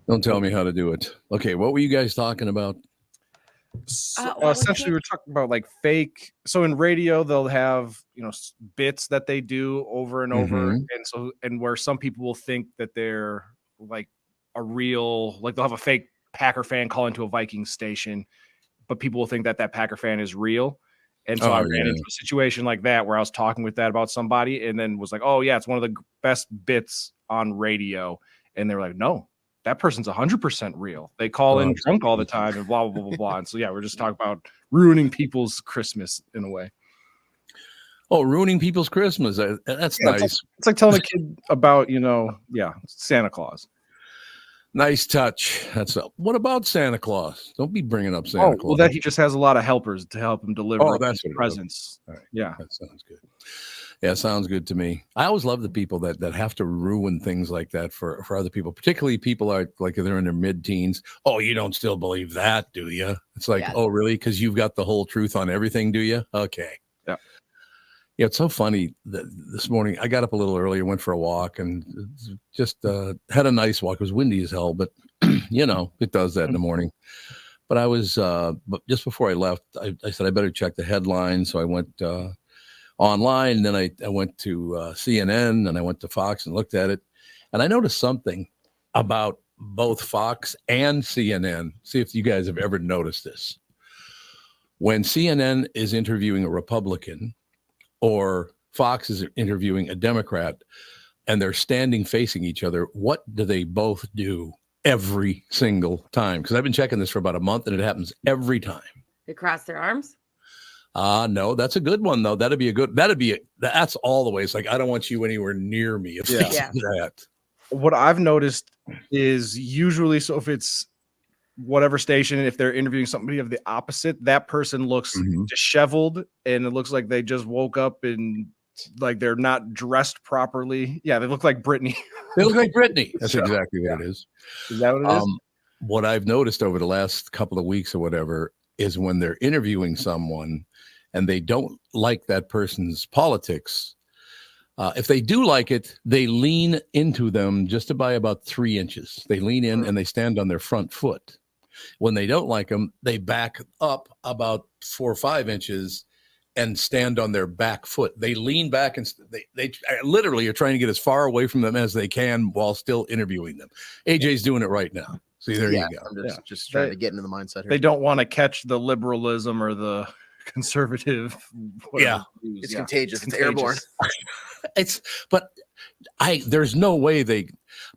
Don't tell me how to do it. Okay, what were you guys talking about? Essentially, we're talking about like fake. So in radio, they'll have bits that they do over and over, and where some people will think that they're like a real, like they'll have a fake Packer fan call into a Vikings station, but people will think that Packer fan is real. And so I ran into a situation like that where I was talking with that about somebody, and then was like, "Oh yeah, it's one of the best bits on radio," and they were like, "No, that person's 100% real. They call in drunk all the time and blah, blah, blah, blah, blah." And so, yeah, we're just talking about ruining people's Christmas in a way. Oh, ruining people's Christmas. That's nice. It's like telling a kid about, Santa Claus. Nice touch. What about Santa Claus? Don't be bringing up Santa Claus. Well, that he just has a lot of helpers to help him deliver presents. All right. Yeah. That sounds good. Yeah, sounds good to me. I always love the people that have to ruin things like that for other people, particularly people like they're in their mid-teens. Oh, you don't still believe that, do you? It's like, oh, really? Because you've got the whole truth on everything, do you? Okay. Yeah. Yeah, it's so funny that this morning I got up a little earlier, went for a walk, and just had a nice walk. It was windy as hell, but it does that in the morning. But I was, but just before I left, I said I better check the headlines. So I went online, and then I went to CNN, and I went to Fox and looked at it, and I noticed something about both Fox and CNN. See if you guys have ever noticed this. When CNN is interviewing a Republican, or Fox is interviewing a Democrat, and they're standing facing each other, what do they both do every single time? Because I've been checking this for about a month, and it happens every time. They cross their arms? No, that's a good one, though. That's all the way. It's like, I don't want you anywhere near me. If they do that. What I've noticed is usually, so if it's whatever station, if they're interviewing somebody of the opposite, that person looks disheveled, and it looks like they just woke up and like they're not dressed properly. Yeah, they look like Britney. They look like Britney. That's exactly what it is. Is that what it is? What I've noticed over the last couple of weeks or whatever is when they're interviewing someone and they don't like that person's politics, if they do like it, they lean into them just by about 3 inches. They lean in and they stand on their front foot. When they don't like them, they back up about 4 or 5 inches and stand on their back foot. They lean back and they literally are trying to get as far away from them as they can while still interviewing them. AJ's doing it right now. See, there you go. I'm just trying to get into the mindset here. They don't want to catch the liberalism or the conservative. It's contagious. It's airborne. There's no way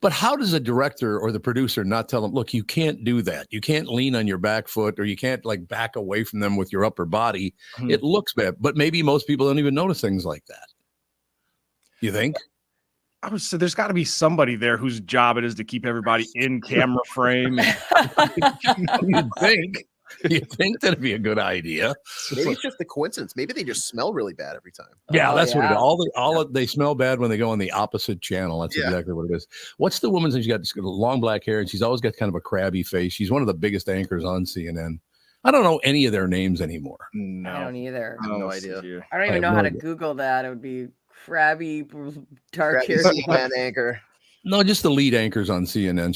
but how does a director or the producer not tell them, look, you can't do that. You can't lean on your back foot, or you can't like back away from them with your upper body. It looks bad, but maybe most people don't even notice things like that. You think? I would say there's got to be somebody there whose job it is to keep everybody in camera frame. You think that'd be a good idea? Maybe it's just the coincidence. Maybe they just smell really bad every time. Yeah, that's what it is. They smell bad when they go on the opposite channel. That's exactly what it is. What's the woman's name? She's got long black hair, and she's always got kind of a crabby face. She's one of the biggest anchors on CNN. I don't know any of their names anymore. No. I don't either. I have no idea. I don't even know how to Google that. It would be crabby, dark hair anchor. No, just the lead anchors on CNN.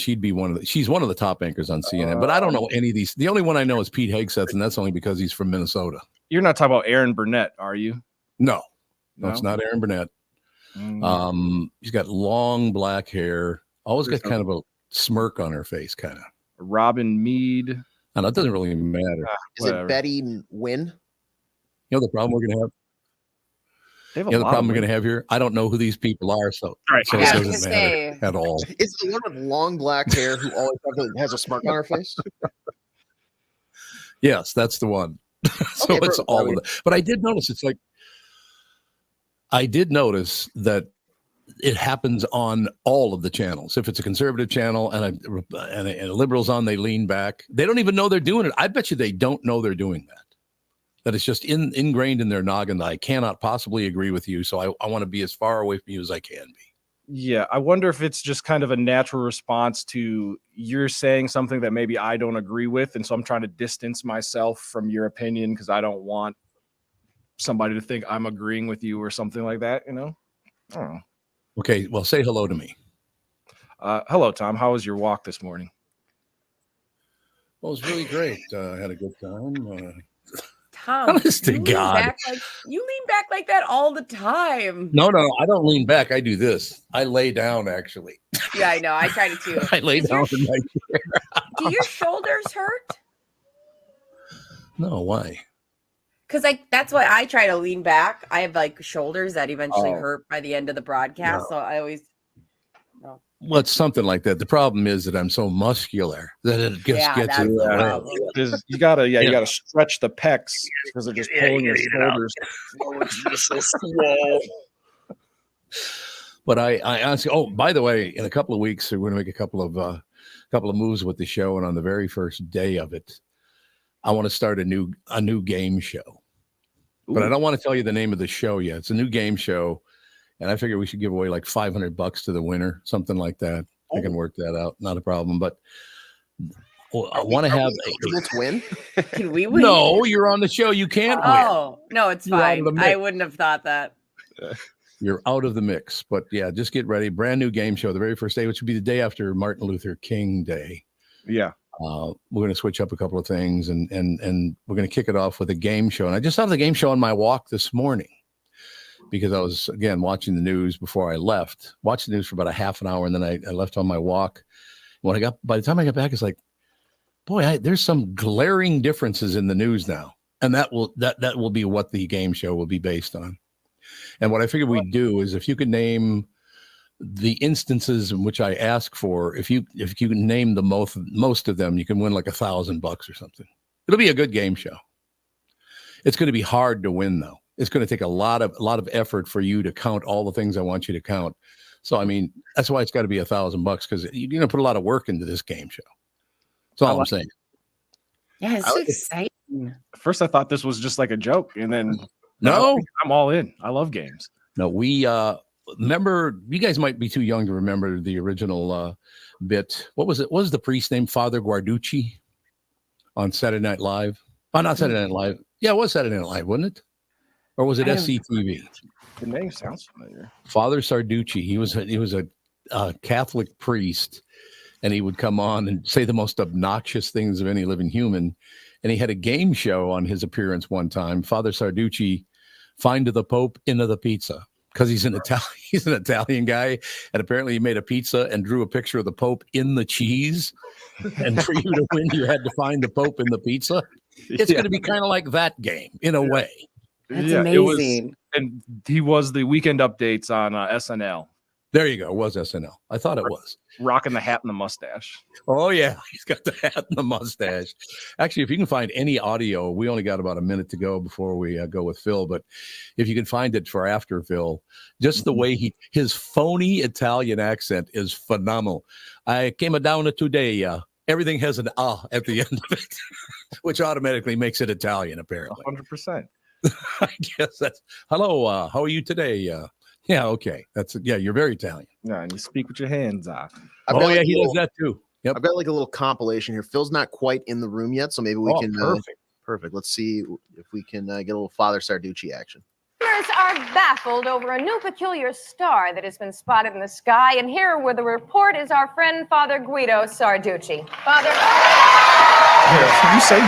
She's one of the top anchors on CNN, but I don't know any of these. The only one I know is Pete Hegseth, and that's only because he's from Minnesota. You're not talking about Aaron Burnett, are you? No, it's not Aaron Burnett. She's got long black hair, always got kind of a smirk on her face, kind of. Robin Meade. I know, it doesn't really matter. Is it Betty Wynn? You know the problem we're going to have? The problem we're going to have here, I don't know who these people are, so it doesn't matter at all. Is the one with long black hair who always has a smirk on her face? Yes, that's the one. So it's all of it. But I did notice that it happens on all of the channels. If it's a conservative channel and a liberal's on, they lean back. They don't even know they're doing it. I bet you they don't know they're doing that. That it's just ingrained in their noggin that I cannot possibly agree with you, so I want to be as far away from you as I can be. Yeah, I wonder if it's just kind of a natural response to you're saying something that maybe I don't agree with, and so I'm trying to distance myself from your opinion because I don't want somebody to think I'm agreeing with you or something like that, I don't know. Okay, well, say hello to me. Hello, Tom. How was your walk this morning? Well, it was really great. I had a good time. Tom, Honest to you lean God. back like that all the time. No, I don't lean back. I do this. I lay down, actually. Yeah, I know. I try to too. I lay down in my chair. Do your shoulders hurt? No, why? Because that's why I try to lean back. I have like shoulders that eventually hurt by the end of the broadcast. No. So I always Well, it's something like that. The problem is that I'm so muscular that it just gets that's in the the way. problem. Because you gotta stretch the pecs because they're just pulling your shoulders. But I honestly, by the way, in a couple of weeks, we're going to make a couple of moves with the show, and on the very first day of it, I want to start a new game show. But I don't want to tell you the name of the show yet. It's a new game show, and I figure we should give away like $500 to the winner, something like that. I can work that out, not a problem. But I want to have Let's win. Can we win? No, you're on the show. You can't win. Oh, no, it's You're out of fine. the mix. I wouldn't have thought that. You're out of the mix. But yeah, just get ready. Brand new game show the very first day, which would be the day after Martin Luther King Day. Yeah. We're going to switch up a couple of things, and we're going to kick it off with a game show. And I just saw the game show on my walk this morning because I was, again, watching the news before I left. Watched the news for about a half an hour, and then I left on my walk. By the time I got back, it's like, boy, there's some glaring differences in the news now. And that will be what the game show will be based on. And what I figured we'd do is if you could name the instances in which I ask for, if you can name the most of them, you can win like $1,000 or something. It'll be a good game show. It's going to be hard to win, though. It's going to take a lot of effort for you to count all the things I want you to count. So, I mean, that's why it's got to be $1,000 because you're going to put a lot of work into this game show. That's all I'm saying. Yeah, it's so exciting. At first, I thought this was just like a joke, and then No, I'm all in. I love games. No, we remember. You guys might be too young to remember the original bit. What was it? What was the priest named Father Guarducci on Saturday Night Live? Oh, not Saturday Night Live. Yeah, it was Saturday Night Live, wasn't it? Or was it SCTV? The name sounds familiar. Father Sarducci. He was a Catholic priest, and he would come on and say the most obnoxious things of any living human. And he had a game show on his appearance one time. Father Sarducci, find the Pope into the pizza, because he's an Italian guy, and apparently he made a pizza and drew a picture of the Pope in the cheese. And for you to win, you had to find the Pope in the pizza. It's going to be kind of like that game in a way. That's amazing. And he was the weekend updates on SNL. There you go. It was SNL. I thought it was. Rocking the hat and the mustache. Oh, yeah. He's got the hat and the mustache. Actually, if you can find any audio, we only got about a minute to go before we go with Phil. But if you can find it for after Phil, just the way his phony Italian accent is phenomenal. I came down today. Everything has an at the end of it, which automatically makes it Italian, apparently. 100%. I guess that's hello. How are you today? Yeah, okay. You're very Italian. Yeah, and you speak with your hands off. He does that too. Yep. I've got like a little compilation here. Phil's not quite in the room yet, so maybe we can. Perfect. Let's see if we can get a little Father Sarducci action. Astronomers are baffled over a new peculiar star that has been spotted in the sky, and here with the report is our friend Father Guido Sarducci. Father. You say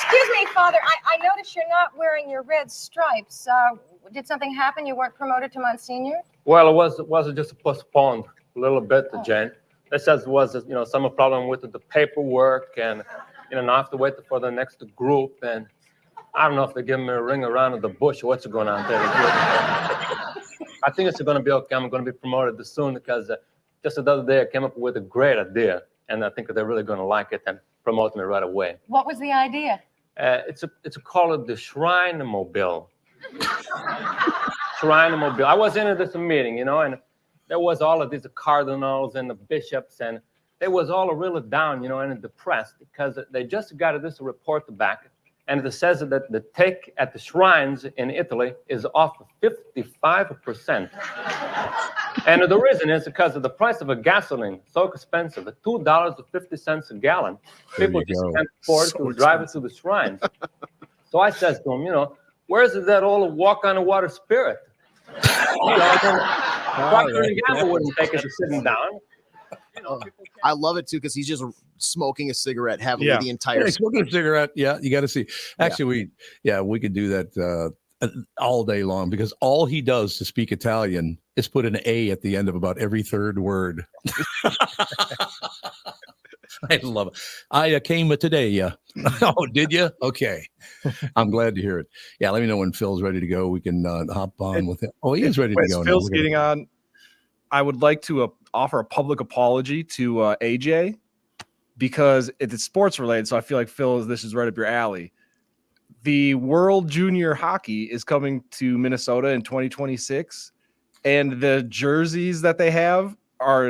Excuse me, Father. I notice you're not wearing your red stripes. Did something happen? You weren't promoted to Monsignor? Well, it was just postponed a little bit, Jen. It says it was some problem with the paperwork, and now I have to wait for the next group, and I don't know if they give me a ring around the bush or what's going on there. I think it's going to be okay. I'm going to be promoted soon because just the other day I came up with a great idea, and I think they're really going to like it and promote me right away. What was the idea? It's called the Shrine Mobile. Shrine Mobile. I was in this meeting, and there was all of these cardinals and the bishops, and they was all really down, and depressed because they just got this report back, and it says that the take at the shrines in Italy is off 55%. And the reason is because of the price of a gasoline, so expensive, at $2.50 a gallon. People just can't afford to drive it to the shrines. So I says to him, where's that old walk on the water spirit? Procter & Gamble wouldn't take it to sitting down. I love it too because he's just smoking a cigarette heavily the entire. Yeah, smoking a cigarette. Yeah, you got to see. Actually, we could do that all day long because all he does to speak Italian is put an A at the end of about every third word. I love it. I came today. Oh, did you? Okay. I'm glad to hear it. Yeah, let me know when Phil's ready to go. We can hop on with him. Oh, he is ready to go. Phil's getting on. I would like to offer a public apology to AJ because it's sports related. So I feel like Phil, this is right up your alley. The World Junior Hockey is coming to Minnesota in 2026, and the jerseys that they have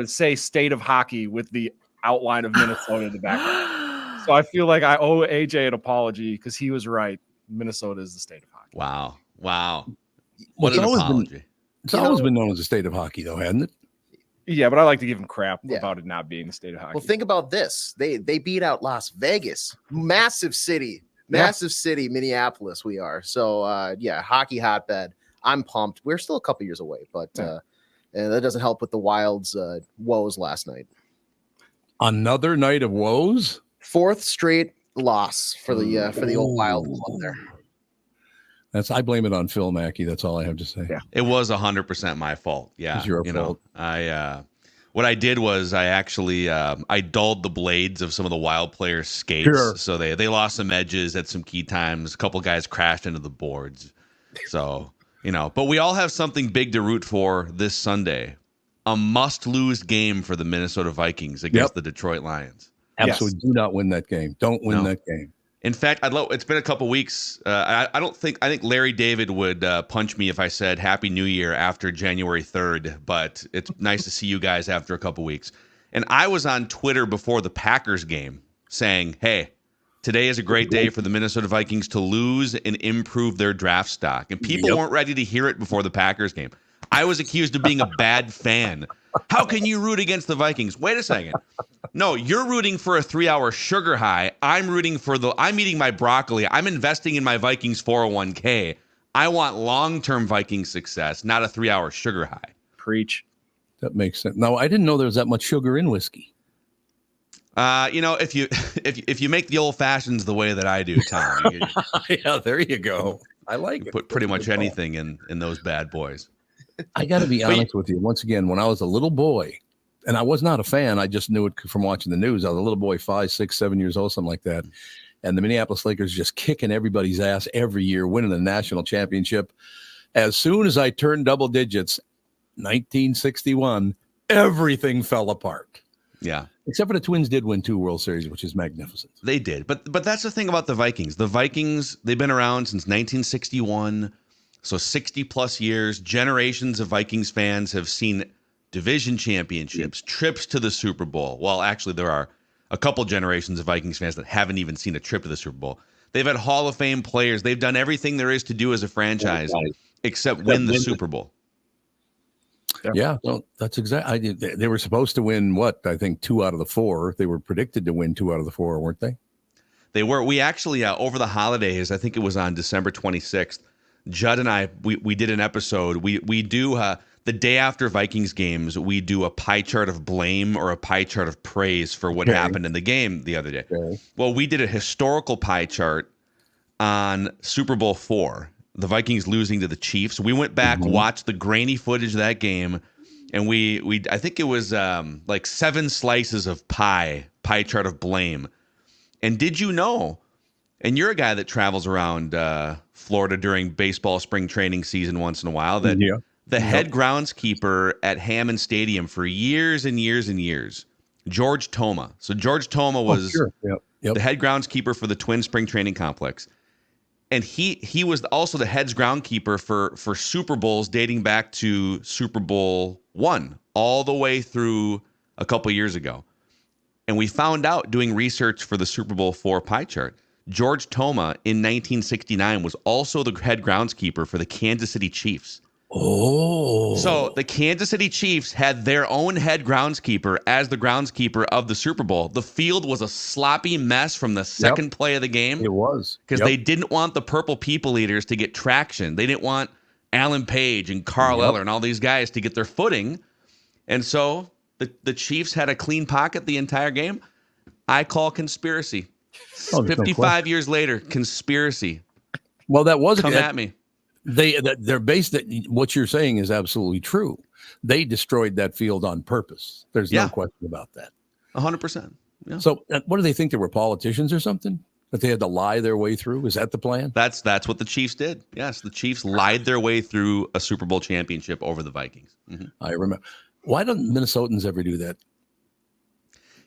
say State of Hockey with the outline of Minnesota in the background. So I feel like I owe AJ an apology because he was right. Minnesota is the state of hockey. Wow. What an apology. It's always been known as the state of hockey, though, hasn't it? Yeah, but I like to give him crap about it not being the state of hockey. Well, think about this. They beat out Las Vegas. Massive city, Minneapolis we are. So, hockey hotbed. I'm pumped. We're still a couple years away, but that doesn't help with the Wild's woes last night. Another night of woes? Fourth straight loss for the old Wild club there. I blame it on Phil Mackey. That's all I have to say. Yeah. It was 100% my fault. Yeah. It's your fault. What I did was I actually I dulled the blades of some of the Wild players' skates. Sure. So they lost some edges at some key times. A couple guys crashed into the boards. So, but we all have something big to root for this Sunday. A must-lose game for the Minnesota Vikings against the Detroit Lions. Absolutely. Yes. Do not win that game. Don't win that game. In fact, it's been a couple weeks. I think Larry David would punch me if I said Happy New Year after January 3rd, but it's nice to see you guys after a couple weeks. And I was on Twitter before the Packers game saying, hey, today is a great day for the Minnesota Vikings to lose and improve their draft stock. And people weren't ready to hear it before the Packers game. I was accused of being a bad fan. How can you root against the Vikings? Wait a second. No, you're rooting for a 3-hour sugar high. I'm eating my broccoli. I'm investing in my Vikings 401k. I want long-term Viking success, not a 3-hour sugar high. Preach. That makes sense. No, I didn't know there was that much sugar in whiskey. If you make the old fashions the way that I do, Tom. Yeah, there you go. I like it. Put pretty much anything in those bad boys. I got to be honest with you. Once again, when I was a little boy, and I was not a fan, I just knew it from watching the news. I was a little boy, 5, 6, 7 years old, something like that. And the Minneapolis Lakers just kicking everybody's ass every year, winning the national championship. As soon as I turned double digits, 1961, everything fell apart. Yeah. Except for the Twins did win 2 World Series, which is magnificent. They did. But that's the thing about the Vikings. The Vikings, they've been around since 1961. So 60 plus years, generations of Vikings fans have seen division championships, trips to the Super Bowl. Well, actually, there are a couple generations of Vikings fans that haven't even seen a trip to the Super Bowl. They've had Hall of Fame players. They've done everything there is to do as a franchise except win the Super Bowl. Yeah, well, that's exactly. They were supposed to win, I think 2 out of the 4. They were predicted to win 2 out of the 4, weren't they? They were. We actually, over the holidays, I think it was on December 26th, Judd and I, we did an episode. We do the day after Vikings games, we do a pie chart of blame or a pie chart of praise for what happened in the game the other day. Well, we did a historical pie chart on Super Bowl 4, the Vikings losing to the Chiefs. We went back, watched the grainy footage of that game, and we I think it was like 7 slices of pie chart of blame. And did you know? And you're a guy that travels around Florida during baseball spring training season once in a while. That the head groundskeeper at Hammond Stadium for years and years and years, George Toma. So George Toma was the head groundskeeper for the Twin Spring Training Complex, and he was also the head groundskeeper for Super Bowls dating back to Super Bowl I, all the way through a couple years ago. And we found out doing research for the Super Bowl IV pie chart, George Toma in 1969 was also the head groundskeeper for the Kansas City Chiefs. Oh. So the Kansas City Chiefs had their own head groundskeeper as the groundskeeper of the Super Bowl. The field was a sloppy mess from the second play of the game. It was. Because they didn't want the Purple People Eaters to get traction. They didn't want Alan Page and Carl Eller and all these guys to get their footing. And so The Chiefs had a clean pocket the entire game. I call conspiracy. Oh, there's no 55 years later, conspiracy. Well, that was Come at me. They're based that what you're saying is absolutely true. They destroyed that field on purpose. There's no question about that. 100%. Yeah. So what do they think? They were politicians or something that they had to lie their way through? Is that the plan? That's what the Chiefs did. Yes, the Chiefs lied their way through a Super Bowl championship over the Vikings. Mm-hmm. I remember. Why don't Minnesotans ever do that?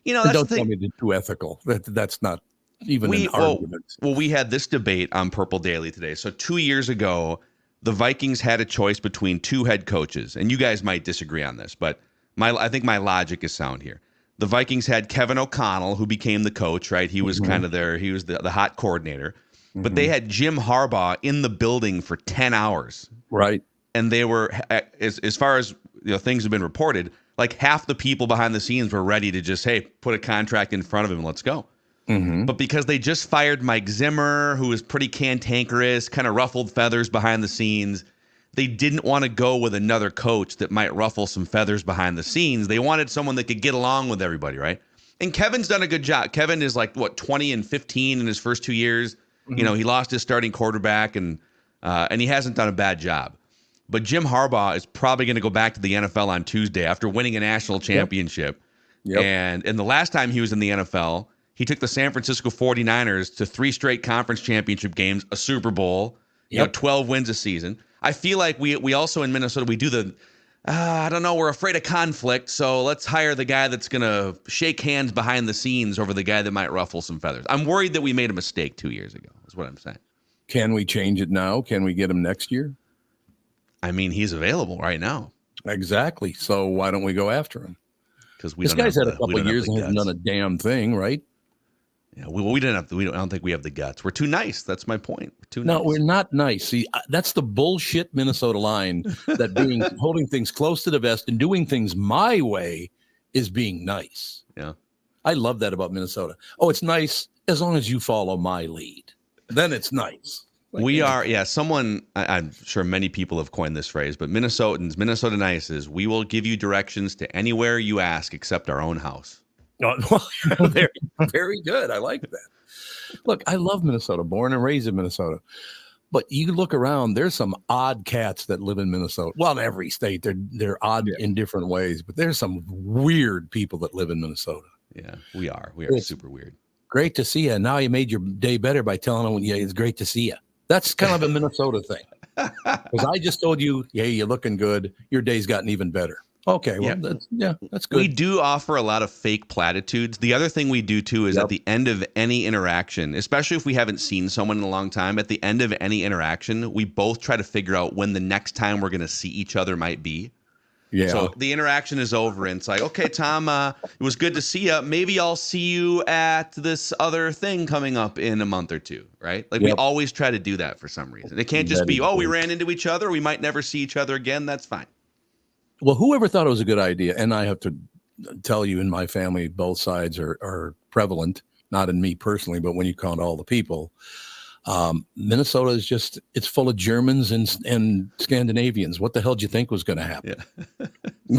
That's don't the thing. tell me it's too ethical. That's not even an argument. Well, we had this debate on Purple Daily today. So 2 years ago, the Vikings had a choice between two head coaches, and you guys might disagree on this, but I think my logic is sound here. The Vikings had Kevin O'Connell, who became the coach, right? He was kind of he was the hot coordinator. But they had Jim Harbaugh in the building for 10 hours. Right. And they were, as far as things have been reported, like half the people behind the scenes were ready to just, hey, put a contract in front of him, let's go. But because they just fired Mike Zimmer, who was pretty cantankerous, kind of ruffled feathers behind the scenes, they didn't want to go with another coach that might ruffle some feathers behind the scenes. They wanted someone that could get along with everybody, right? And Kevin's done a good job. Kevin is 20-15 in his first 2 years. He lost his starting quarterback, and he hasn't done a bad job. But Jim Harbaugh is probably going to go back to the NFL on Tuesday after winning a national championship. Yep. And the last time he was in the NFL, he took the San Francisco 49ers to 3 straight conference championship games, a Super Bowl, 12 wins a season. I feel like we also in Minnesota, we do I don't know, we're afraid of conflict, so let's hire the guy that's going to shake hands behind the scenes over the guy that might ruffle some feathers. I'm worried that we made a mistake 2 years ago, is what I'm saying. Can we change it now? Can we get him next year? I mean, he's available right now. Exactly. So why don't we go after him? Because this guy's had a couple of years and hasn't done a damn thing, right? Yeah, we didn't have to. I don't think we have the guts. We're too nice. That's my point. We're too nice. No, we're not nice. See, that's the bullshit Minnesota line that holding things close to the vest and doing things my way is being nice. Yeah. I love that about Minnesota. Oh, it's nice as long as you follow my lead. Then it's nice. I'm sure many people have coined this phrase, but Minnesota nice is, we will give you directions to anywhere you ask except our own house. Very, very good. I like that. Look, I love Minnesota, born and raised in Minnesota. But you look around, there's some odd cats that live in Minnesota. Well, in every state, they're odd in different ways, but there's some weird people that live in Minnesota. Yeah, we are. It's super weird. Great to see you. Now you made your day better by telling them, yeah, it's great to see you. That's kind of a Minnesota thing. Because I just told you, yeah, you're looking good. Your day's gotten even better. Okay, well, that's good. We do offer a lot of fake platitudes. The other thing we do, too, is at the end of any interaction, especially if we haven't seen someone in a long time, at the end of any interaction, we both try to figure out when the next time we're going to see each other might be. Yeah. So the interaction is over, and it's like, okay, Tom, it was good to see you. Maybe I'll see you at this other thing coming up in a month or two, right? Like we always try to do that for some reason. It can't just be, we ran into each other. We might never see each other again. That's fine. Well, whoever thought it was a good idea, and I have to tell you, in my family, both sides are prevalent, not in me personally, but when you count all the people, Minnesota is it's full of Germans and Scandinavians. What the hell do you think was going to happen? Yeah.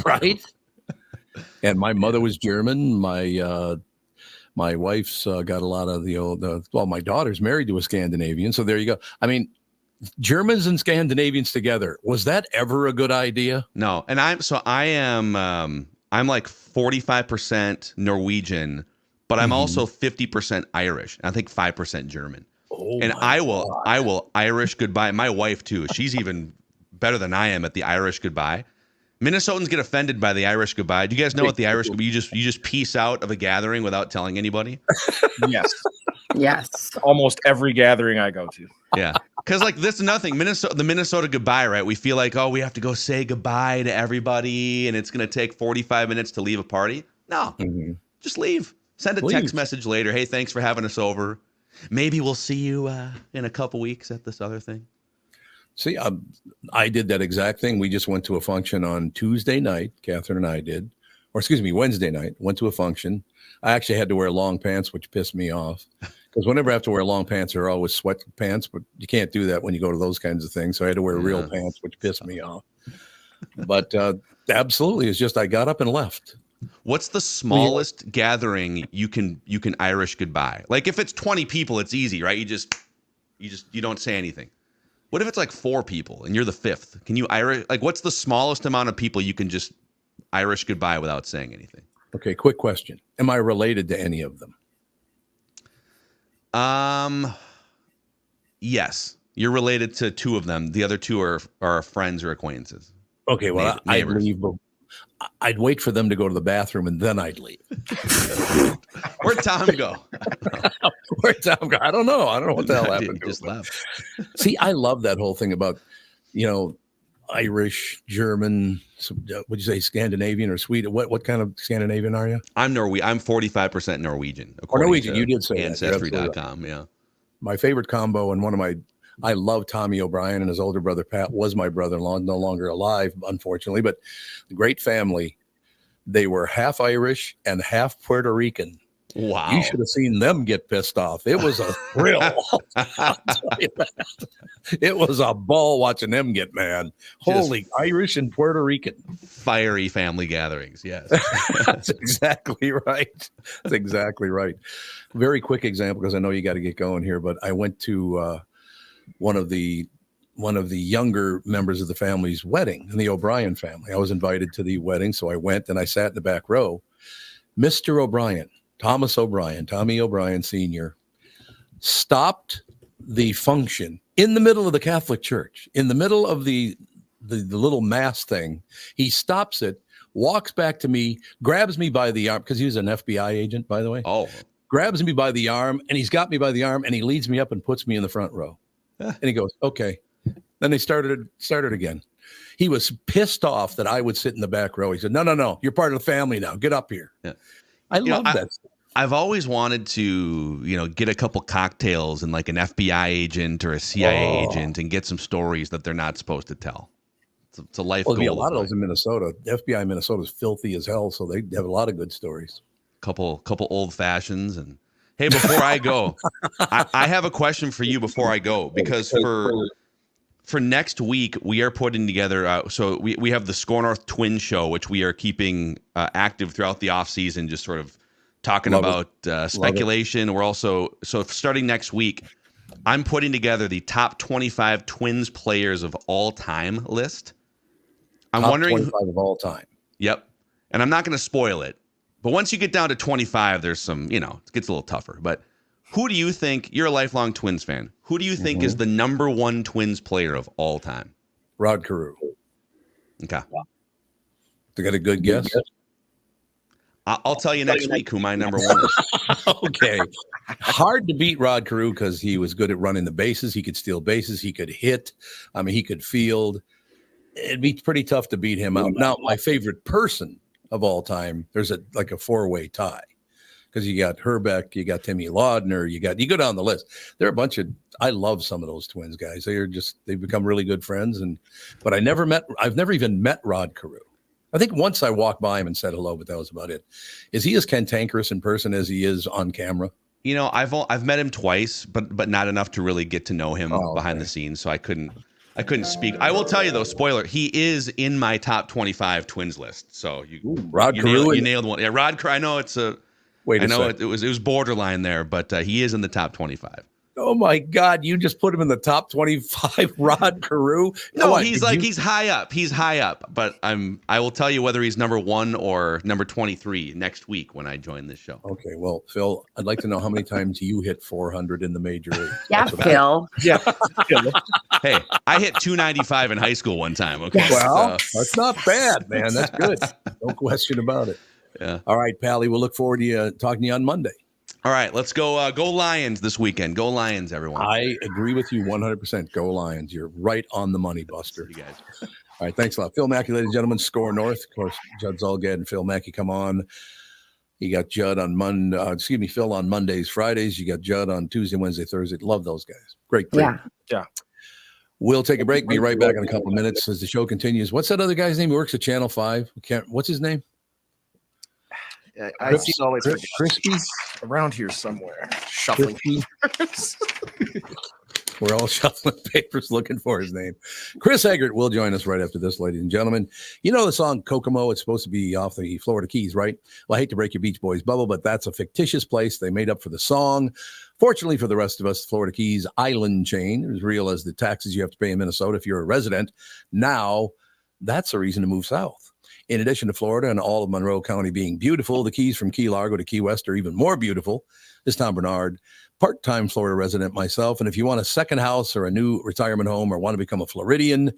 Right? And my mother was German. My wife's got a lot of the old, my daughter's married to a Scandinavian. So there you go. I mean, Germans and Scandinavians together. Was that ever a good idea? No. And I'm like 45% Norwegian, but I'm also 50% Irish. I think 5% German. Oh, and I will Irish goodbye. My wife too. She's even better than I am at the Irish goodbye. Minnesotans get offended by the Irish goodbye. Do you guys know what the Irish goodbye? You just peace out of a gathering without telling anybody? Yes. Yes. Almost every gathering I go to. Yeah. Because this is nothing. The Minnesota goodbye, right? We feel like, we have to go say goodbye to everybody and it's going to take 45 minutes to leave a party. No, just leave. Send a text message later. Hey, thanks for having us over. Maybe we'll see you in a couple weeks at this other thing. See, I did that exact thing. We just went to a function on Tuesday night. Catherine and I did. Or excuse me, Wednesday night. Went to a function. I actually had to wear long pants, which pissed me off. Because whenever I have to wear long pants, they're always sweat pants. But you can't do that when you go to those kinds of things. So I had to wear real pants, which pissed me off. But absolutely, it's just I got up and left. What's the smallest gathering you can Irish goodbye? Like if it's 20 people, it's easy, right? You don't say anything. What if it's like 4 people and you're the 5th? Can you Irish? Like, what's the smallest amount of people you can just Irish goodbye without saying anything? Okay, quick question. Am I related to any of them? Yes. You're related to 2 of them. The other 2 are friends or acquaintances. Okay, well, I'd Neighbors. leave, but I'd wait for them to go to the bathroom and then I'd leave. Where'd Tom go? Where'd Tom go? I don't know. I don't know what the hell happened. Just left. See, I love that whole thing about, Irish, German, would you say Scandinavian or Sweden? What kind of Scandinavian are you? I'm 45% Norwegian. Or Norwegian, you did say Ancestry.com, right. Yeah. My favorite combo and I love Tommy O'Brien, and his older brother Pat was my brother-in-law, no longer alive, unfortunately, but a great family. They were half Irish and half Puerto Rican. Wow. You should have seen them get pissed off. It was a thrill. I'll tell you that. It was a ball watching them get mad. Holy Irish and Puerto Rican. Fiery family gatherings, yes. That's exactly right. That's exactly right. Very quick example, because I know you got to get going here, but I went to one of the younger members of the family's wedding, in the O'Brien family. I was invited to the wedding, so I went and I sat in the back row. Mr. O'Brien, Tommy O'Brien Sr., stopped the function in the middle of the Catholic Church, in the middle of the little mass thing. He stops it, walks back to me, grabs me by the arm, because he was an FBI agent, by the way. Oh. Grabs me by the arm, and he's got me by the arm, and he leads me up and puts me in the front row. And he goes, okay. Then they started again. He was pissed off that I would sit in the back row. He said, no, you're part of the family now. Get up here. Yeah. I love that stuff. I've always wanted to, get a couple cocktails and like an FBI agent or a CIA agent and get some stories that they're not supposed to tell. It's a life goal. There'll be a lot of those in Minnesota. The FBI in Minnesota is filthy as hell, so they have a lot of good stories. Couple old fashions. And hey, before I go, I have a question for you before I go, because for next week we are putting together. So we have the Score North Twin Show, which we are keeping active throughout the off season, just sort of talking about speculation. We're also, starting next week, I'm putting together the top 25 Twins players of all time list. I'm wondering 25 of all time. Yep. And I'm not going to spoil it, but once you get down to 25, there's some, it gets a little tougher. But who do you think, you're a lifelong Twins fan, who do you think is the number 1 Twins player of all time? Rod Carew. Okay. You got a good guess? I'll tell you next week who my number 1 is. Okay. Hard to beat Rod Carew because he was good at running the bases. He could steal bases. He could hit. I mean, he could field. It'd be pretty tough to beat him out. Now, my favorite person of all time, there's a 4-way tie, because you got Herbeck, you got Timmy Laudner, you go down the list. There are a bunch of, I love some of those Twins guys. They've become really good friends. But I've never even met Rod Carew. I think once I walked by him and said hello, but that was about it. Is he as cantankerous in person as he is on camera? I've met him twice, but not enough to really get to know him behind the scenes. So I couldn't speak. I will tell you though, spoiler, he is in my top 25 Twins list. So Rod Carew, you nailed one. Yeah, Rod Carew. I know it's a. Wait a I know second. it was borderline there, but he is in the top 25. Oh my God! You just put him in the top 25, Rod Carew. No, he's high up. He's high up, but I will tell you whether he's number 1 or number 23 next week when I join this show. Okay, well, Phil, I'd like to know how many times you hit 400 in the major league. Yeah, Phil. Yeah. Hey, I hit 295 in high school one time. Okay, well, that's not bad, man. That's good. No question about it. Yeah. All right, Pally. We'll look forward to talking to you on Monday. All right, let's go. Go Lions this weekend. Go Lions, everyone. I agree with you 100%. Go Lions. You're right on the money, Buster. You guys. All right, thanks a lot. Phil Mackey, ladies and gentlemen, Score North. Of course, Judd Zolgad and Phil Mackey come on. You got Judd on Phil on Mondays, Fridays. You got Judd on Tuesday, Wednesday, Thursday. Love those guys. Great. Yeah. We'll take a break. Be right back in a couple of minutes as the show continues. What's that other guy's name? He works at Channel 5. What's his name? I've seen all these Crispy? Around here somewhere. Shuffling. We're all shuffling papers looking for his name. Chris Eggert will join us right after this, ladies and gentlemen. You know the song Kokomo? It's supposed to be off the Florida Keys, right? Well, I hate to break your Beach Boys bubble, but that's a fictitious place they made up for the song. Fortunately for the rest of us, Florida Keys island chain, as real as the taxes you have to pay in Minnesota if you're a resident, now that's a reason to move south. In addition to Florida and all of Monroe County being beautiful, the Keys from Key Largo to Key West are even more beautiful. This is Tom Barnard, part-time Florida resident myself. And if you want a second house or a new retirement home or want to become a Floridian,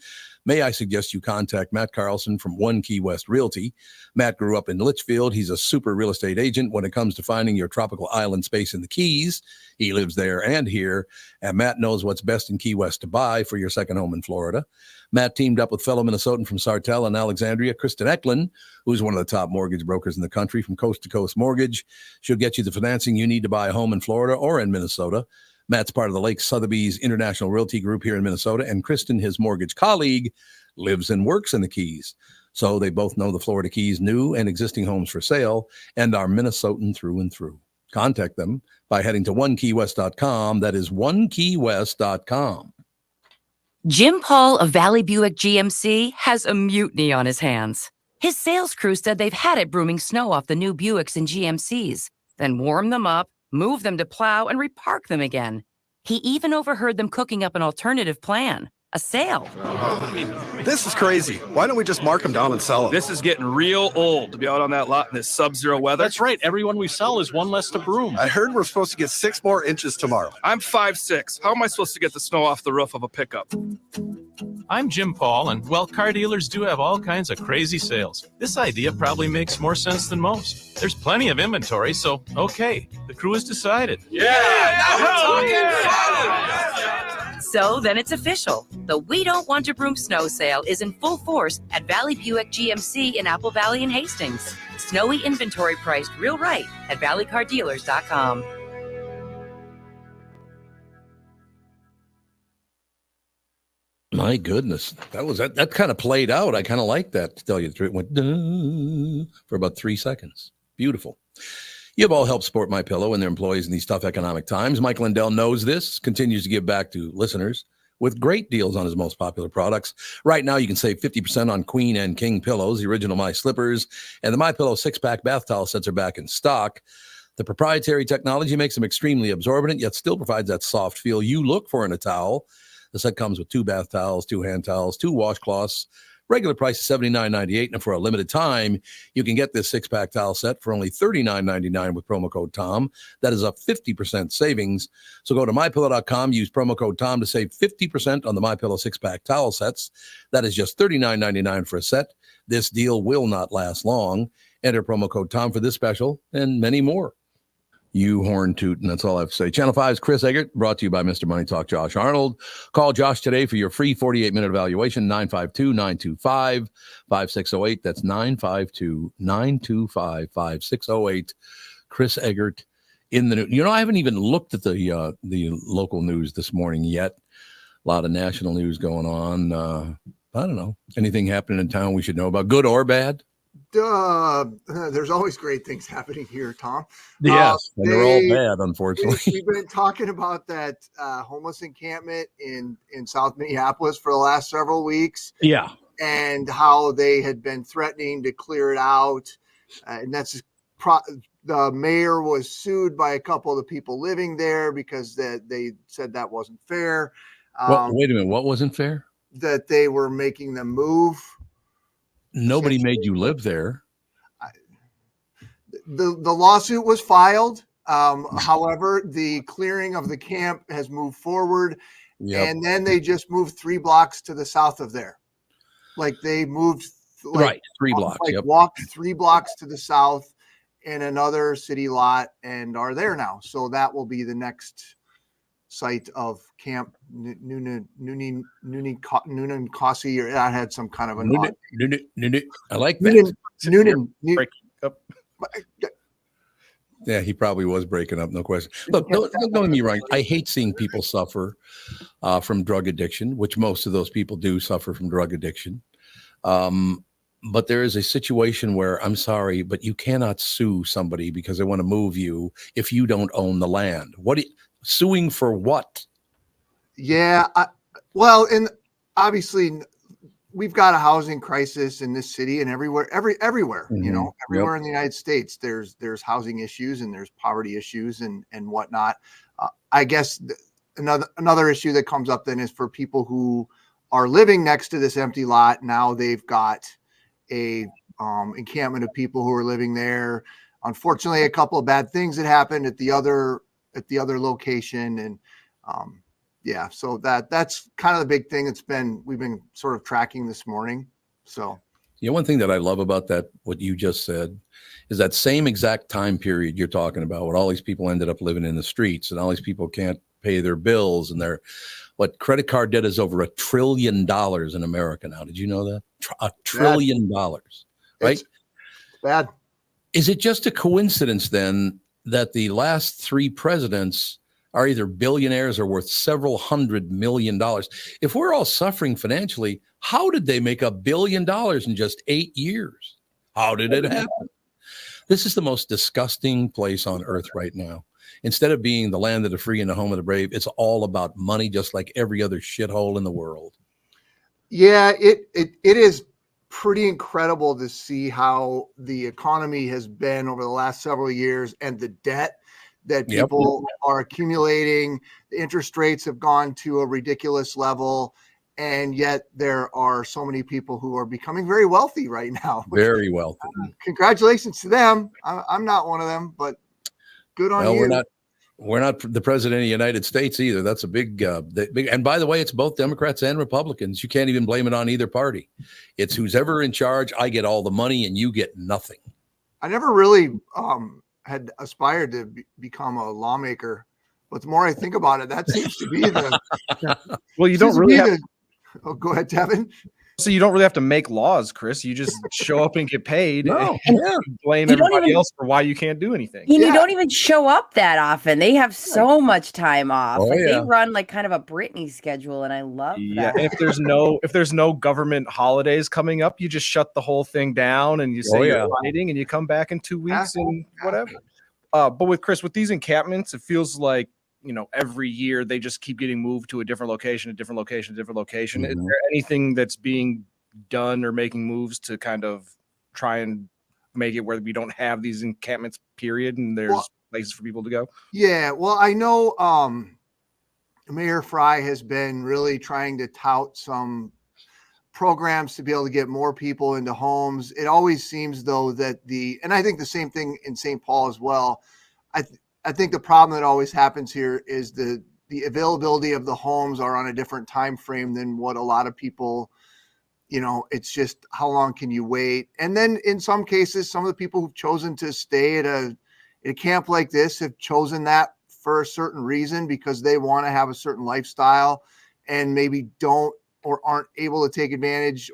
may I suggest you contact Matt Carlson from One Key West Realty. Matt grew up in Litchfield. He's a super real estate agent when it comes to finding your tropical island space in the Keys. He lives there and here, and Matt knows what's best in Key West to buy for your second home in Florida. Matt teamed up with fellow Minnesotan from Sartell and Alexandria, Kristen Eklund, who's one of the top mortgage brokers in the country from Coast to Coast Mortgage. She'll get you the financing you need to buy a home in Florida or in Minnesota. Matt's part of the Lake Sotheby's International Realty Group here in Minnesota, and Kristen, his mortgage colleague, lives and works in the Keys. So they both know the Florida Keys new and existing homes for sale and are Minnesotan through and through. Contact them by heading to onekeywest.com. That is onekeywest.com. Jim Paul of Valley Buick GMC has a mutiny on his hands. His sales crew said they've had it brooming snow off the new Buicks and GMCs, then warm them up, move them to plow, and repark them again. He even overheard them cooking up an alternative plan, a sale. This is crazy. Why don't we just mark them down and sell them? This is getting real old to be out on that lot in this sub-zero weather. That's right. Everyone we sell is one less to broom. I heard we're supposed to get 6 more inches tomorrow. I'm 5'6". How am I supposed to get the snow off the roof of a pickup? I'm Jim Paul, and well, car dealers do have all kinds of crazy sales. This idea probably makes more sense than most. There's plenty of inventory, so okay, the crew has decided. So then it's official. The We Don't Want to Broom snow sale is in full force at Valley Buick GMC in Apple Valley and Hastings. Snowy inventory priced real right at valleycardealers.com. My goodness, that kind of played out. I kind of like that, to tell you the truth. It went duh, for about 3 seconds. Beautiful. You've all helped support MyPillow and their employees in these tough economic times. Mike Lindell knows this, continues to give back to listeners with great deals on his most popular products. Right now, you can save 50% on Queen and King pillows, the original My Slippers, and the MyPillow 6-pack bath towel sets are back in stock. The proprietary technology makes them extremely absorbent, yet still provides that soft feel you look for in a towel. The set comes with 2 bath towels, 2 hand towels, 2 washcloths. Regular price is $79.98, and for a limited time, you can get this 6-pack towel set for only $39.99 with promo code TOM. That is a 50% savings. So go to MyPillow.com, use promo code TOM to save 50% on the MyPillow 6-pack towel sets. That is just $39.99 for a set. This deal will not last long. Enter promo code TOM for this special and many more. You horn toot, and that's all I have to say. Channel 5's Chris Eggert, brought to you by Mr. Money Talk Josh Arnold. Call Josh today for your free 48-minute evaluation, 952-925-5608. That's 952-925-5608. Chris Eggert in the news. You know, I haven't even looked at the local news this morning yet. A lot of national news going on. I don't know. Anything happening in town we should know about, good or bad? There's always great things happening here, Tom. Yes, and they're all bad, unfortunately. We've been talking about that homeless encampment in South Minneapolis for the last several weeks. Yeah. And how they had been threatening to clear it out. And that's the mayor was sued by a couple of the people living there because they said that wasn't fair. Wait a minute. What wasn't fair? That they were making them move. Nobody made you live there. The lawsuit was filed. However, the clearing of the camp has moved forward. Yep. And then they just moved 3 blocks to the south of there. Like they moved right 3 blocks. Like walked 3 blocks to the south in another city lot and are there now. So that will be the next site of Camp Noonan Cossie, or I had some kind of a I like that. Noonan. Yeah, he probably was breaking up, no question. Look, don't get me wrong. I hate seeing people suffer from drug addiction, which most of those people do suffer from drug addiction. But there is a situation where, I'm sorry, but you cannot sue somebody because they want to move you if you don't own the land. Suing for what? Yeah. Well, and obviously we've got a housing crisis in this city and everywhere, everywhere, you know, everywhere in the United States, there's housing issues and there's poverty issues and whatnot. I guess another issue that comes up then is for people who are living next to this empty lot. Now they've got a encampment of people who are living there. Unfortunately, a couple of bad things that happened at the other location. And yeah, so that's kind of the big thing we've been sort of tracking this morning. So one thing that I love about that, what you just said, is that same exact time period you're talking about, when all these people ended up living in the streets and all these people can't pay their bills, and what credit card debt is over $1 trillion in America now. Did you know that? $1 trillion, right? It's bad. Is it just a coincidence then that the last 3 presidents are either billionaires or worth several $100 million? If we're all suffering financially, how did they make $1 billion in just 8 years? How did it happen? This is the most disgusting place on earth right now. Instead of being the land of the free and the home of the brave, it's all about money, just like every other shithole in the world. Yeah, it is pretty incredible to see how the economy has been over the last several years and the debt that people are accumulating. The interest rates have gone to a ridiculous level, and yet there are so many people who are becoming very wealthy right now. Very wealthy. Congratulations to them. I'm not one of them, but good on you. We're not the president of the United States either. That's a big, and by the way, it's both Democrats and Republicans. You can't even blame it on either party. It's who's ever in charge. I get all the money and you get nothing. I never really had aspired to become a lawmaker, but the more I think about it, that seems to be the. Well, you don't really have. Oh, go ahead, Devin. So you don't really have to make laws, Chris. You just show up and get paid and blame You don't everybody even- else for why you can't do anything. And you don't even show up that often. They have so much time off. Oh, They run like kind of a Britney schedule, and I love Yeah, that. and if there's no government holidays coming up, you just shut the whole thing down and you say you're fighting, and you come back in 2 weeks and whatever. But with Chris, with these encampments, it feels like, you know, every year they just keep getting moved to a different location. Is there anything that's being done or making moves to kind of try and make it where we don't have these encampments, period, and there's places for people to go? Yeah, well, I know Mayor Fry has been really trying to tout some programs to be able to get more people into homes. It always seems, though, that and I think the same thing in St. Paul as well. I think the problem that always happens here is the availability of the homes are on a different time frame than what a lot of people, you know, it's just how long can you wait? And then in some cases, some of the people who've chosen to stay at a camp like this have chosen that for a certain reason, because they want to have a certain lifestyle and maybe don't or aren't able to take advantage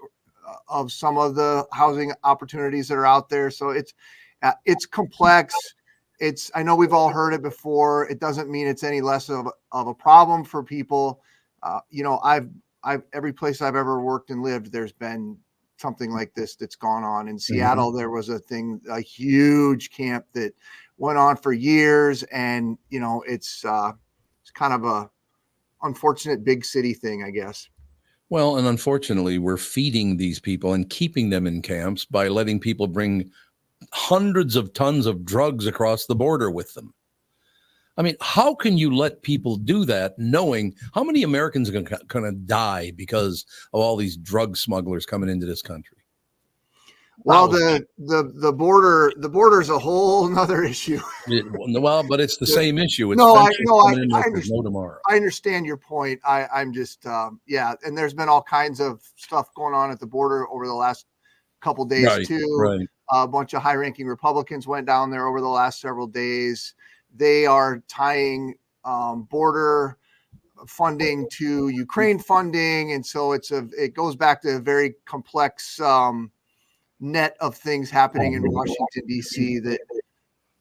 of some of the housing opportunities that are out there. So it's complex. I know we've all heard it before. It doesn't mean it's any less of a problem for people. You know, every place I've ever worked and lived, there's been something like this that's gone on. In Seattle, there was a huge camp that went on for years, and you know, it's kind of a unfortunate big city thing, I guess. Well, and unfortunately, we're feeding these people and keeping them in camps by letting people bring hundreds of tons of drugs across the border with them. I mean, how can you let people do that, knowing how many Americans are going to die because of all these drug smugglers coming into this country? Well, the border is a whole nother issue. Well, but it's the same issue. It's I understand your point. I'm just and there's been all kinds of stuff going on at the border over the last couple days too. Right. A bunch of high-ranking Republicans went down there over the last several days. They are tying border funding to Ukraine funding, and so it goes back to a very complex net of things happening in Washington D.C. that,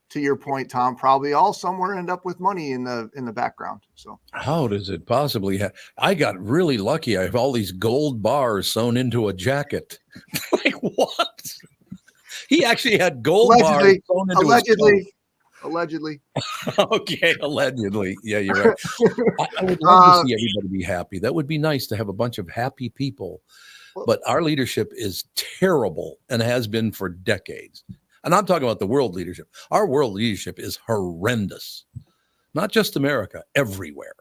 to your point, Tom, probably all somewhere end up with money in the background. So how does it possibly happen? I got really lucky. I have all these gold bars sewn into a jacket. Like what? He actually had gold bars sewn into allegedly. Allegedly. Okay, allegedly. Yeah, you're right. I would love to see everybody be happy. That would be nice to have a bunch of happy people. But our leadership is terrible and has been for decades. And I'm talking about the world leadership. Our world leadership is horrendous. Not just America, everywhere.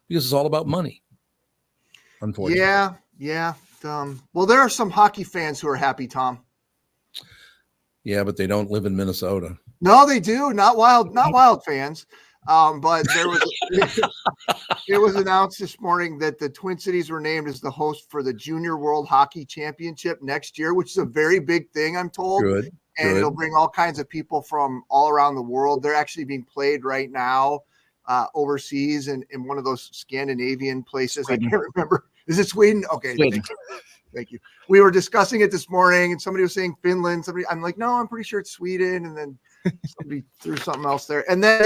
Because it's all about money. Unfortunately. Yeah. Well, there are some hockey fans who are happy, Tom. Yeah, but they don't live in Minnesota. No, they do. Not wild fans. But there was it was announced this morning that the Twin Cities were named as the host for the Junior World Hockey Championship next year, which is a very big thing, I'm told. Good. And it'll bring all kinds of people from all around the world. They're actually being played right now overseas in one of those Scandinavian places. Sweden. I can't remember. Is it Sweden? Okay. Thank you. We were discussing it this morning and somebody was saying Finland. I'm like, no, I'm pretty sure it's Sweden. And then somebody threw something else there. And then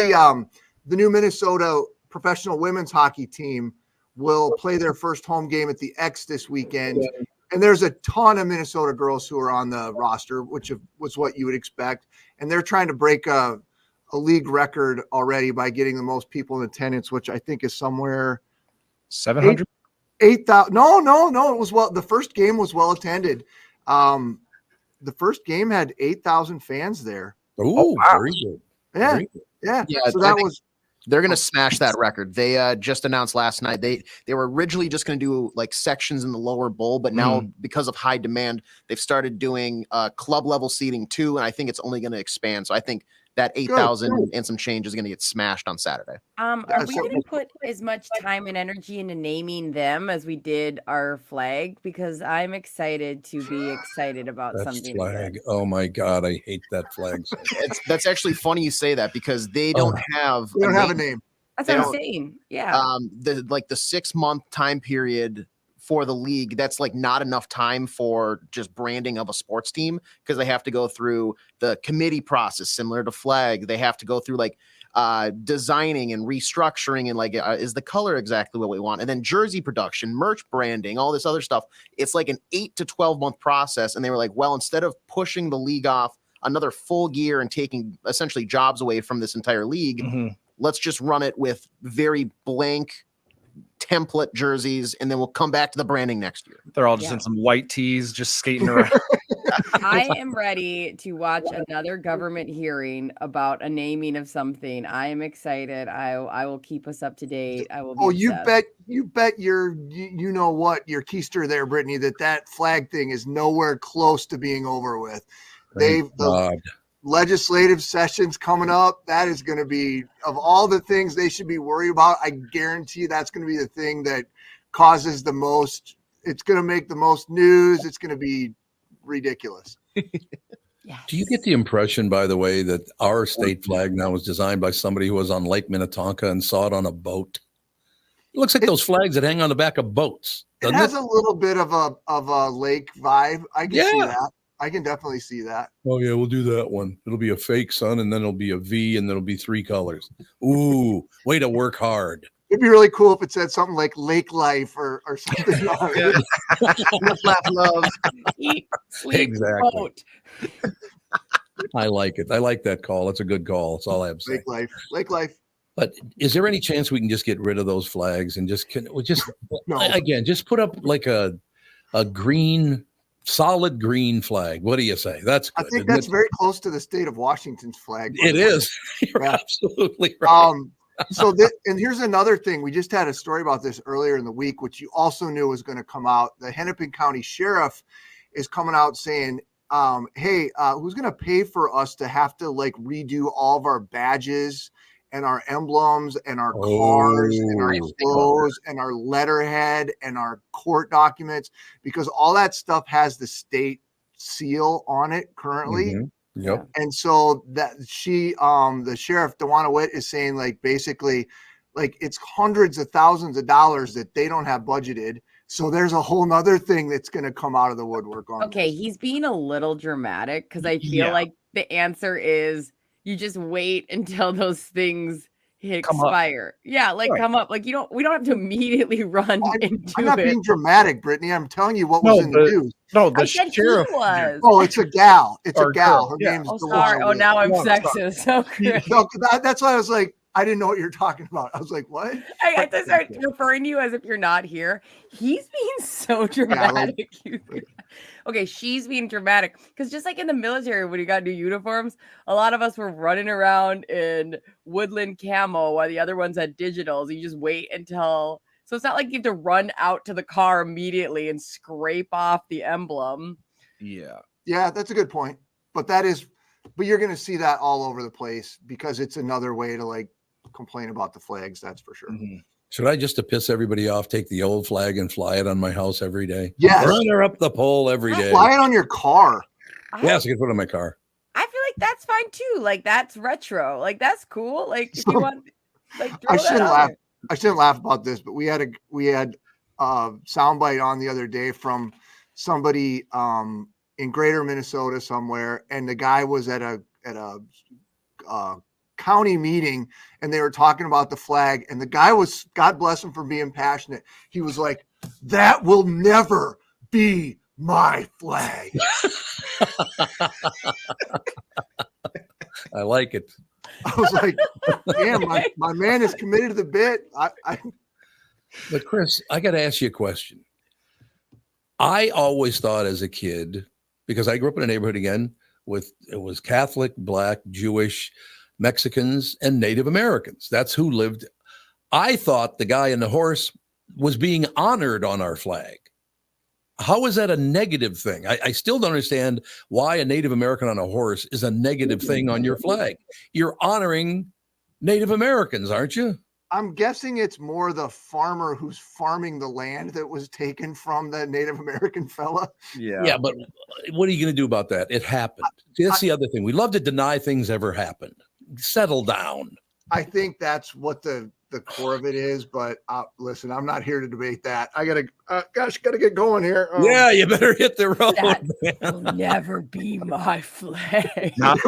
the new Minnesota professional women's hockey team will play their first home game at the X this weekend. And there's a ton of Minnesota girls who are on the roster, which was what you would expect. And they're trying to break a league record already by getting the most people in attendance, which I think is somewhere 700. 8,000. No. It was the first game was well attended. The first game had 8,000 fans there. Oh, wow. Very good. Yeah. Very good. Yeah. So they're going to smash that record. They just announced last night. They were originally just going to do like sections in the lower bowl, but now because of high demand, they've started doing club level seating too. And I think it's only going to expand. So I think that 8,000 and some change is going to get smashed on Saturday. Are we going to put as much time and energy into naming them as we did our flag? Because I'm excited to be excited about something. Flag. Oh my God, I hate that flag. That's actually funny you say that because they don't have a name. That's what I'm saying. Yeah. The 6 month time period for the league, that's like not enough time for just branding of a sports team because they have to go through the committee process similar to flag. They have to go through like designing and restructuring and like is the color exactly what we want, and then jersey production, merch branding, all this other stuff. It's like an 8 to 12 month process. And they were like, well, instead of pushing the league off another full year and taking essentially jobs away from this entire league, let's just run it with very blank template jerseys, and then we'll come back to the branding next year. They're all just in some white tees, just skating around. I am ready to watch another government hearing about a naming of something. I am excited. I will keep us up to date. I will. You bet your you know what your keister there, Brittany, that flag thing is nowhere close to being over with. The legislative sessions coming up. That is going to be, of all the things they should be worried about, I guarantee that's going to be the thing that causes the most. It's going to make the most news. It's going to be ridiculous. Do you get the impression, by the way, that our state flag now was designed by somebody who was on Lake Minnetonka and saw it on a boat? It looks like those flags that hang on the back of boats. It has a little bit of a lake vibe. I can see that. I can definitely see that. Oh yeah, we'll do that one. It'll be a fake sun, and then it'll be a V, and then it'll be 3 colors. Ooh, way to work hard. It'd be really cool if it said something like Lake Life or something. Love. Eat, sleep, Exactly. vote. I like it. I like that call. That's a good call. That's all I have to say. Lake Life. But is there any chance we can just get rid of those flags and just put up like a green, solid green flag? What do you say? That's good. I think that's very close to the state of Washington's flag. It is. You're absolutely right. And here's another thing. We just had a story about this earlier in the week, which you also knew was going to come out. The Hennepin County Sheriff is coming out saying, hey, who's going to pay for us to have to like redo all of our badges and our emblems and our cars and our clothes and our letterhead and our court documents, because all that stuff has the state seal on it currently. Yep. And so that the sheriff, DeWanna Witt, is saying like basically like it's hundreds of thousands of dollars that they don't have budgeted. So there's a whole nother thing that's going to come out of the woodwork on Okay, this. he's being a little dramatic because I feel like the answer is you just wait until those things expire. Yeah, like Right. come up. Like we don't have to immediately run into I'm not it. being dramatic, Brittany. I'm telling you what was in the news. No, I said sheriff. he was. Oh, it's a gal. It's a Or gal. girl, Her yeah. name's Oh, Delana sorry. Oh, Witt. now I'm No, sorry. sexist. So great. No, that's why I was like, I didn't know what you're talking about. I was like, what? I had to start referring to you as if you're not here. He's being so dramatic. Okay, she's being dramatic because just like in the military, when you got new uniforms, a lot of us were running around in woodland camo while the other ones had digitals. You just wait until. So it's not like you have to run out to the car immediately and scrape off the emblem. Yeah. Yeah, that's a good point. But you're going to see that all over the place because it's another way to like complain about the flags. That's for sure. Mm-hmm. Should I, just to piss everybody off, take the old flag and fly it on my house every day? Yes. Run her up the pole every day. Fly it on your car. Yes, I can put it on my car. I feel like that's fine too. Like that's retro. Like that's cool. Like if you want, like I throw shouldn't that out laugh. there. I shouldn't laugh about this, but we had soundbite on the other day from somebody in Greater Minnesota somewhere, and the guy was at a county meeting, and they were talking about the flag, and the guy was, God bless him for being passionate. He was like, "That will never be my flag." I like it. I was like, damn, my man is committed to the bit. But Chris, I got to ask you a question. I always thought as a kid, because I grew up in a neighborhood again it was Catholic, Black, Jewish, Mexicans, and Native Americans. That's who lived. I thought the guy in the horse was being honored on our flag. How is that a negative thing? I still don't understand why a Native American on a horse is a negative thing on your flag. You're honoring Native Americans, aren't you? I'm guessing it's more the farmer who's farming the land that was taken from the Native American fella. Yeah, but what are you going to do about that? It happened. See, that's the other thing. We love to deny things ever happened. Settle down. I think that's what the core of it is, but listen, I'm not here to debate that. I gotta get going here. Yeah, you better hit the road. That will never be my flag. Not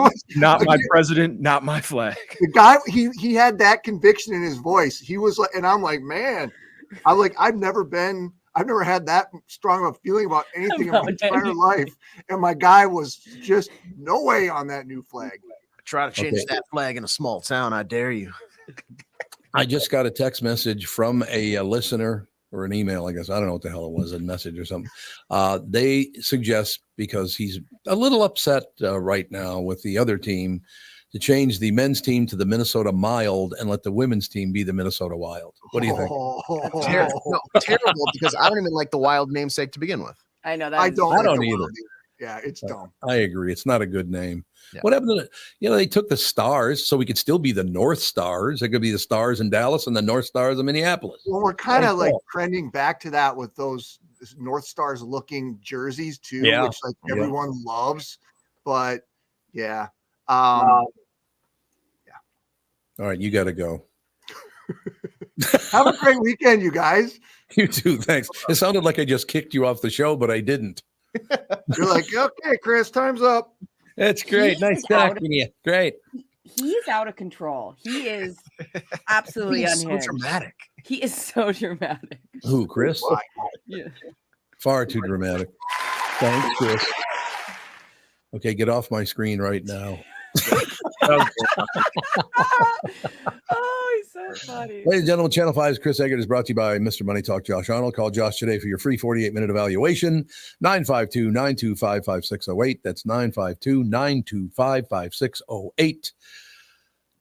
my president, not my flag. The guy, he had that conviction in his voice. He was like, and I'm like, man, I've never had that strong of a feeling about anything in my entire life. And my guy was just no way on that new flag. Try to change that flag in a small town. I dare you. I just got a text message from a listener or an email, I guess. I don't know what the hell it was, a message or something. They suggest, because he's a little upset right now with the other team, to change the men's team to the Minnesota Mild and let the women's team be the Minnesota Wild. What do you think? Terrible, because I don't even like the Wild namesake to begin with. I know that. I don't either. Yeah, it's dumb. I agree. It's not a good name. Yeah. What happened to they took the Stars so we could still be the North Stars. It could be the Stars in Dallas and the North Stars in Minneapolis. Well, we're kind of like trending back to that with those North Stars looking jerseys too, which like everyone loves. But yeah. All right, you got to go. Have a great weekend, you guys. You too. Thanks. It sounded like I just kicked you off the show, but I didn't. You're like, okay, Chris, time's up. That's great. Nice talking to you. Great. He's out of control. He is absolutely unhinged. So dramatic. He is so dramatic. Who, Chris? Yeah. Far too dramatic. Thanks, Chris. Okay, get off my screen right now. Oh, he's so funny. Ladies and gentlemen, Channel 5's Chris Eggert is brought to you by Mr. Money Talk Josh Arnold. Call Josh today for your free 48-minute evaluation. 952-925-5608. That's 952-925-5608.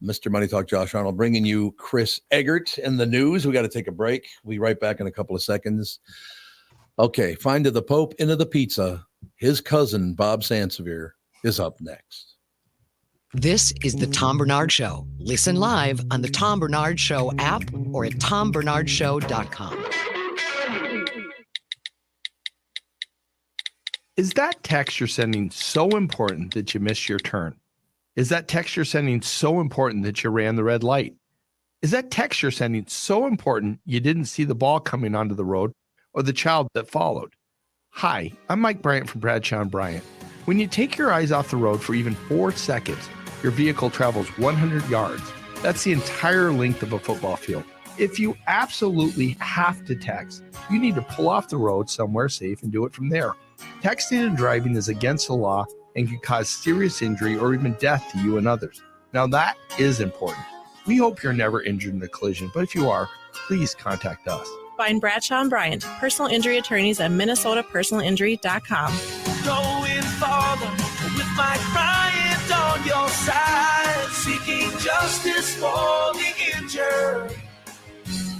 Mr. Money Talk Josh Arnold bringing you Chris Eggert and the news. We got to take a break. We'll be right back in a couple of seconds. Okay, Find the Pope into the Pizza. His cousin, Bob Sansevier, is up next. This is the Tom Barnard Show. Listen live on the Tom Barnard Show app or at tombarnardshow.com. Is that text you're sending so important that you missed your turn? Is that text you're sending so important that you ran the red light? Is that text you're sending so important you didn't see the ball coming onto the road or the child that followed? Hi, I'm Mike Bryant from Bradshaw & Bryant. When you take your eyes off the road for even 4 seconds, your vehicle travels 100 yards. That's the entire length of a football field. If you absolutely have to text, you need to pull off the road somewhere safe and do it from there. Texting and driving is against the law and can cause serious injury or even death to you and others. Now that is important. We hope you're never injured in a collision, but if you are, please contact us. Find Bradshaw and Bryant, personal injury attorneys at minnesotapersonalinjury.com. Going farther with Mike Bryant on your side, seeking justice for the injured.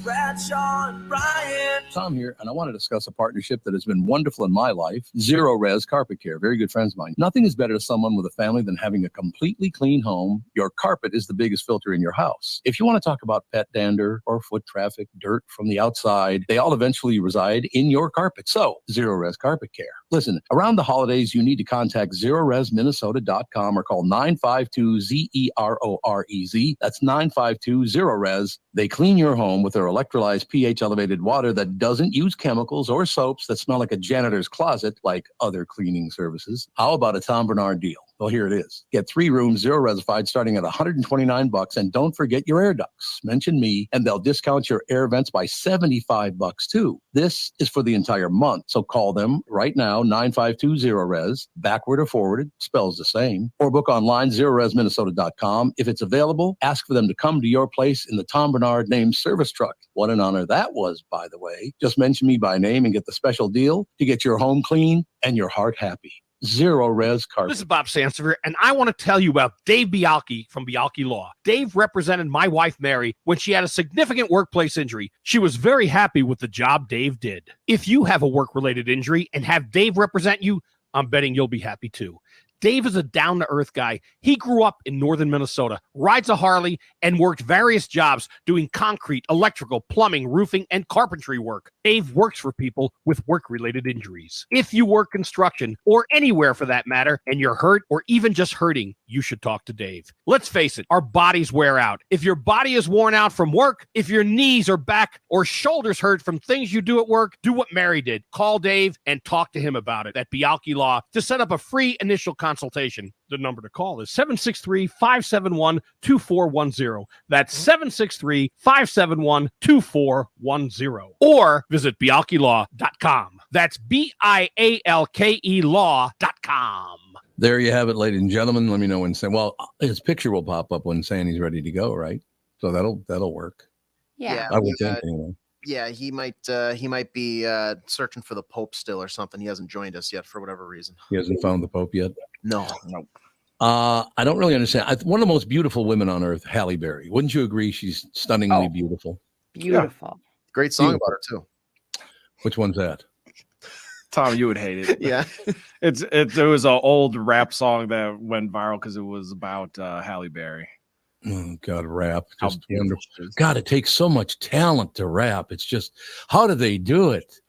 Bradshaw and Bryant. Tom here, and I want to discuss a partnership that has been wonderful in my life. Zero Res Carpet Care, very good friends of mine. Nothing is better to someone with a family than having a completely clean home. Your carpet is the biggest filter in your house. If you want to talk about pet dander or foot traffic, dirt from the outside, they all eventually reside in your carpet. So, Zero Res Carpet Care. Listen, around the holidays, you need to contact ZeroResMinnesota.com or call 952-ZEROREZ. That's 952-ZERO-RES. They clean your home with their electrolyzed pH-elevated water that doesn't use chemicals or soaps that smell like a janitor's closet like other cleaning services. How about a Tom Barnard deal? Well, here it is. Get 3 rooms, zero resified, starting at $129, and don't forget your air ducts. Mention me, and they'll discount your air vents by $75 too. This is for the entire month, so call them right now, 952-0-RES, backward or forwarded, spells the same, or book online, ZeroResMinnesota.com. If it's available, ask for them to come to your place in the Tom Barnard named service truck. What an honor that was, by the way. Just mention me by name and get the special deal to get your home clean and your heart happy. Zero Res Carpet. This is Bob Sansevier, and I want to tell you about Dave Bialki from Bialki Law. Dave represented my wife, Mary, when she had a significant workplace injury. She was very happy with the job Dave did. If you have a work-related injury and have Dave represent you, I'm betting you'll be happy too. Dave is a down-to-earth guy. He grew up in northern Minnesota, rides a Harley, and worked various jobs doing concrete, electrical, plumbing, roofing, and carpentry work. Dave works for people with work-related injuries. If you work construction, or anywhere for that matter, and you're hurt or even just hurting, you should talk to Dave. Let's face it, our bodies wear out. If your body is worn out from work, if your knees or back or shoulders hurt from things you do at work, do what Mary did. Call Dave and talk to him about it at Bialki Law to set up a free initial consultation. The number to call is 763-571-2410. That's 763-571-2410. Or visit bialkilaw.com. That's BIALKE law.com. There you have it, ladies and gentlemen. Let me know when his picture will pop up when Sandy's ready to go, right? So that'll work. Yeah. I would think anyway. Yeah, he might be searching for the Pope still or something. He hasn't joined us yet for whatever reason. He hasn't found the Pope yet? No. I don't really understand. One of the most beautiful women on earth, Halle Berry. Wouldn't you agree? She's stunningly beautiful. Beautiful. Yeah. Great song about her too. Which one's that? Tom, you would hate it. Yeah. It was an old rap song that went viral because it was about Halle Berry. Oh God, rap. Just wonderful. God, it takes so much talent to rap. It's just, how do they do it?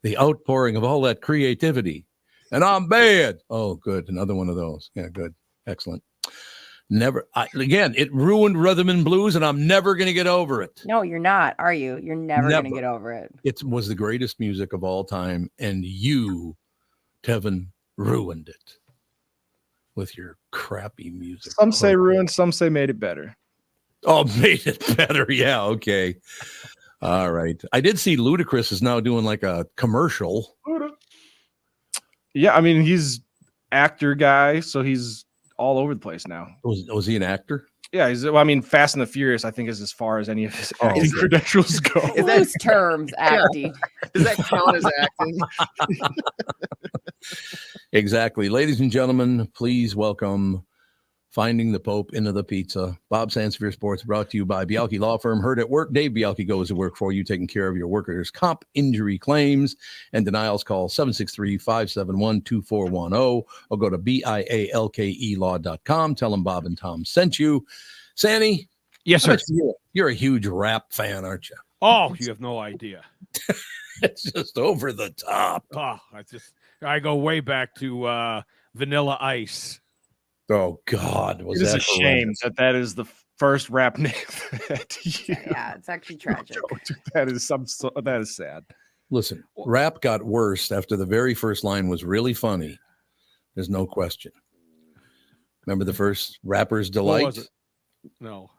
The outpouring of all that creativity. And I'm bad. Oh, good. Another one of those. Yeah, good. Excellent. It ruined rhythm and blues, and I'm never going to get over it. No, you're not, are you? You're never going to get over it. It was the greatest music of all time, and you, Tevin, ruined it with your crappy music. Some say ruined, some say made it better. Oh, made it better. Yeah, okay. All right. I did see Ludacris is now doing like a commercial. Yeah, I mean, he's actor guy, so he's all over the place now. Was he an actor? Yeah, Fast and the Furious, I think, is as far as any of his acting credentials go. Loose terms, acting. Does that count as acting? Exactly. Ladies and gentlemen, please welcome Finding the Pope into the Pizza. Bob Sansevier Sports brought to you by Bialki Law Firm. Heard at work. Dave Bialki goes to work for you, taking care of your workers' comp injury claims and denials. Call 763-571-2410 or go to BIALKElaw.com. Tell them Bob and Tom sent you. Sandy? Yes, sir. You're a huge rap fan, aren't you? Oh, you have no idea. It's just over the top. Oh, I go way back to Vanilla Ice. Oh God! It is a shame that is the first rap name. Yeah, it's actually tragic. That is sad. Listen, rap got worse after the very first line was really funny. There's no question. Remember the first Rapper's Delight? What was it? No.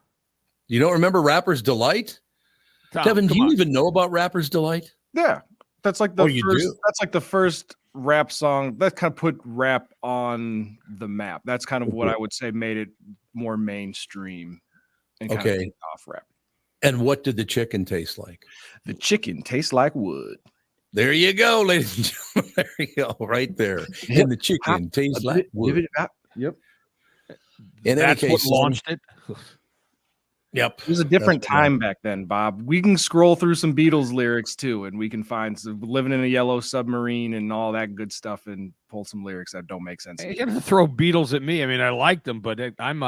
You don't remember Rapper's Delight? Tom, Kevin, do come you on. even know about Rapper's Delight? Yeah, that's like the Oh, you first. do? That's like the first rap song that kind of put rap on the map. That's kind of what I would say made it more mainstream and kind of Okay. kicked off rap. And what did the chicken taste like? The chicken tastes like wood. There you go, ladies and gentlemen. There you go, right there. And the chicken tastes like wood. Yep. In any That's what case, launched it. Yep. It was a different That's right. time back then, Bob. We can scroll through some Beatles lyrics too, and we can find some living in a yellow submarine and all that good stuff and pull some lyrics that don't make sense. You have to throw Beatles at me. I mean, I like them, but I'm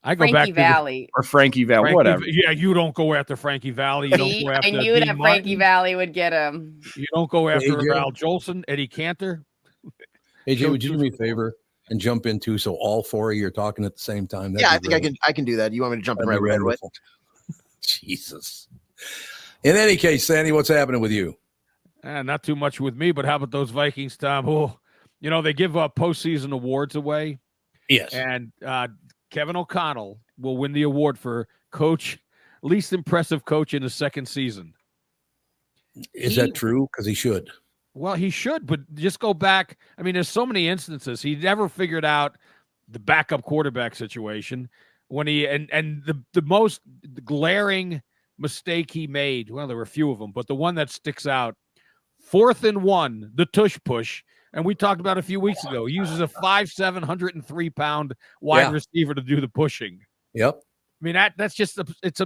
I go Frankie back to Valley. Or Frankie Valley, whatever. Yeah, you don't go after Frankie Valley. You See, don't go after I knew Dean that Martin. Frankie Valley would get him. You don't go after AJ? Al Jolson, Eddie Cantor. AJ, would you do me a favor and jump into so all four of you are talking at the same time? Yeah, I think I can do that. You want me to jump in right away? Jesus. In any case, Sandy, what's happening with you? Not too much with me, but how about those Vikings, Tom? Oh, they give postseason awards away. Yes. And Kevin O'Connell will win the award for least impressive coach in his second season. Is that true? Because he should. Well, he should, but just go back. I mean, there's so many instances. He never figured out the backup quarterback situation when the most glaring mistake he made. Well, there were a few of them, but the one that sticks out, 4th and 1, the tush push. And we talked about a few weeks ago. He uses a 5'7", 103-pound wide receiver to do the pushing. Yep. I mean, that's just it's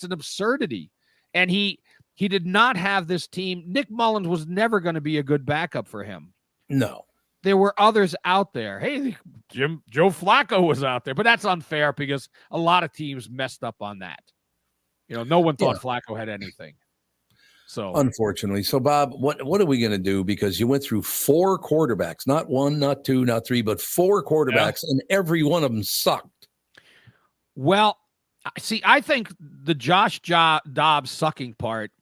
an absurdity. And he did not have this team. Nick Mullins was never going to be a good backup for him. No. There were others out there. Hey, Joe Flacco was out there, but that's unfair because a lot of teams messed up on that. No one thought Flacco had anything. So unfortunately. So Bob, what are we going to do? Because you went through 4 quarterbacks, not 1, not 2, not 3, but 4 quarterbacks, and every one of them sucked. Well, see, I think the Josh Dobbs sucking part,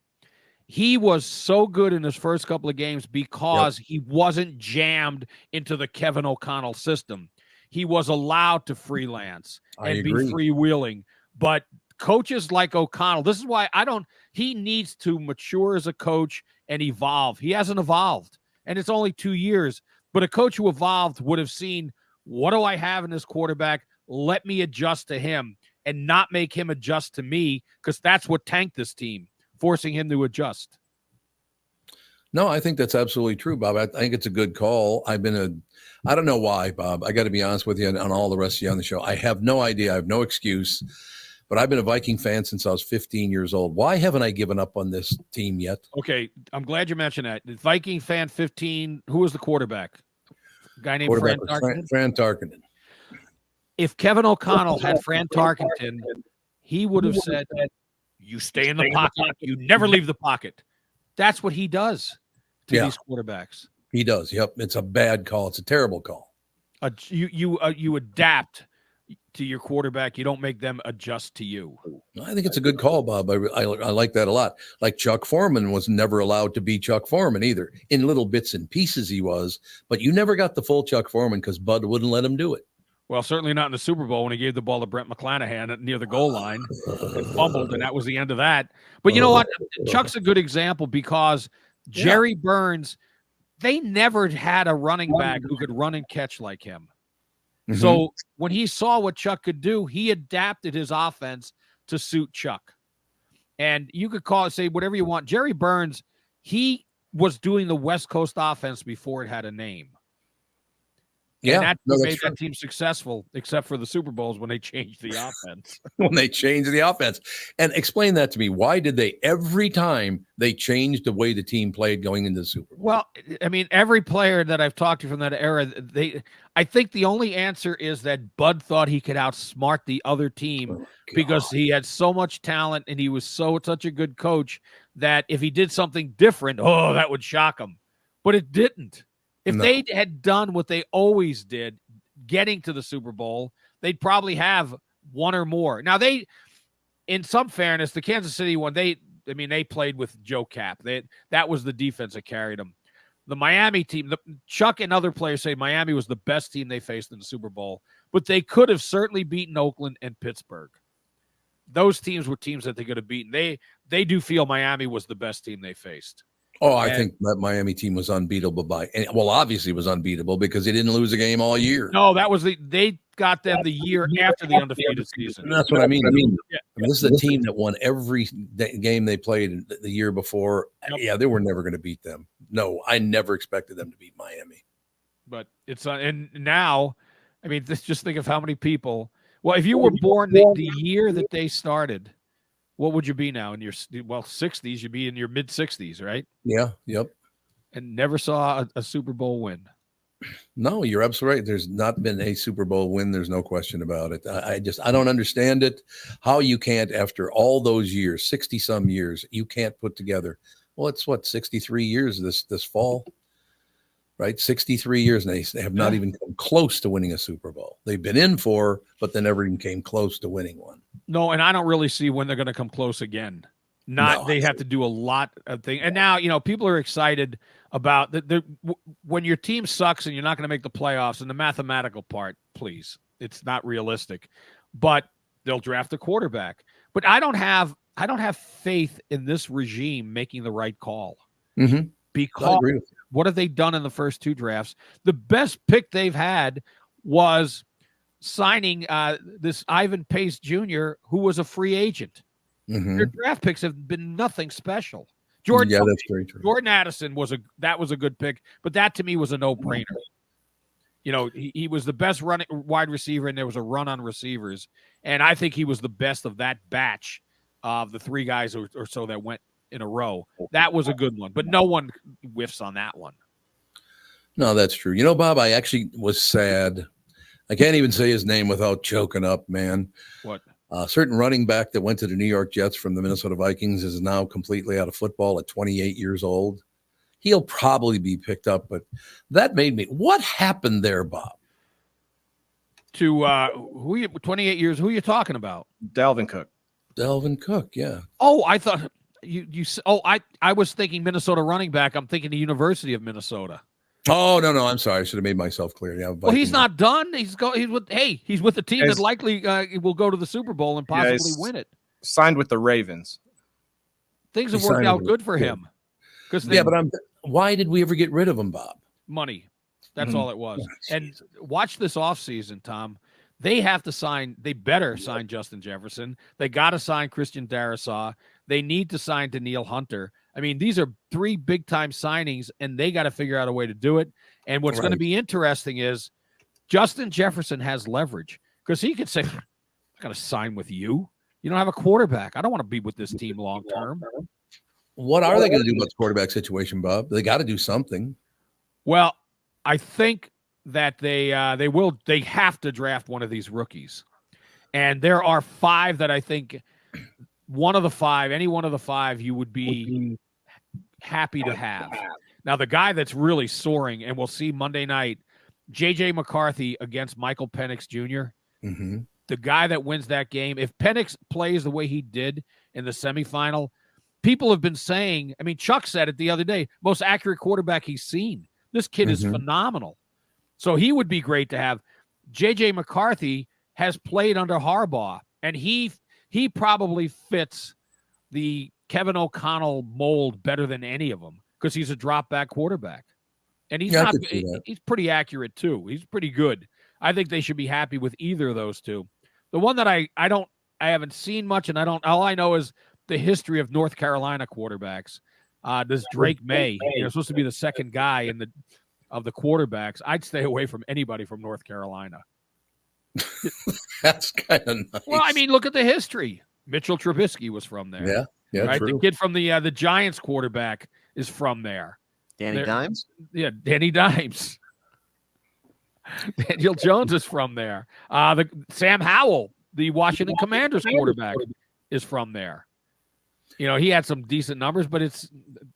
he was so good in his first couple of games because he wasn't jammed into the Kevin O'Connell system. He was allowed to freelance and be freewheeling. But coaches like O'Connell, this is why he needs to mature as a coach and evolve. He hasn't evolved, and it's only 2 years. But a coach who evolved would have seen, what do I have in this quarterback? Let me adjust to him and not make him adjust to me, because that's what tanked this team, forcing him to adjust. No, I think that's absolutely true, Bob. I think it's a good call. I don't know why, Bob. I got to be honest with you and on all the rest of you on the show. I have no idea. I have no excuse. But I've been a Viking fan since I was 15 years old. Why haven't I given up on this team yet? Okay, I'm glad you mentioned that. Viking fan 15, who was the quarterback? A guy named Fran Tarkenton? Fran Tarkenton. If Kevin O'Connell had Fran Tarkenton, he would have said, you stay in the pocket. You never leave the pocket. That's what he does to these quarterbacks. He does. Yep. It's a bad call. It's a terrible call. You adapt to your quarterback. You don't make them adjust to you. I think it's a good call, Bob. I like that a lot. Like Chuck Foreman was never allowed to be Chuck Foreman either. In little bits and pieces he was, but you never got the full Chuck Foreman because Bud wouldn't let him do it. Well, certainly not in the Super Bowl when he gave the ball to Brent McClanahan near the goal line and fumbled, and that was the end of that. But you know what? Chuck's a good example because Jerry Burns, they never had a running back who could run and catch like him. Mm-hmm. So when he saw what Chuck could do, he adapted his offense to suit Chuck. And you could say whatever you want. Jerry Burns, he was doing the West Coast offense before it had a name. Yeah, and that made that team successful, except for the Super Bowls when they changed the offense. When they changed the offense. And explain that to me. Why did they, every time they changed the way the team played going into the Super Bowl? Well, I mean, every player that I've talked to from that era, I think the only answer is that Bud thought he could outsmart the other team because he had so much talent and he was such a good coach that if he did something different, that would shock him. But it didn't. If they had done what they always did, getting to the Super Bowl, they'd probably have one or more. Now, in some fairness, the Kansas City one, they played with Joe Cap. That was the defense that carried them. The Miami team, Chuck and other players say Miami was the best team they faced in the Super Bowl, but they could have certainly beaten Oakland and Pittsburgh. those teams were teams that they could have beaten. They do feel Miami was the best team they faced. Oh, I think that Miami team was unbeatable obviously it was unbeatable because they didn't lose a game all year. No, they got them the year after the undefeated season. And that's what I mean. This is a team that won every game they played the year before. Yep. Yeah, they were never going to beat them. No, I never expected them to beat Miami. But it's and now, I mean, just think of how many people. Well, if you were born the year that they started, what would you be now in your 60s? You'd be in your mid 60s, right? Yeah. Yep. And never saw a Super Bowl win. No, you're absolutely right. There's not been a Super Bowl win. There's no question about it. I don't understand it. How you can't, after all those years, 60 some years, you can't put together. Well, it's 63 years this fall, right? 63 years, and they have not even come close to winning a Super Bowl. They've been in 4, but they never even came close to winning one. No, and I don't really see when they're going to come close again. They have to do a lot of things. And now, people are excited about when your team sucks and you're not going to make the playoffs, and the mathematical part, please, it's not realistic. But they'll draft a quarterback. But I don't have faith in this regime making the right call. Mm-hmm. Because what have they done in the first 2 drafts? The best pick they've had was signing this Ivan Pace Jr., who was a free agent. Mm-hmm. Their draft picks have been nothing special. That's very true. Jordan Addison was a good pick, but that to me was a no-brainer. He was the best wide receiver, and there was a run on receivers, and I think he was the best of that batch of the 3 guys or so that went in a row. That was a good one, but no one whiffs on that one. No, that's true. Bob, I actually was sad. I can't even say his name without choking up, man. What? A certain running back that went to the New York Jets from the Minnesota Vikings is now completely out of football at 28 years old. He'll probably be picked up, but that made me. What happened there, Bob? To 28 years? Who are you talking about? Dalvin Cook. Dalvin Cook, yeah. Oh, I thought you. Oh, I was thinking Minnesota running back. I'm thinking the University of Minnesota. Oh no! I'm sorry. I should have made myself clear. Yeah. Well, he's not done. He's with the team that likely will go to the Super Bowl and possibly win it. Signed with the Ravens. Things have worked out good for him. But why did we ever get rid of him, Bob? Money. That's all it was. And watch this offseason, Tom. They better sign Justin Jefferson. They got to sign Christian Darrisaw. They need to sign Danielle Hunter. I mean, these are 3 big-time signings, and they got to figure out a way to do it. And what's going to be interesting is Justin Jefferson has leverage because he could say, I got to sign with you. You don't have a quarterback. I don't want to be with this team long-term. What are they going to do about the quarterback situation, Bob? They got to do something. Well, I think that they have to draft one of these rookies. And there are 5 that I think any one of the 5 you would be happy to have. Now, the guy that's really soaring, and we'll see Monday night, J.J. McCarthy against Michael Penix Jr. Mm-hmm. The guy that wins that game, if Penix plays the way he did in the semifinal, people have been saying, I mean, Chuck said it the other day, most accurate quarterback he's seen. This kid is phenomenal. So he would be great to have. J.J. McCarthy has played under Harbaugh, and he probably fits the Kevin O'Connell mold better than any of them because he's a drop back quarterback. And he's he's pretty accurate too. He's pretty good. I think they should be happy with either of those 2. The one that I haven't seen much, and all I know is the history of North Carolina quarterbacks. This Drake May, supposed to be the second guy of the quarterbacks. I'd stay away from anybody from North Carolina. That's kind of nice. Well, I mean, look at the history. Mitchell Trubisky was from there. Yeah, right. True. The kid from the Giants quarterback is from there. Danny Dimes. Yeah, Danny Dimes. Daniel Jones is from there. Sam Howell, the Washington Commanders quarterback, is from there. He had some decent numbers, but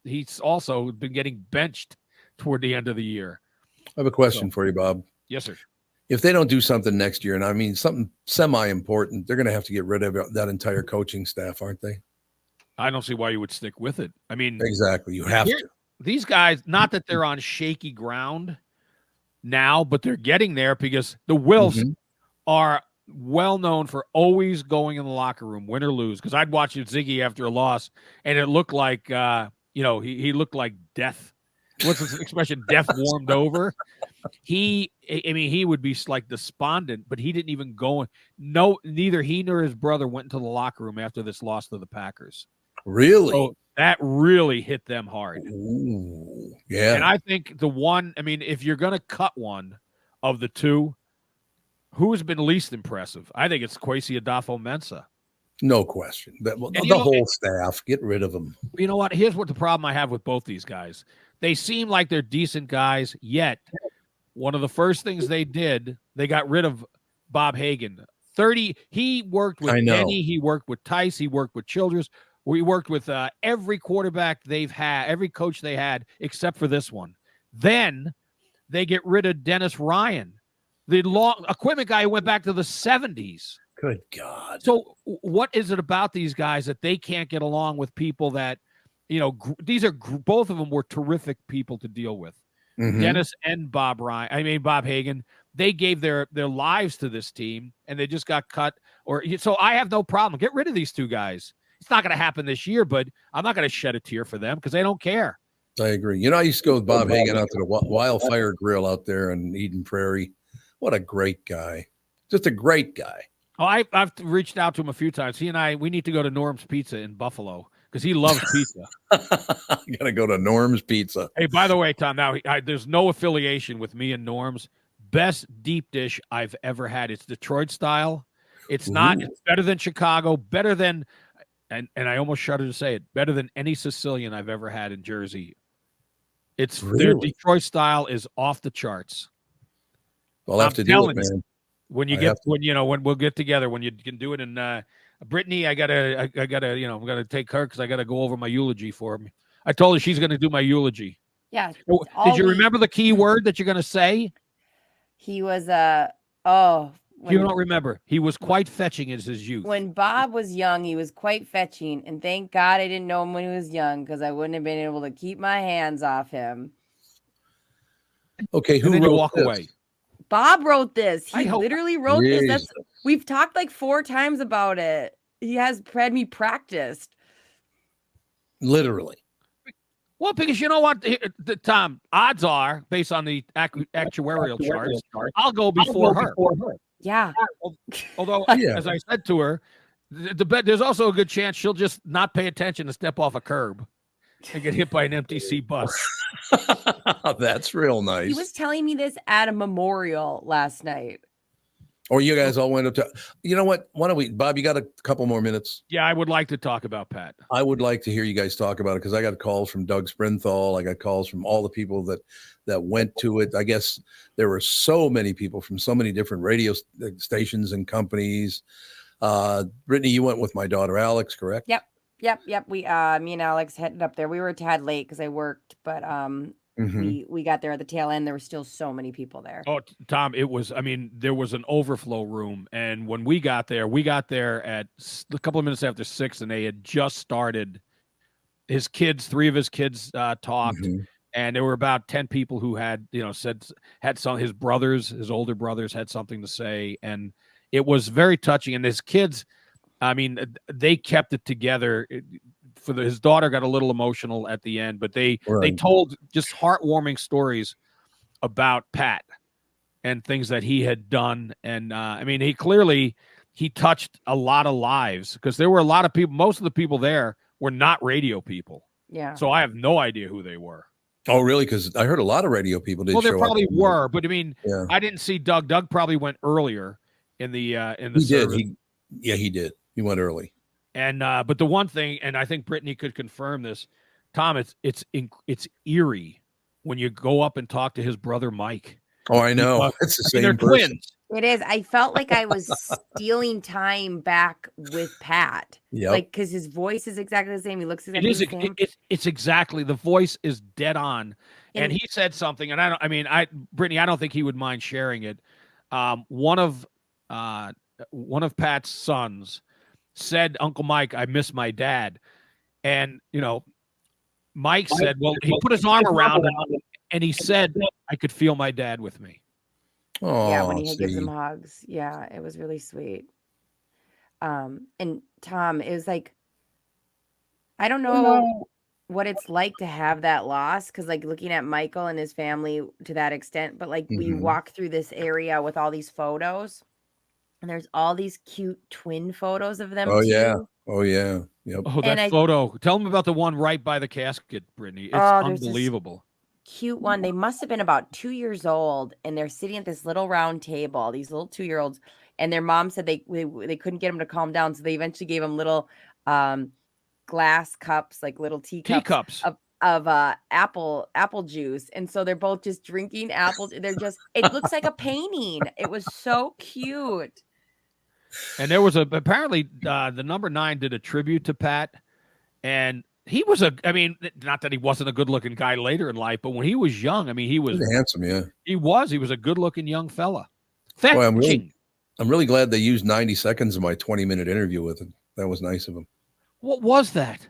he's also been getting benched toward the end of the year. I have a question for you, Bob. Yes, sir. If they don't do something next year, and I mean something semi-important, they're going to have to get rid of that entire coaching staff, aren't they? I don't see why you would stick with it. I mean, exactly. You have to. These guys, not that they're on shaky ground now, but they're getting there because the Wilfs are well known for always going in the locker room, win or lose. Because I'd watch Ziggy after a loss, and it looked like he looked like death. What's the expression? Death warmed over. He would be like despondent, but he didn't even go. No, neither he nor his brother went into the locker room after this loss to the Packers. Really? So that really hit them hard. Ooh, yeah. And I think if you're going to cut one of the two, who's been least impressive? I think it's Kwesi Adolfo-Mensah. No question. The whole staff, get rid of them. You know what? Here's what the problem I have with both these guys. They seem like they're decent guys, yet one of the first things they did, they got rid of Bob Hagan. He worked with Denny, he worked with Tice, he worked with Childress. We worked with every quarterback they've had, every coach they had, except for this one. Then they get rid of Dennis Ryan, the equipment guy who went back to the 70s. Good God. So what is it about these guys that they can't get along with people that, both of them were terrific people to deal with. Mm-hmm. Dennis and Bob Hagan, they gave their lives to this team, and they just got cut. So I have no problem. Get rid of these two guys. It's not going to happen this year, but I'm not going to shed a tear for them because they don't care. I agree. I used to go with Bob Hagan out to the Wildfire Grill out there in Eden Prairie. What a great guy. Just a great guy. Oh, I've reached out to him a few times. He and I, we need to go to Norm's Pizza in Buffalo because he loves pizza. You got to go to Norm's Pizza. Hey, by the way, Tom, now there's no affiliation with me and Norm's. Best deep dish I've ever had. It's Detroit style. It's not. It's better than Chicago. Better than, and I almost shudder to say it, better than any Sicilian I've ever had in Jersey. It's their Detroit style is off the charts. I'll have to do it, man. When we'll get together, when you can do it in Brittany, I gotta take her because I gotta go over my eulogy for me. I told her she's gonna do my eulogy. Yeah. Did you remember the key word that you're gonna say? He was You don't remember. He was quite fetching as his youth. When Bob was young, he was quite fetching, and thank God I didn't know him when he was young because I wouldn't have been able to keep my hands off him. Okay, who wrote wrote walk this? away? Bob wrote this. He literally wrote Jesus. this. We've talked like 4 times about it. He has had me practiced. Literally. Well, because you know what, Tom, odds are, based on the actuarial charts, I'll go before her. Yeah. Although, as I said to her, there's also a good chance she'll just not pay attention and step off a curb and get hit by an MTC bus. That's real nice. He was telling me this at a memorial last night. Or you guys all went up to, you know what? Why don't we, Bob, you got a couple more minutes? Yeah, I would like to talk about Pat. I would like to hear you guys talk about it because I got calls from Doug Sprinthal. I got calls from all the people that went to it. I guess there were so many people from so many different radio stations and companies. Brittany, you went with my daughter, Alex, correct? Yep. We, me and Alex headed up there. We were a tad late because I worked, but we got there at the tail end. There were still so many people there. Oh, Tom, there was an overflow room. And when we got there at a couple of minutes after 6, and they had just started. 3 of his kids talked. And there were about 10 people who had some, his older brothers had something to say. And it was very touching. And his kids, they kept it together. His daughter got a little emotional at the end, but they told just heartwarming stories about Pat and things that he had done. And he touched a lot of lives because there were a lot of people. Most of the people there were not radio people. Yeah. So I have no idea who they were. Oh, really? Because I heard a lot of radio people did. Well, there show probably up. were, but I didn't see Doug. Doug probably went earlier in the service. He did. He went early. And but the one thing, and I think Brittany could confirm this, Tom, it's eerie when you go up and talk to his brother Mike. Oh, I know. It's the same they're person. twins. It is. I felt like I was stealing time back with Pat. Yep. Like, because his voice is exactly the same. He looks exactly the same. It's exactly, the voice is dead on. And he said something, and Brittany, I don't think he would mind sharing it. One of Pat's sons said, "Uncle Mike, I miss my dad." And, Mike said, well, he put his arm around him and he said, "I could feel my dad with me." Oh, Yeah, when he gives see. him hugs. Yeah, it was really sweet. And Tom, it was like, I don't know what it's like to have that loss, because like looking at Michael and his family to that extent, but like we Mhm. walk through this area with all these photos, and there's all these cute twin photos of them Oh yeah. too. Oh yeah. Yep. Oh, And that photo. Tell them about the one right by the casket, Brittany. It's there's this unbelievable. cute one. They must have been about 2 years old, and they're sitting at this little round table, these little 2-year-olds, and their mom said they couldn't get them to calm down, so they eventually gave them little glass cups, like little teacups of apple juice, and so they're both just drinking apples. They're just, it looks like a painting. It was so cute. And there was apparently the number 9 did a tribute to Pat, and he was I mean, not that he wasn't a good looking guy later in life, but when he was young, I mean, he was handsome. Yeah. He was a good looking young fella. Boy, I'm really glad they used 90 seconds of my 20-minute interview with him. That was nice of them. What was that?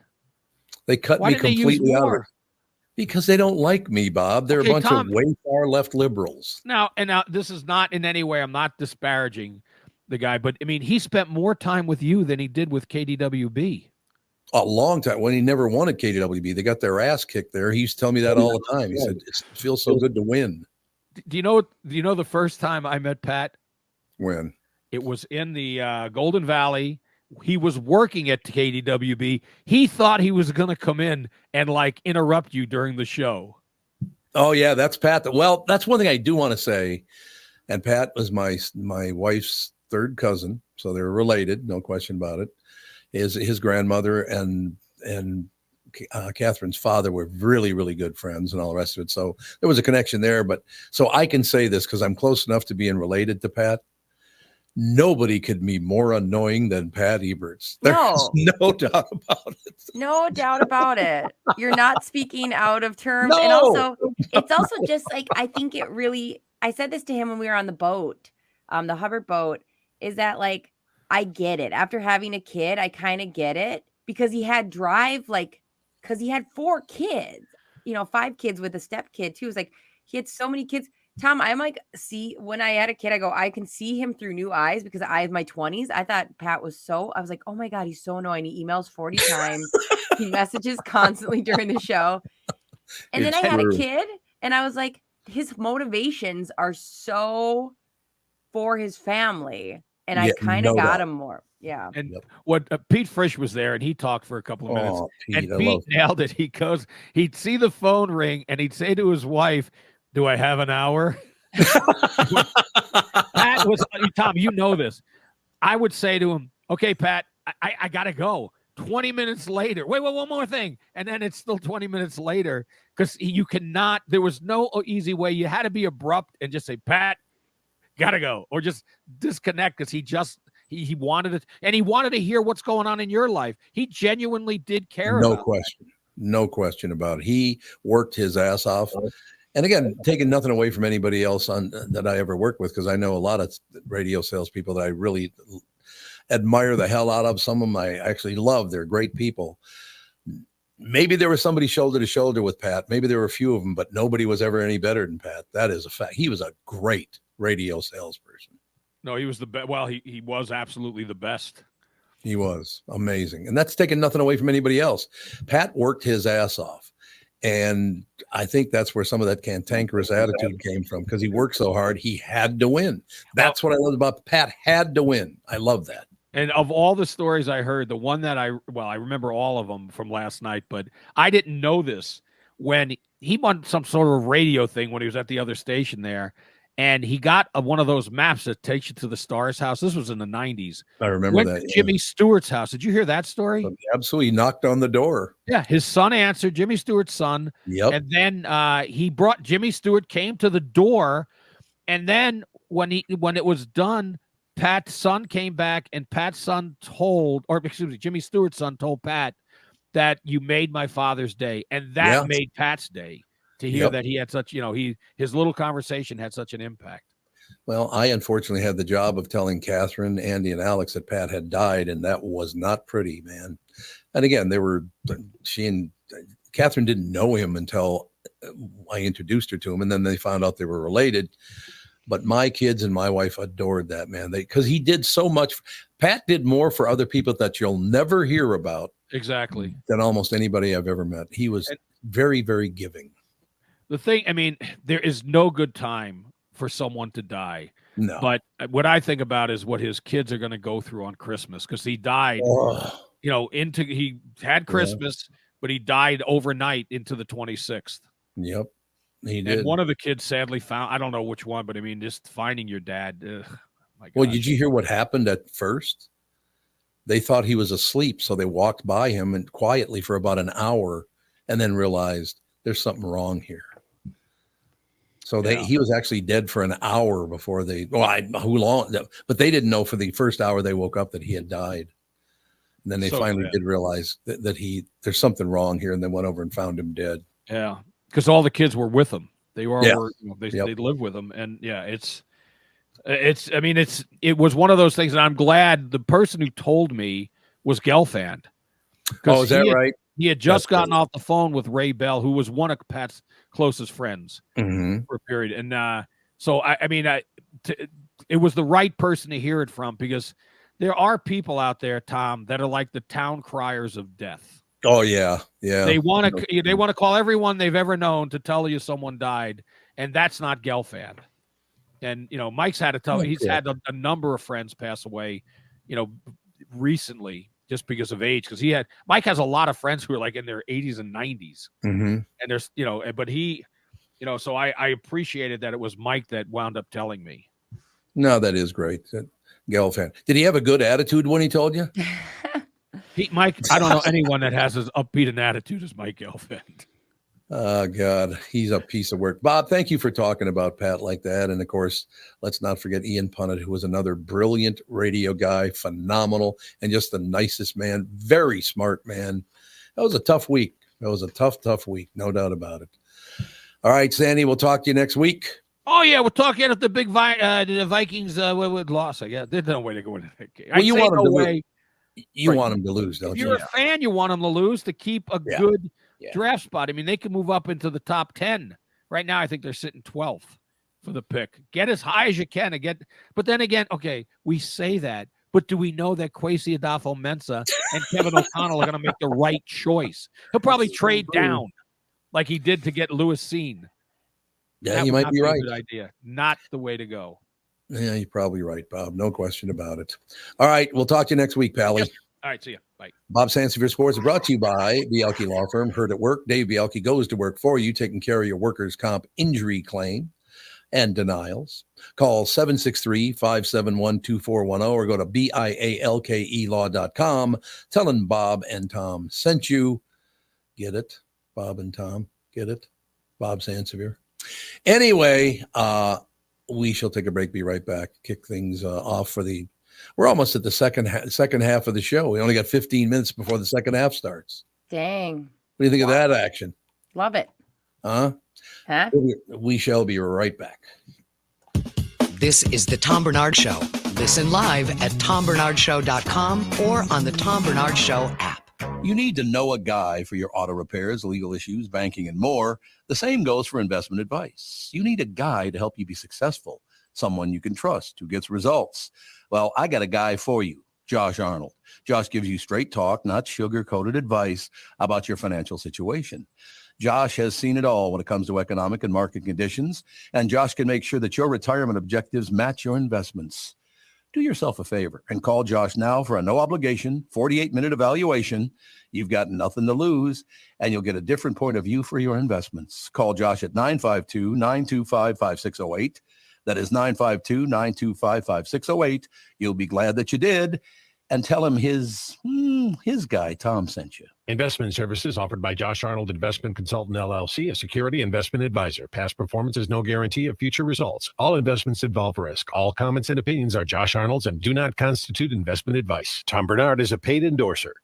They cut Why me did they use completely out of it. more? Because they don't like me, Bob. They're Okay, a bunch Tom. of way far left liberals. Now, this is not in any way, I'm not disparaging the guy, but I mean, he spent more time with you than he did with KDWB. A long time, when he never won at KDWB. They got their ass kicked there. He used to tell me that all the time. He said, it feels so good to win. Do you know the first time I met Pat? When? It was in the Golden Valley. He was working at KDWB. He thought he was going to come in and like interrupt you during the show. Oh yeah, that's Pat. Well, that's one thing I do want to say. And Pat was my wife's third cousin, so they're related, no question about it. His grandmother and Catherine's father were really, really good friends and all the rest of it. So there was a connection there. But so I can say this because I'm close enough to being related to Pat. Nobody could be more annoying than Pat Eberts. There's no doubt about it. No doubt about it. You're not speaking out of term. No. And also, it's also just like, I think it really, I said this to him when we were on the boat, the Hubbard boat, is that like, I get it. After having a kid, I kind of get it, because he had drive, like, because he had 4 kids, 5 kids with a step kid too. It's like, he had so many kids. Tom, I'm like, see, when I had a kid, I go, I can see him through new eyes, because I have my 20s. I thought Pat was I was like, oh my God, he's so annoying. He emails 40 times. He messages constantly during the show. And then I had a kid, and I was like, his motivations are so for his family. And I kind of got him more. Yeah. And what Pete Frisch was there, and he talked for a couple of minutes. Pete, and Pete nailed it. He'd see the phone ring, and he'd say to his wife, "Do I have an hour?" Pat was, Tom, you know this. I would say to him, "Okay, Pat, I gotta go." 20 minutes later, wait, one more thing. And then it's still 20 minutes later, because you cannot, there was no easy way. You had to be abrupt and just say, "Pat, gotta go," or just disconnect, because he wanted it, and he wanted to hear what's going on in your life. He genuinely did care. No question about it. He worked his ass off. And again, taking nothing away from anybody else that I ever worked with, because I know a lot of radio salespeople that I really admire the hell out of. Some of them I actually love. They're great people. Maybe there was somebody shoulder to shoulder with Pat. Maybe there were a few of them, but nobody was ever any better than Pat. That is a fact. He was a great radio salesperson. No, he was the best. Well, he was absolutely the best. He was amazing. And that's taking nothing away from anybody else. Pat worked his ass off. And I think that's where some of that cantankerous attitude came from, because he worked so hard. He had to win. That's what I love about Pat. Had to win. I love that. And of all the stories I heard, the one that I remember all of them from last night, but I didn't know this, when he won some sort of radio thing when he was at the other station there. And he got one of those maps that takes you to the Stars house. This was in the 90s. I remember that. To Jimmy Stewart's house. Did you hear that story? Absolutely. He knocked on the door. Yeah. His son answered, Jimmy Stewart's son. Yep. And then he brought Jimmy Stewart, came to the door. And then when it was done, Pat's son came back, and Pat's son Jimmy Stewart's son told Pat that you made my father's day. And that made Pat's day. To hear that he had such, his little conversation had such an impact. Well, I unfortunately had the job of telling Catherine, Andy, and Alex that Pat had died, and that was not pretty, man. And again, she and Catherine didn't know him until I introduced her to him, and then they found out they were related. But my kids and my wife adored that man. Because he did so much. Pat did more for other people that you'll never hear about. Exactly. Than almost anybody I've ever met. He was very, very giving. The thing, I mean, there is no good time for someone to die. No. But what I think about is what his kids are going to go through on Christmas, because he died, he had Christmas, but he died overnight into the 26th. Yep. He did. And one of the kids sadly found, I don't know which one, but I mean, just finding your dad. My God. Well, did you hear what happened at first? They thought he was asleep, so they walked by him and quietly for about an hour and then realized there's something wrong here. So he was actually dead for an hour before who long? But they didn't know for the first hour they woke up that he had died. And then they finally did realize that there's something wrong here, and they went over and found him dead. Yeah, because all the kids were with him. They were, they lived with him, and it was one of those things, and I'm glad the person who told me was Gelfand. Oh, is that right? He had just gotten off the phone with Ray Bell, who was one of Pat's closest friends for a period. And so, it was the right person to hear it from, because there are people out there, Tom, that are like the town criers of death. Oh, yeah. Yeah. They want to call everyone they've ever known to tell you someone died, and that's not Gelfand. And, Mike's had he's had a number of friends pass away, recently, just because of age. Because Mike has a lot of friends who are like in their 80s and 90s. Mm-hmm. And there's, but he, so I appreciated that it was Mike that wound up telling me. No, that is great. Gelfand. Did he have a good attitude when he told you? Mike, I don't know anyone that has as upbeat an attitude as Mike Gelfand. Oh, God, he's a piece of work. Bob, thank you for talking about Pat like that. And, of course, let's not forget Ian Punnett, who was another brilliant radio guy, phenomenal, and just the nicest man, very smart man. That was a tough week. That was a tough week, no doubt about it. All right, Sandy, we'll talk to you next week. Oh, yeah, we'll talk at the big the Vikings would loss. I guess there's no way to go into that game. Well, you want them to lose. You want them to lose, don't you? If you're a fan, you want them to lose to keep a good draft spot. I mean, they can move up into the top 10. Right now, I think they're sitting 12th for the pick. Get as high as you can to get. But then again, okay, we say that, but do we know that Kwesi Adolfo-Mensah and Kevin O'Connell are going to make the right choice? He'll probably trade down like he did to get Lewis Seen. Yeah, you might be right. Good idea. Not the way to go. Yeah, you're probably right, Bob. No question about it. All right, we'll talk to you next week, Pally. Yes. All right, see ya. Bye. Bob Sansevier Sports is brought to you by Bielke Law Firm. Heard at work. Dave Bielke goes to work for you, taking care of your workers' comp injury claim and denials. Call 763-571-2410 or go to bialkelaw.com. Tell them Bob and Tom sent you. Get it? Bob and Tom. Get it? Bob Sansevier. Anyway, we shall take a break. Be right back. Kick things off for the. We're almost at the second half of the show. We only got 15 minutes before the second half starts. Dang. What do you think of that action? Love it. Huh? We shall be right back. This is the Tom Barnard Show. Listen live at tombernardshow.com or on the Tom Barnard Show app. You need to know a guy for your auto repairs, legal issues, banking, and more. The same goes for investment advice. You need a guy to help you be successful, someone you can trust who gets results. Well, I got a guy for you, Josh Arnold. Josh gives you straight talk, not sugar-coated advice about your financial situation. Josh has seen it all when it comes to economic and market conditions, and Josh can make sure that your retirement objectives match your investments. Do yourself a favor and call Josh now for a no-obligation, 48-minute evaluation. You've got nothing to lose, and you'll get a different point of view for your investments. Call Josh at 952-925-5608. That is 952-925-5608. You'll be glad that you did. And tell him his guy, Tom, sent you. Investment services offered by Josh Arnold Investment Consultant, LLC, a security investment advisor. Past performance is no guarantee of future results. All investments involve risk. All comments and opinions are Josh Arnold's and do not constitute investment advice. Tom Barnard is a paid endorser.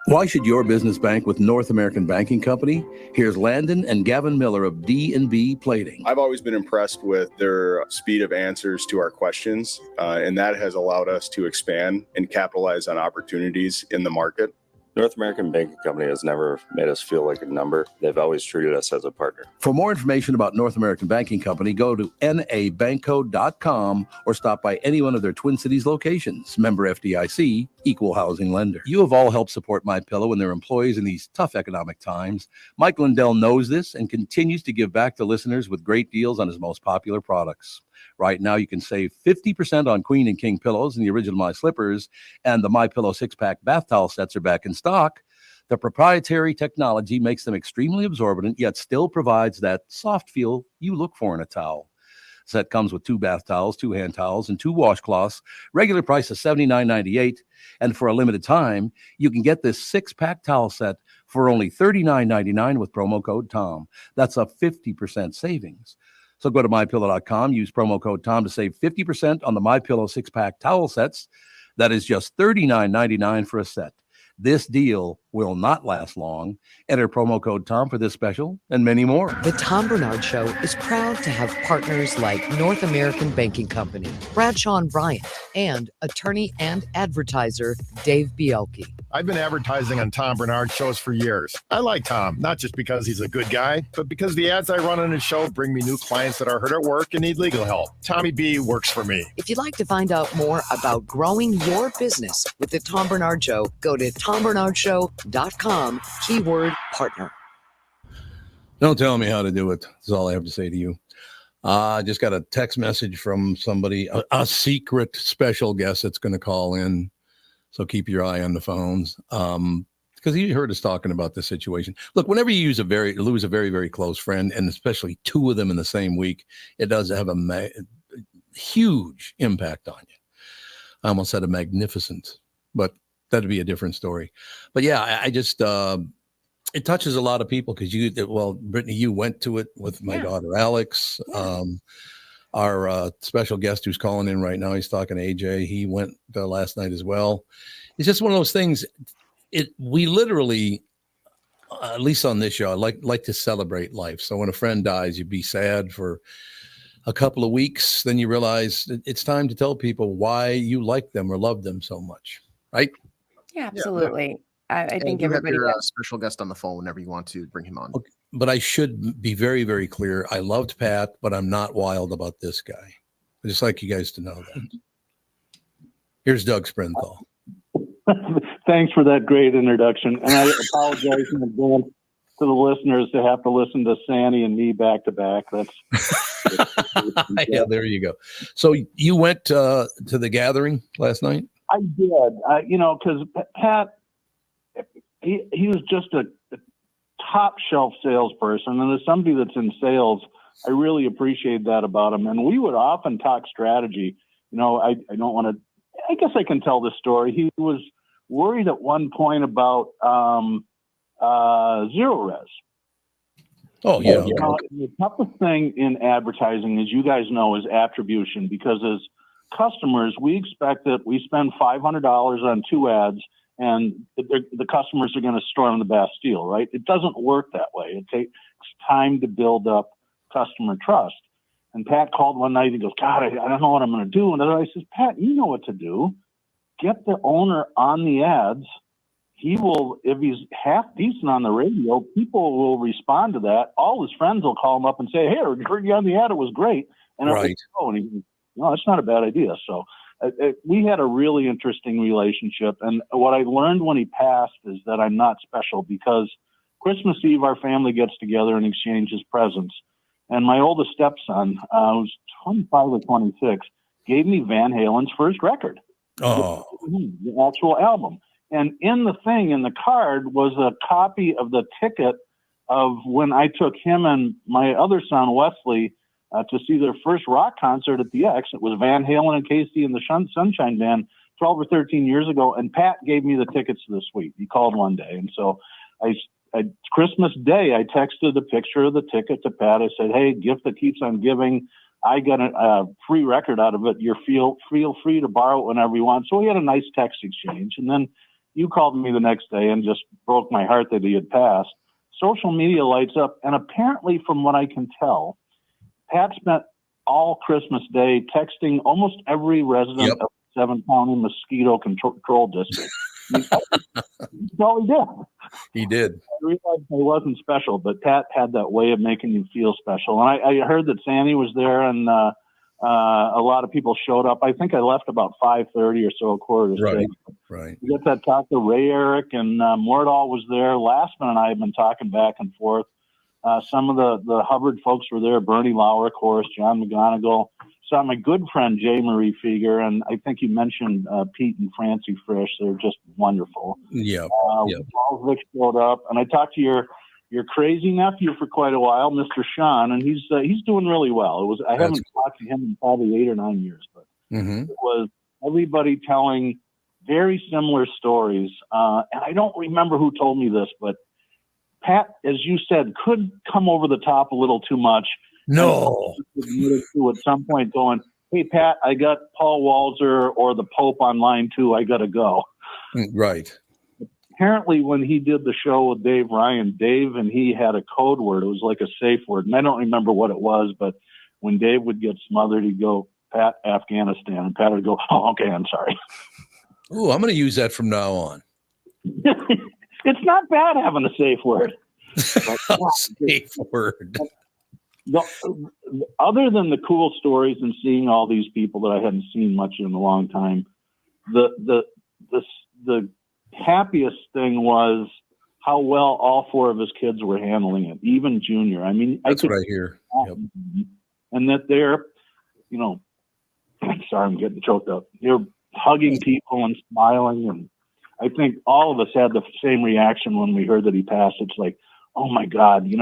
Why should your business bank with North American Banking Company? Here's Landon and Gavin Miller of D&B Plating. I've always been impressed with their speed of answers to our questions, and that has allowed us to expand and capitalize on opportunities in the market. North American Banking Company has never made us feel like a number. They've always treated us as a partner. For more information about North American Banking Company, go to nabankco.com or stop by any one of their Twin Cities locations. Member FDIC, equal housing lender. You have all helped support MyPillow and their employees in these tough economic times. Mike Lindell knows this and continues to give back to listeners with great deals on his most popular products. Right now, you can save 50% on Queen and King pillows and the original My Slippers, and the MyPillow 6-pack bath towel sets are back in stock. The proprietary technology makes them extremely absorbent, yet still provides that soft feel you look for in a towel. Set comes with 2 bath towels, 2 hand towels, and 2 washcloths. Regular price is $79.98, and for a limited time, you can get this 6-pack towel set for only $39.99 with promo code TOM. That's a 50% savings. So go to MyPillow.com, use promo code TOM to save 50% on the MyPillow 6-pack towel sets. That is just $39.99 for a set. This deal will not last long. Enter promo code TOM for this special and many more. The Tom Barnard Show is proud to have partners like North American Banking Company, Bradshaw & Bryant, and attorney and advertiser Dave Bielke. I've been advertising on Tom Barnard shows for years. I like Tom, not just because he's a good guy, but because the ads I run on his show bring me new clients that are hurt at work and need legal help. Tommy B works for me. If you'd like to find out more about growing your business with the Tom Barnard Show, go to TomBarnardShow.com, keyword partner. Don't tell me how to do it. That's all I have to say to you. I just got a text message from somebody, a secret special guest that's going to call in. So keep your eye on the phones, because he heard us talking about this situation. Look, whenever you lose a very, very close friend, and especially 2 of them in the same week, it does have a huge impact on you. I almost said a magnificent, but that'd be a different story. But yeah, I just it touches a lot of people because Brittany, you went to it with my daughter Alex. Our special guest who's calling in right now, he's talking to AJ. He went last night as well. It's just one of those things. We literally, at least on this show, I like to celebrate life. So when a friend dies, you be sad for a couple of weeks. Then you realize it's time to tell people why you like them or love them so much, right? Yeah, absolutely. I think you everybody. have your special guest on the phone whenever you want to bring him on. Okay. But I should be very, very clear. I loved Pat, but I'm not wild about this guy. I just like you guys to know that. Here's Doug Sprinthal. Thanks for that great introduction. And I apologize in advance to the listeners to have to listen to Sandy and me back to back. Yeah, there you go. So you went to the gathering last night? I did. Because Pat, he was just a top shelf salesperson, and as somebody that's in sales, I really appreciate that about him. And we would often talk strategy. I don't want to. I guess I can tell this story. He was worried at one point about zero res. Oh yeah. The toughest thing in advertising, as you guys know, is attribution. Because as customers, we expect that we spend $500 on 2 ads, and the customers are going to storm the Bastille, right? It doesn't work that way. It takes time to build up customer trust. And Pat called one night and goes, God, I don't know what I'm going to do. And I says, Pat, you know what to do. Get the owner on the ads. He will, if he's half decent on the radio, people will respond to that. All his friends will call him up and say, hey, I heard you on the ad. It was great. And right. And he goes, no, that's not a bad idea. So we had a really interesting relationship. And what I learned when he passed is that I'm not special, because Christmas Eve, our family gets together and exchanges presents. And my oldest stepson, who's 25 or 26, gave me Van Halen's first record. Oh, the actual album. And in the thing, in the card, was a copy of the ticket of when I took him and my other son, Wesley, to see their first rock concert at the X. It was Van Halen and Casey and the Sunshine Band 12 or 13 years ago. And Pat gave me the tickets to the suite. He called one day. And so Christmas Day, I texted a picture of the ticket to Pat. I said, hey, gift that keeps on giving. I got a free record out of it. You feel free to borrow it whenever you want. So we had a nice text exchange. And then you called me the next day and just broke my heart that he had passed. Social media lights up. And apparently, from what I can tell, Pat spent all Christmas Day texting almost every resident of the 7-county mosquito control district. That's all he did. He did. I realized he wasn't special, but Pat had that way of making you feel special. And I heard that Sandy was there, and a lot of people showed up. I think I left about 5:30 or so, 5:45. Right. We got that talk to Ray Eric, and Mordall was there. Lastman and I have been talking back and forth. Some of the Hubbard folks were there. Bernie Lauer, of course, John McGonigal. Saw my good friend Jay Marie Feger, and I think you mentioned Pete and Francie Frisch. They're just wonderful. Yeah. Paul Vick showed up, and I talked to your crazy nephew for quite a while, Mr. Sean, and he's doing really well. I haven't talked to him in probably 8 or 9 years, but it was everybody telling very similar stories. And I don't remember who told me this, but Pat, as you said, could come over the top a little too much. No. At some point going, hey, Pat, I got Paul Walzer or the Pope on line 2. I got to go. Right. Apparently, when he did the show with Dave Ryan, Dave and he had a code word. It was like a safe word. And I don't remember what it was, but when Dave would get smothered, he'd go, Pat, Afghanistan. And Pat would go, oh, okay, I'm sorry. Ooh, I'm going to use that from now on. It's not bad having a safe word. Safe word. Other than the cool stories and seeing all these people that I hadn't seen much in a long time, the happiest thing was how well all 4 of his kids were handling it, even Junior. I mean, that's what I hear. Yep. And that they're, sorry, I'm getting choked up. They're hugging people and smiling. And I think all of us had the same reaction when we heard that he passed. It's like, oh my God, you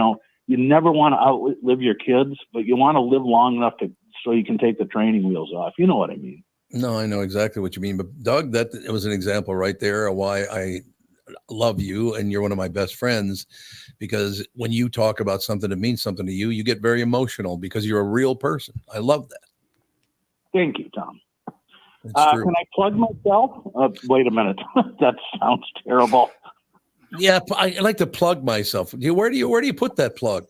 never want to outlive your kids, but you want to live long enough so you can take the training wheels off. You know what I mean? No, I know exactly what you mean. But Doug, that was an example right there of why I love you and you're one of my best friends, because when you talk about something that means something to you, you get very emotional because you're a real person. I love that. Thank you, Tom. Can I plug myself? Wait a minute. That sounds terrible. Yeah, I like to plug myself. Where do you put that plug?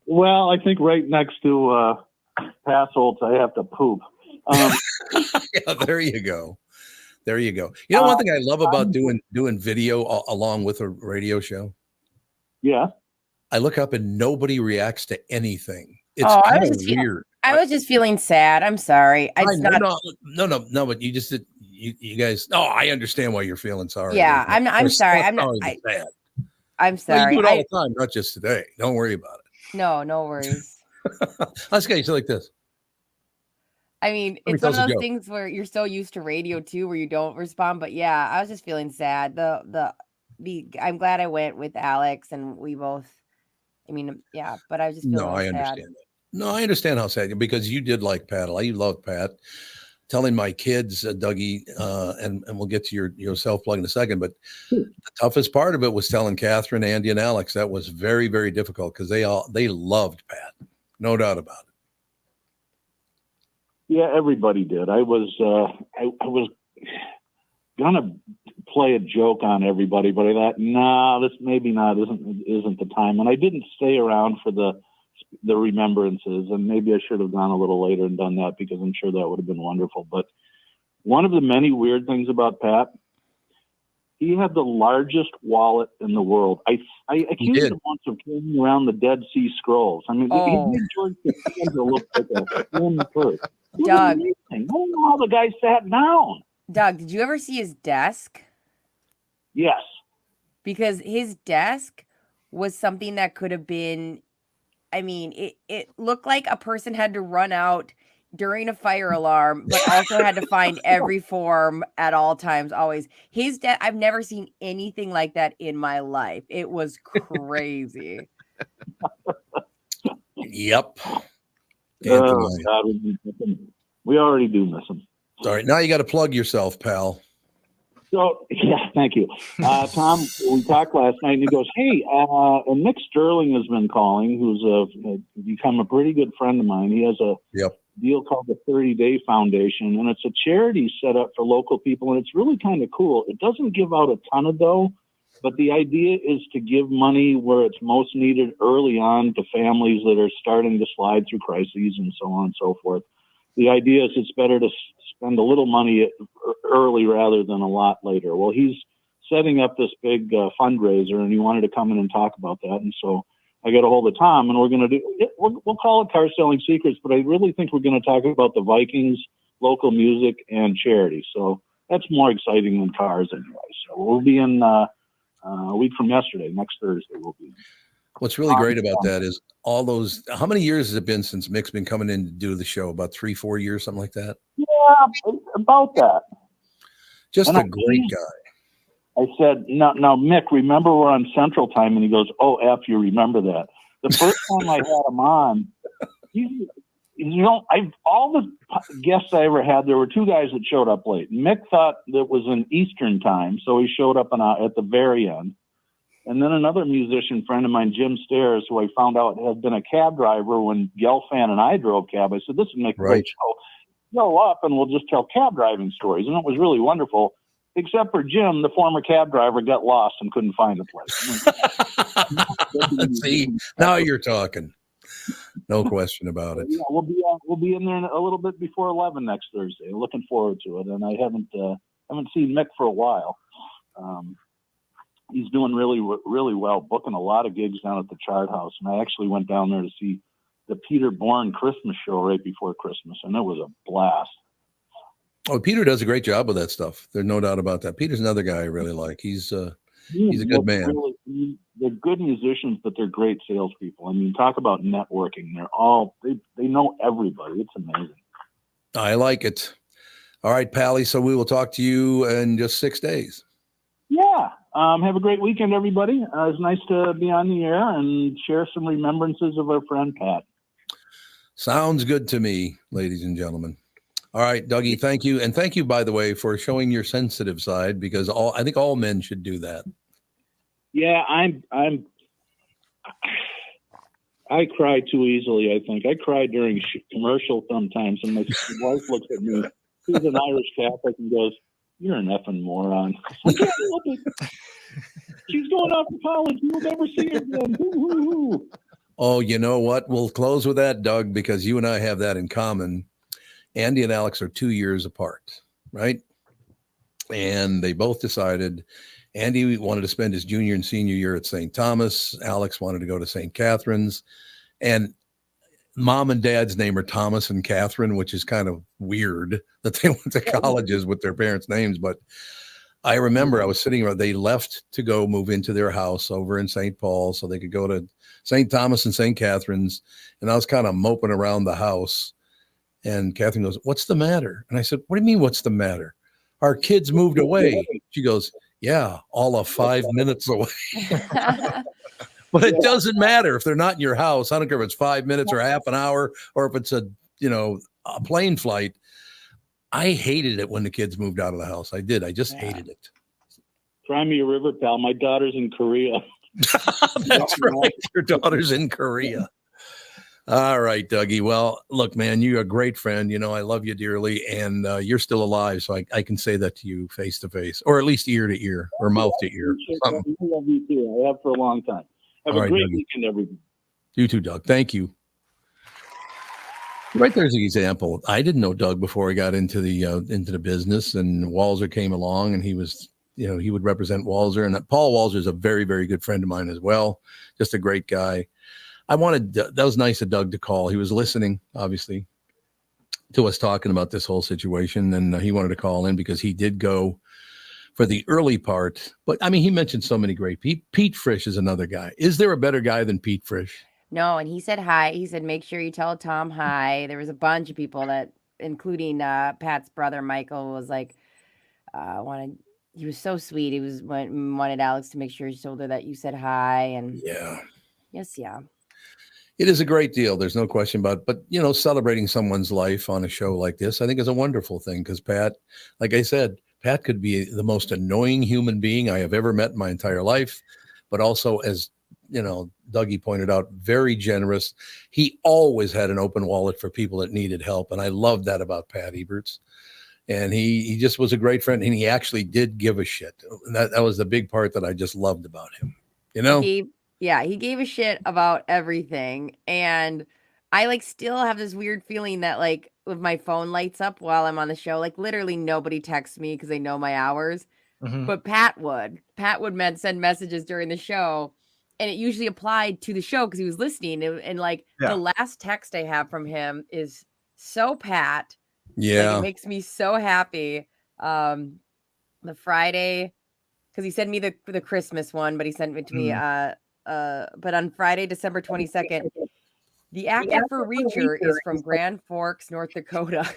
Well, I think right next to Passoltz, I have to poop. Yeah, there you go. There you go. You know, one thing I love about doing video along with a radio show? Yeah. I look up and nobody reacts to anything. It's kind of weird. I was just feeling sad. I'm sorry. No, but you just did. You guys. Oh, I understand why you're feeling sorry. Yeah, I'm sorry. I'm not. I'm sorry. You do it all the time, not just today. Don't worry about it. No worries. Let's get you like this. I mean, it's one of those things where you're so used to radio too, where you don't respond. But yeah, I was just feeling sad. I'm glad I went with Alex, and we both. I mean, yeah, but I was just feeling I understand that. No, I understand how sad, because you did like Pat. You love Pat. Telling my kids, Dougie, and we'll get to your self-plug in a second, but the toughest part of it was telling Catherine, Andy, and Alex. That was very, very difficult because they loved Pat. No doubt about it. Yeah, everybody did. I was gonna play a joke on everybody, but I thought, this maybe isn't the time. And I didn't stay around for the remembrances, and maybe I should have gone a little later and done that, because I'm sure that would have been wonderful. But one of the many weird things about Pat, he had the largest wallet in the world. I accused him once of carrying around the Dead Sea Scrolls. I mean, he made George Costanza look like a thin purse. Doug, I don't know how the guy sat down. Doug, did you ever see his desk? Yes. Because his desk was something that could have been, I mean, it looked like a person had to run out during a fire alarm, but also had to find every form at all times, always. His desk, I've never seen anything like that in my life. It was crazy. Yep. God, we already do miss him. All right, now you got to plug yourself, pal. So, yeah, thank you. Tom, we talked last night, and he goes, hey, and Nick Sterling has been calling, who's become a pretty good friend of mine. He has a deal called the 30-Day Foundation, and it's a charity set up for local people, and it's really kind of cool. It doesn't give out a ton of dough, but the idea is to give money where it's most needed early on to families that are starting to slide through crises and so on and so forth. The idea is it's better to spend a little money early rather than a lot later. Well, he's setting up this big fundraiser, and he wanted to come in and talk about that. And so I got a hold of Tom, and we're going to do it. We'll call it Car Selling Secrets, but I really think we're going to talk about the Vikings, local music, and charity. So that's more exciting than cars anyway. So we'll be in a week from yesterday, next Thursday. We'll be in. What's really great about that is all those. How many years has it been since Mick's been coming in to do the show? About 3-4 years, something like that. Yeah, about that. Just And a great guy. I said, now, Mick, remember we're on Central Time, and he goes, "Oh, F, you remember that?" The first time I had him on, all the guests I ever had, there were two guys that showed up late. Mick thought that was in Eastern Time, so he showed up at the very end. And then another musician friend of mine, Jim Stairs, who I found out had been a cab driver when Gelfand and I drove cab. I said, "This would make a great show. Go up and we'll just tell cab driving stories." And it was really wonderful, except for Jim, the former cab driver, got lost and couldn't find the place. See, now you're talking. No question about it. Yeah, we'll be in there a little bit before 11 next Thursday. Looking forward to it. And I haven't seen Mick for a while. He's doing really, really well, booking a lot of gigs down at the Chart House. And I actually went down there to see the Peter Bourne Christmas show right before Christmas, and it was a blast. Oh, Peter does a great job with that stuff. There's no doubt about that. Peter's another guy I really like. He's a good man. They're good musicians, but they're great salespeople. I mean, talk about networking. They know everybody. It's amazing. I like it. All right, Pally. So we will talk to you in just 6 days. Yeah. Have a great weekend, everybody. It's nice to be on the air and share some remembrances of our friend Pat. Sounds good to me, ladies and gentlemen. All right, Dougie, thank you. And thank you, by the way, for showing your sensitive side, because I think all men should do that. Yeah, I cry too easily, I think. I cry during commercial sometimes, and my wife looks at me. She's an Irish Catholic and goes, "You're an effing moron." She's going off to college. You'll never see her again. Woo-hoo-hoo. Oh, you know what? We'll close with that, Doug, because you and I have that in common. Andy and Alex are 2 years apart, right? And they both decided Andy wanted to spend his junior and senior year at St. Thomas. Alex wanted to go to St. Catherine's. And Mom and Dad's name are Thomas and Catherine, which is kind of weird that they went to colleges with their parents' names. But I remember I was sitting around, they left to go move into their house over in St. Paul so they could go to St. Thomas and St. Catherine's. And I was kind of moping around the house. And Catherine goes, "What's the matter?" And I said, "What do you mean, what's the matter? Our kids moved away." She goes, "Yeah, all of 5 minutes away." But it doesn't matter if they're not in your house. I don't care if it's 5 minutes or half an hour, or if it's a plane flight. I hated it when the kids moved out of the house. I did. I just hated it. Cry me a river, pal. My daughter's in Korea. That's right. Your daughter's in Korea. All right, Dougie. Well, look, man, you're a great friend. You know, I love you dearly, and you're still alive, so I can say that to you face to face, or at least ear to ear, or mouth to ear. I love you too. I have for a long time. Have a great weekend, everybody. You too, Doug. Thank you. Right there's an example. I didn't know Doug before he got into the business, and Walzer came along, and he was, he would represent Walzer, and Paul Walzer is a very, very good friend of mine as well. Just a great guy. That was nice of Doug to call. He was listening, obviously, to us talking about this whole situation, and he wanted to call in because he did go for the early part. But I mean, he mentioned so many great people. Pete Frisch is another guy. Is there a better guy than Pete Frisch? No, and he said hi. He said, "Make sure you tell Tom hi." There was a bunch of people that, including Pat's brother Michael, was like, he was so sweet. He wanted Alex to make sure he told her that you said hi. And yeah. It is a great deal. There's no question about it. But, celebrating someone's life on a show like this, I think is a wonderful thing, because Pat, like I said, Pat could be the most annoying human being I have ever met in my entire life, but also, as Dougie pointed out, very generous. He always had an open wallet for people that needed help. And I loved that about Pat Eberts. And he just was a great friend, and he actually did give a shit. And that was the big part that I just loved about him. He gave a shit about everything. And I still have this weird feeling that if my phone lights up while I'm on the show, literally nobody texts me because they know my hours. but Pat would send messages during the show, and it usually applied to the show because he was listening. And like the last text I have from him is so Pat. Yeah. Like, it makes me so happy. The Friday, because he sent me the Christmas one, but he sent it to me. But on Friday, December 22nd, the actor for Reacher is from Grand Forks, North Dakota.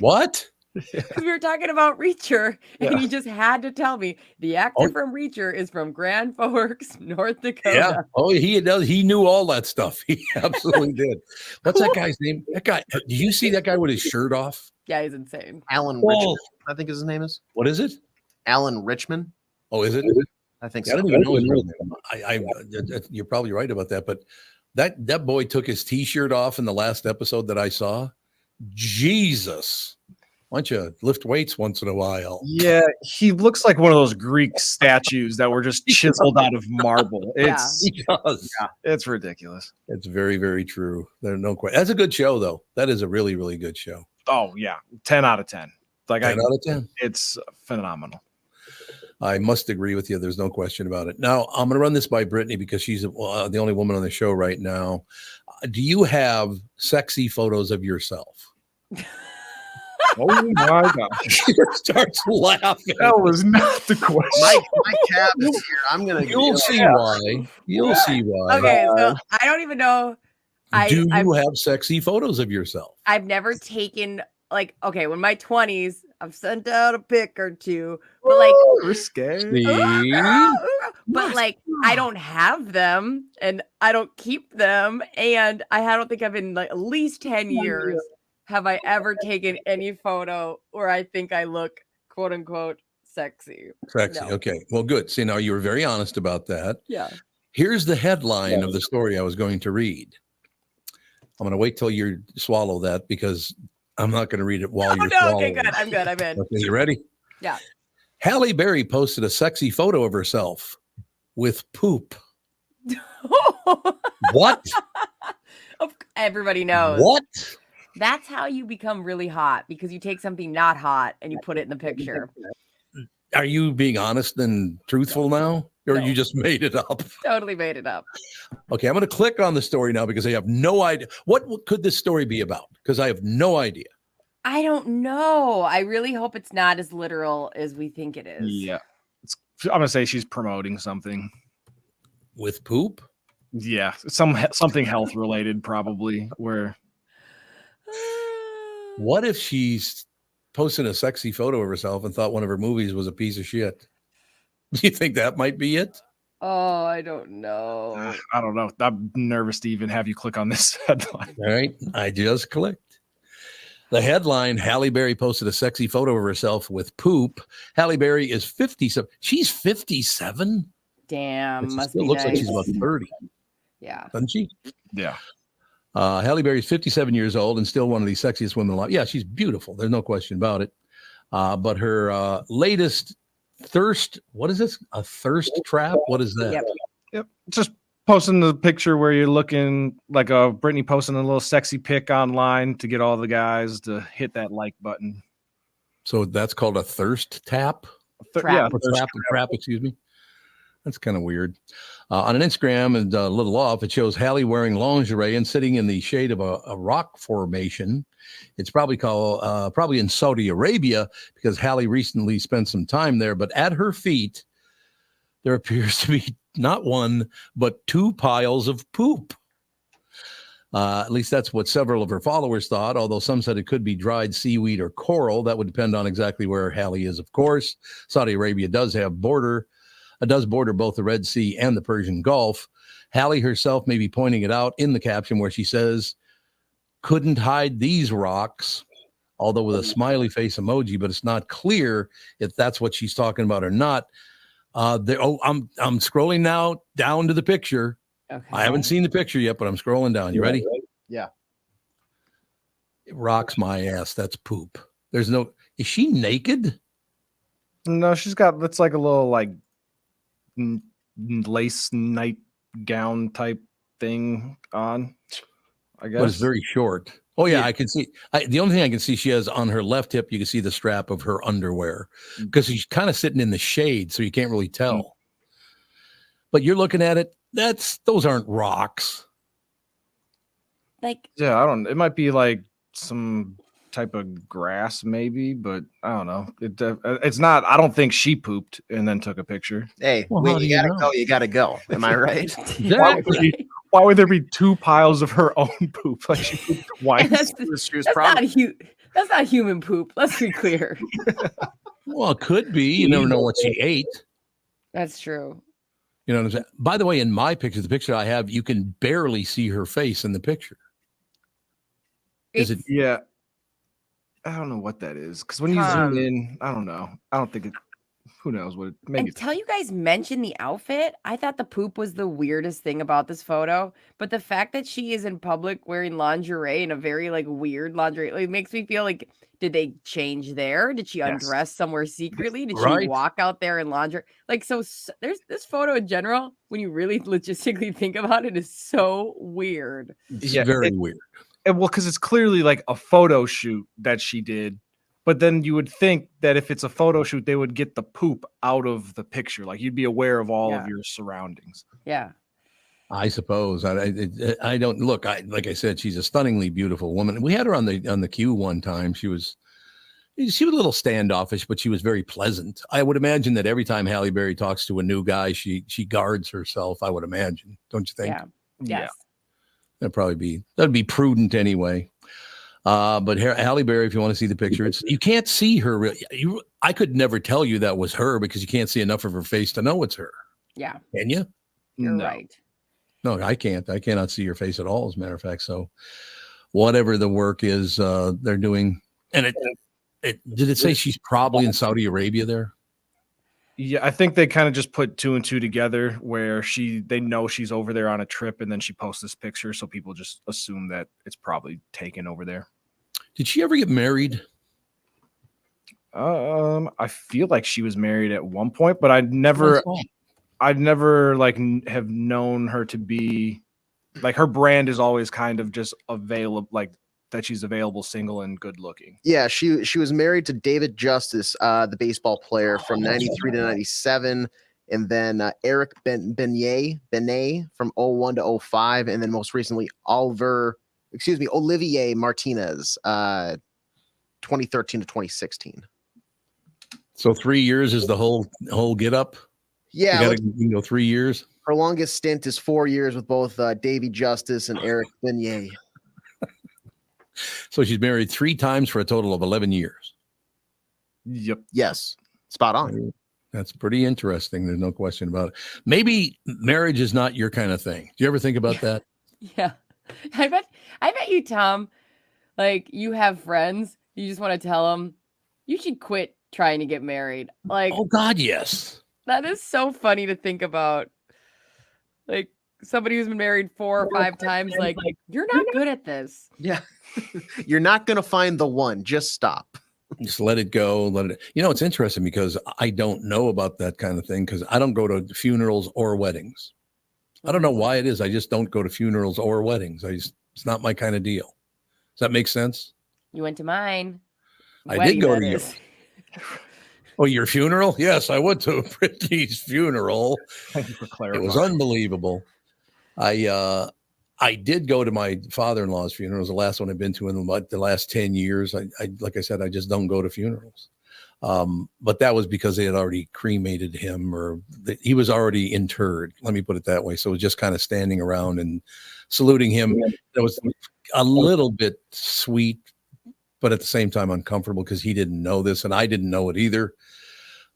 What? Because we were talking about Reacher, and he just had to tell me the actor from Reacher is from Grand Forks, North Dakota. Yeah. Oh, he does. He knew all that stuff. He absolutely did. What's that guy's name? That guy. Did you see that guy with his shirt off? Yeah, he's insane. Alan Richmond, I think his name is. What is it? Alan Richmond. Oh, is it? I think I so. don't even know his real name. You're probably right about that. But that boy took his T-shirt off in the last episode that I saw. Jesus. Why don't you lift weights once in a while? Yeah, he looks like one of those Greek statues that were just chiseled out of marble. He does. Yeah, it's ridiculous. It's very, very true. There's no question. That's a good show, though. That is a really, really good show. Oh yeah, 10 out of 10. Like 10 out of 10. It's phenomenal. I must agree with you. There's no question about it. Now, I'm going to run this by Brittany because she's the only woman on the show right now. Do you have sexy photos of yourself? Oh my gosh. She starts laughing. That was not the question. My tab is here. I'm gonna. You'll see why. You'll see why. Okay, so I don't even know. Do you have sexy photos of yourself? I've never taken when my 20s, I've sent out a pic or two, but risque. But I don't have them and I don't keep them, and I don't think I've been at least 10 years have I ever taken any photo where I think I look quote unquote sexy. Sexy. No. Okay. Well, good. See, now you were very honest about that. Yeah. Here's the headline of the story I was going to read. I'm going to wait till you swallow that because I'm not going to read it while you're swallowing. Okay, good. I'm good. I'm in. Okay, you ready? Yeah. Halle Berry posted a sexy photo of herself with poop. What? Everybody knows. What? That's how you become really hot, because you take something not hot and you put it in the picture. Are you being honest and truthful now? Or you just made it up? Totally made it up. Okay, I'm going to click on the story now because I have no idea. What could this story be about? Because I have no idea. I don't know. I really hope it's not as literal as we think it is. Yeah. I'm going to say she's promoting something. With poop? Yeah. Something health related, probably, where... What if she's posting a sexy photo of herself and thought one of her movies was a piece of shit? Do you think that might be it? Oh, I don't know. I don't know. I'm nervous to even have you click on this headline. All right. I just clicked. The headline, Halle Berry posted a sexy photo of herself with poop. Halle Berry is 57. She's 57? Damn. It looks like she's about 30. Yeah. Doesn't she? Yeah. Halle Berry is 57 years old and still one of the sexiest women alive. Yeah, she's beautiful. There's no question about it. But her latest thirst, what is this? A thirst trap? What is that? Yep. Just posting the picture where you're looking like Brittany posting a little sexy pic online to get all the guys to hit that like button. So that's called a thirst tap? Trap. Trap, excuse me. That's kind of weird. On an Instagram and a little off, it shows Halle wearing lingerie and sitting in the shade of a rock formation. It's probably probably in Saudi Arabia because Halle recently spent some time there. But at her feet, there appears to be not one, but two piles of poop. At least that's what several of her followers thought, although some said it could be dried seaweed or coral. That would depend on exactly where Halle is, of course. Saudi Arabia does border both the Red Sea and the Persian Gulf. Halle herself may be pointing it out in the caption where she says, couldn't hide these rocks, although with a smiley face emoji, but it's not clear if that's what she's talking about or not. I'm scrolling now down to the picture. Okay. I haven't seen the picture yet, but I'm scrolling down. You ready? Yeah. It rocks my ass. That's poop. Is she naked? No, she's got, that's like a little lace nightgown type thing on, I guess. But it's very short. Oh yeah, I can see. The only thing I can see she has on her left hip, you can see the strap of her underwear because she's kind of sitting in the shade, so you can't really tell. But you're looking at it. Those aren't rocks. Like, yeah, I don't. It might be like some type of grass, maybe, but I don't know. It's not. I don't think she pooped and then took a picture. Hey, Well, when how do you you gotta know? go, you gotta go. Am I right? Why would there be 2 piles of her own poop? Like she pooped twice. That's not human poop. Let's be clear. Well, it could be. You never know what she ate. That's true. You know what I'm saying? By the way, in my picture, the picture I have, you can barely see her face in the picture. Is it? Yeah. I don't know what that is because when you zoom in, I don't know. I don't think it. Who knows what? Maybe. Until you guys mentioned the outfit, I thought the poop was the weirdest thing about this photo. But the fact that she is in public wearing lingerie in a very like weird lingerie, like, makes me feel like, did they change there? Did she undress somewhere secretly? Did she walk out there in lingerie? Like, so there's this photo in general, when you really logistically think about it, is so weird. It's very weird. Well, because it's clearly like a photo shoot that she did. But then you would think that if it's a photo shoot, they would get the poop out of the picture. Like you'd be aware of all of your surroundings. Yeah. I suppose. I don't look. Like I said, she's a stunningly beautiful woman. We had her on the queue one time. She was a little standoffish, but she was very pleasant. I would imagine that every time Halle Berry talks to a new guy, she guards herself. I would imagine. Don't you think? Yeah. Yes. That'd be prudent anyway. But Halle Berry, if you want to see the picture, you can't see her. I could never tell you that was her because you can't see enough of her face to know it's her. Yeah. Can you? You're right. No, I can't. I cannot see your face at all, as a matter of fact. So whatever the work is they're doing. And did it say she's probably in Saudi Arabia there? Yeah, I think they kind of just put 2 and 2 together where they know she's over there on a trip and then she posts this picture. So people just assume that it's probably taken over there. Did she ever get married? I feel like she was married at one point, but I'd never like have known her to be like, her brand is always kind of just available, like that she's available, single and good looking. Yeah, she was married to David Justice, the baseball player from 93 to 97. And then Eric Benet from 01 to 05. And then most recently, Olivier Martinez, 2013 to 2016. So 3 years is the whole get up? Yeah. You can go 3 years. Her longest stint is 4 years with both Davy Justice and Eric Benet. So she's married 3 times for a total of 11 years. Yep. Yes. Spot on. That's pretty interesting. There's no question about it. Maybe marriage is not your kind of thing. Do you ever think about that? Yeah. I bet you, Tom, like, you have friends, you just want to tell them you should quit trying to get married. Like, oh God, yes. That is so funny to think about. Like, somebody who's been married 4 or 5 times, like, you're not good at this. Yeah. You're not going to find the one. Just stop. Just let it go. It's interesting because I don't know about that kind of thing because I don't go to funerals or weddings. I don't know why it is. I just don't go to funerals or weddings. It's not my kind of deal. Does that make sense? You went to mine. I did go to yours. Oh, your funeral? Yes, I went to Brittany's funeral. Thank you for clarifying. It was unbelievable. I did go to my father-in-law's funeral. It was the last one I've been to in the last 10 years. I like I said, I just don't go to funerals. But that was because they had already cremated him or he was already interred. Let me put it that way. So it was just kind of standing around and saluting him. That was a little bit sweet, but at the same time uncomfortable because he didn't know this and I didn't know it either.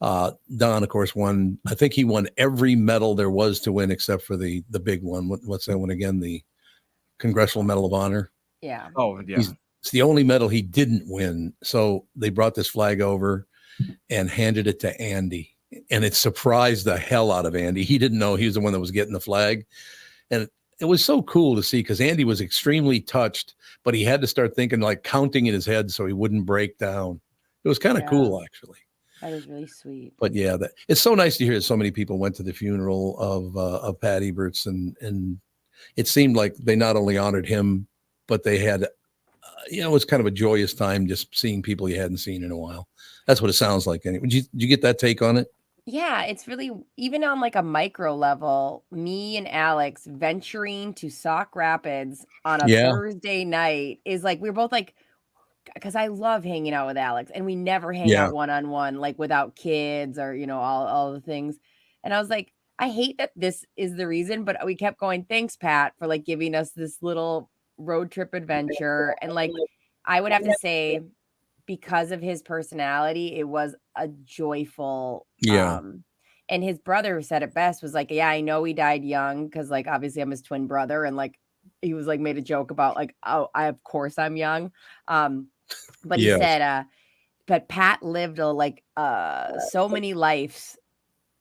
Don, of course, won. I think he won every medal there was to win except for the big one. What's that one again? The Congressional Medal of Honor. Yeah. Oh, yeah. It's the only medal he didn't win. So they brought this flag over and handed it to Andy. And it surprised the hell out of Andy. He didn't know he was the one that was getting the flag. And it was so cool to see because Andy was extremely touched, but he had to start thinking, like counting in his head so he wouldn't break down. It was kind of cool, actually. That is really sweet. But yeah, it's so nice to hear that so many people went to the funeral of Pat Eberts, and it seemed like they not only honored him, but they had it was kind of a joyous time just seeing people you hadn't seen in a while. That's what it sounds like. Anyway, did you get that take on it? Yeah, it's really, even on like a micro level, me and Alex venturing to Sauk Rapids on a Thursday night is like, we're both like, because I love hanging out with Alex, and we never hang out one-on-one, like without kids or, all the things. And I was like, I hate that this is the reason, but we kept going, thanks, Pat, for like giving us this little road trip adventure. And like, I would have to say, because of his personality, it was a joyful, and his brother said it best, was like, yeah, I know he died young, because like, obviously I'm his twin brother. And like, he was like, made a joke about like, oh, of course I'm young. But he said, but Pat lived so many lives.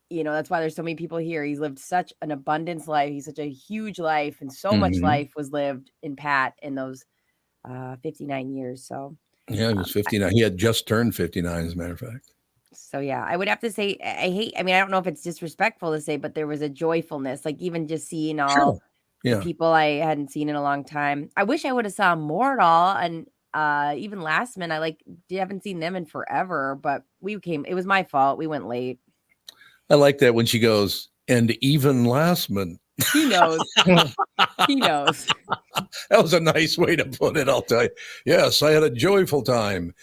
That's why there's so many people here. He's lived such an abundance life. He's such a huge life, and so much life was lived in Pat in those 59 years. So yeah, he was 59. He had just turned 59, as a matter of fact. So yeah, I would have to say, I don't know if it's disrespectful to say, but there was a joyfulness, like even just seeing all the people I hadn't seen in a long time. I wish I would have saw more at all. And even Lastman, I haven't seen them in forever, but it was my fault. We went late. I like that when she goes, and even Lastman. He knows. He knows. That was a nice way to put it, I'll tell you. Yes, I had a joyful time,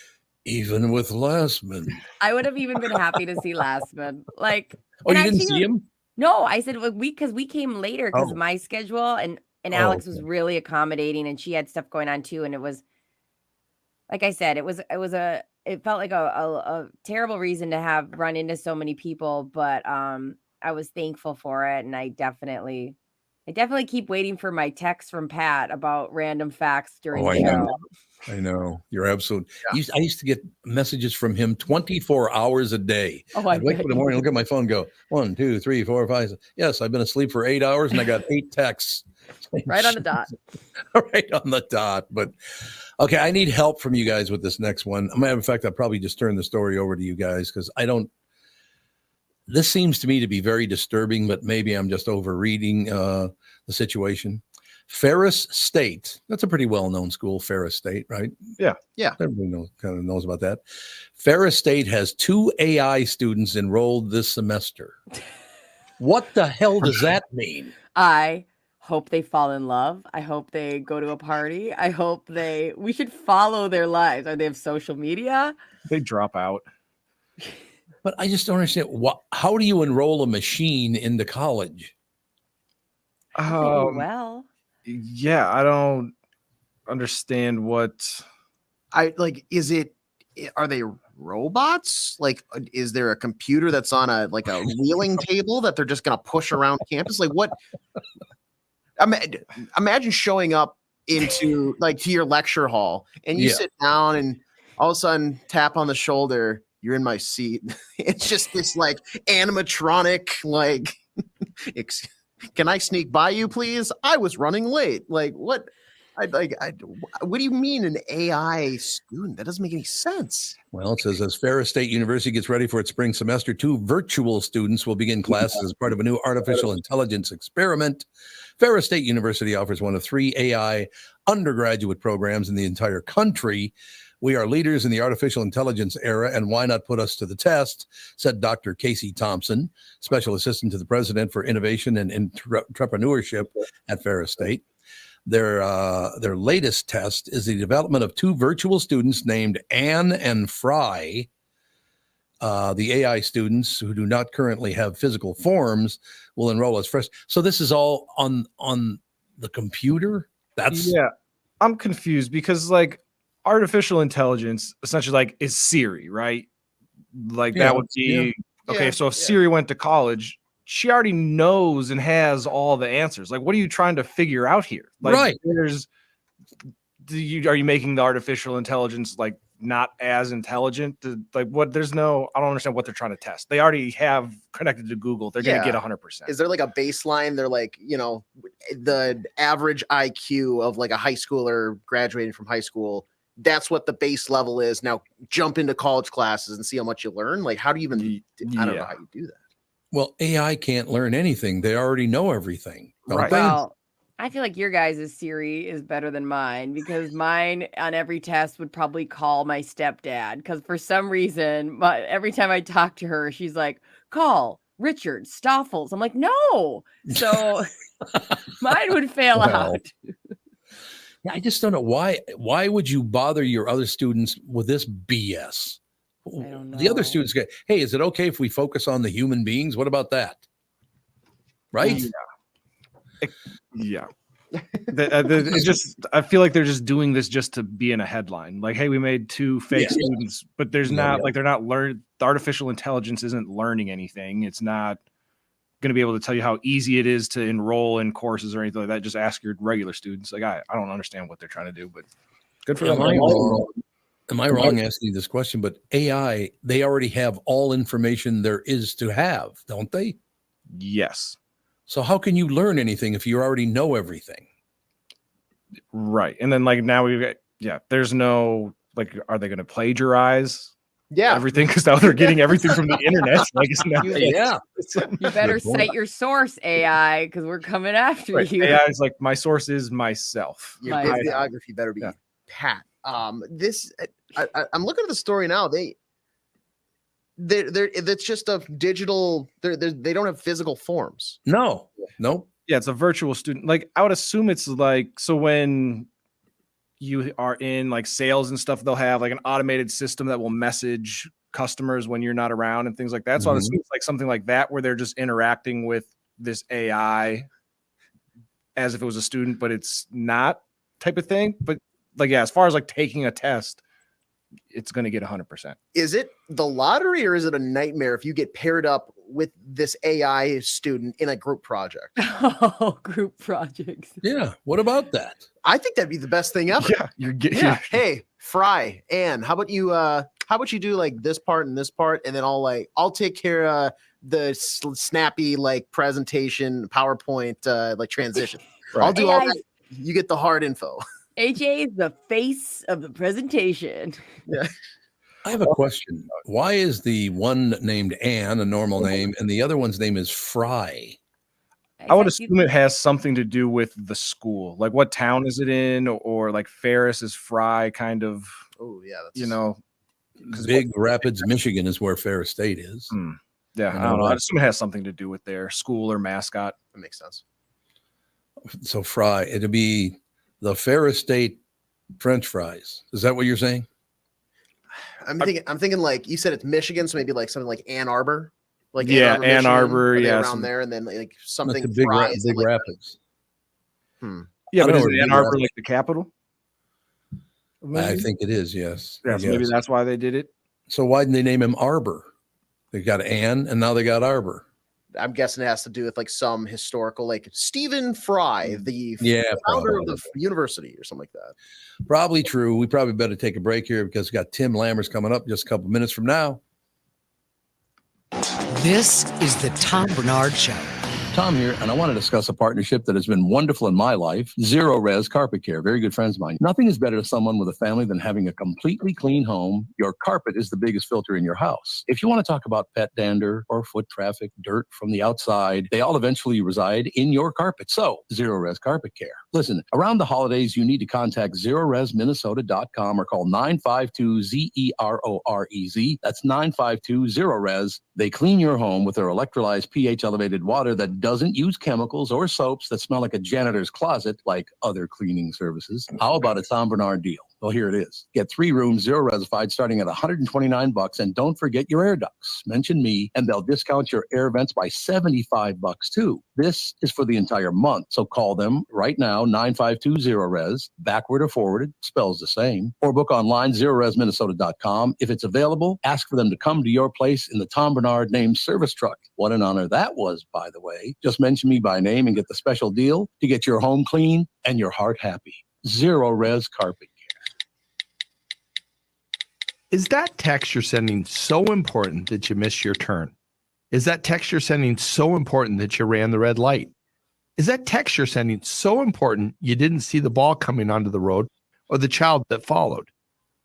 even with Lastman. I would have even been happy to see Lastman. Like, oh, you didn't see him? No, I said because we came later because of my schedule, and Alex was really accommodating, and she had stuff going on too, and it was, like I said, it felt like a terrible reason to run into so many people, but I was thankful for it, and I definitely keep waiting for my text from Pat about random facts during the show. I know. You're absolutely. I used to get messages from him 24 hours a day. I'd wake up in the morning, look at my phone, go 1, 2, 3, 4, 5. 6. Yes, I've been asleep for 8 hours, and I got 8 texts. Right on the dot. Right on the dot. But okay, I need help from you guys with this next one. Matter of fact, I'll probably just turn the story over to you guys, because this seems to me to be very disturbing, but maybe I'm just overreading the situation. Ferris State. That's a pretty well-known school, Ferris State, right? Yeah. Everybody knows about that. Ferris State has 2 AI students enrolled this semester. What the hell does that mean? I hope they fall in love. I hope they go to a party. I hope we should follow their lives. Are they have social media? They drop out. But I just don't understand. How do you enroll a machine into college? Well, yeah, I don't understand what are they robots? Like, is there a computer that's on a wheeling table that they're just gonna push around campus? Like, what? Imagine showing up into to your lecture hall, and you sit down, and all of a sudden tap on the shoulder. You're in my seat. It's just this animatronic, can I sneak by you, please? I was running late. Like, what? What do you mean an AI student? That doesn't make any sense. Well, it says, as Ferris State University gets ready for its spring semester, 2 virtual students will begin classes as part of a new artificial intelligence experiment. Ferris State University offers one of 3 AI undergraduate programs in the entire country. We are leaders in the artificial intelligence era, and why not put us to the test, said Dr. Casey Thompson, Special Assistant to the President for Innovation and Entrepreneurship at Ferris State. Their latest test is the development of 2 virtual students named Anne and Fry. The AI students who do not currently have physical forms will enroll as fresh. So this is all on the computer? I'm confused because artificial intelligence essentially is Siri, right? That would be okay. So if Siri went to college, she already knows and has all the answers. What are you trying to figure out here? Right. Are you making the artificial intelligence not as intelligent? I don't understand what they're trying to test. They already have connected to Google. They're going to get 100%. Is there a baseline? They're the average IQ of a high schooler graduating from high school. That's what the base level is. Now jump into college classes and see how much you learn. How do you even, I don't know how you do that. Well, AI can't learn anything. They already know everything. Right. Well, I feel like your guys' Siri is better than mine because mine on every test would probably call my stepdad because for some reason, every time I talk to her, she's like, call Richard Stoffels. I'm like, no. So mine would fail out. Yeah, I just don't know why. Why would you bother your other students with this BS? I don't know. The other students go, hey, is it okay if we focus on the human beings? What about that? Right? Yeah. It's just, I feel like they're just doing this just to be in a headline. Like, hey, we made 2 fake students, but there's not like they're not learning. The artificial intelligence isn't learning anything. It's not going to be able to tell you how easy it is to enroll in courses or anything like that. Just ask your regular students. Like, I don't understand what they're trying to do, but good for them. Am I wrong asking you this question? But AI, they already have all information there is to have, don't they? Yes. So how can you learn anything if you already know everything? Right. And then like now we've got, there's no, like, are they going to plagiarize everything? Because now they're getting everything from the internet. Like, You better cite your source, AI, because we're coming after you. AI is like, my source is myself. Your bibliography better be pat. I'm looking at the story now. It's just a digital. They don't have physical forms. No. Yeah, it's a virtual student. Like, I would assume it's like, so when you are in like sales and stuff, they'll have like an automated system that will message customers when you're not around and things like that. So I would assume it's like something like that where they're just interacting with this AI as if it was a student, but it's not type of thing. But like, yeah, as far as like taking a test, it's going to get 100%. Is it the lottery or is it a nightmare if you get paired up with this AI student in a group project? Oh, group projects. Yeah. What about that? I think that'd be the best thing ever. Yeah. You're getting, Hey, Fry, Ann, how about you do like this part and this part? And then I'll take care of the snappy, like presentation, PowerPoint, like transition. Right. I'll do all that. You get the hard info. AJ is the face of the presentation. Yeah. I have a question. Why is the one named Ann a normal name and the other one's name is Fry? I would assume it has something to do with the school. Like, what town is it in? Or like Ferris is Fry, kind of. Oh, yeah. That's, Big Rapids, Michigan is where Ferris State is. Yeah, I don't know. I assume it has something to do with their school or mascot. That makes sense. So Fry, it'd be the Ferris State French fries. Is that what you're saying? I'm thinking like you said it's Michigan, so maybe like something like Ann Arbor. Like Ann Arbor, around there, and then like something Big Rapids. Yeah, but is Ann Arbor like the capital? Maybe? I think it is, yes. Yeah, so maybe that's why they did it. So why didn't they name him Arbor? They got Ann, and now they got Arbor. I'm guessing it has to do with like some historical, like Stephen Fry, the founder of the university or something like that. Probably true. We probably better take a break here because we got Tim Lammers coming up just a couple minutes from now. This is the Tom Barnard Show. Tom here, and I want to discuss a partnership that has been wonderful in my life, Zero Res Carpet Care. Very good friends of mine. Nothing is better to someone with a family than having a completely clean home. Your carpet is the biggest filter in your house. If you want to talk about pet dander or foot traffic, dirt from the outside, they all eventually reside in your carpet. So, Zero Res Carpet Care. Listen, around the holidays, you need to contact ZeroResMinnesota.com or call 952-ZEROREZ. That's 952-ZERO-RES. They clean your home with their electrolyzed pH-elevated water that doesn't use chemicals or soaps that smell like a janitor's closet like other cleaning services. How about a Tom Barnard deal? Well, here it is. Get 3 rooms, Zero Resified, starting at $129, and don't forget your air ducts. Mention me, and they'll discount your air vents by $75 too. This is for the entire month, so call them right now, 952-0-RES, backward or forwarded, spells the same, or book online, ZeroResMinnesota.com. If it's available, ask for them to come to your place in the Tom Barnard named service truck. What an honor that was, by the way. Just mention me by name and get the special deal to get your home clean and your heart happy. Zero Res Carpet. Is that text you're sending so important that you missed your turn? Is that text you're sending so important that you ran the red light? Is that text you're sending so important you didn't see the ball coming onto the road or the child that followed?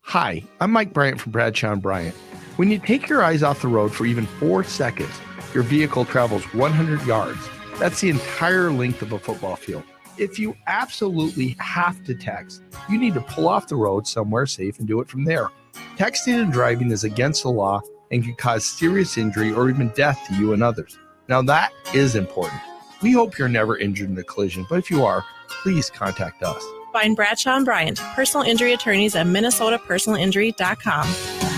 Hi, I'm Mike Bryant from Bradshaw & Bryant. When you take your eyes off the road for even 4 seconds, your vehicle travels 100 yards. That's the entire length of a football field. If you absolutely have to text, you need to pull off the road somewhere safe and do it from there. Texting and driving is against the law and can cause serious injury or even death to you and others. Now that is important. We hope you're never injured in a collision, but if you are, please contact us. Find Bradshaw and Bryant, personal injury attorneys at minnesotapersonalinjury.com.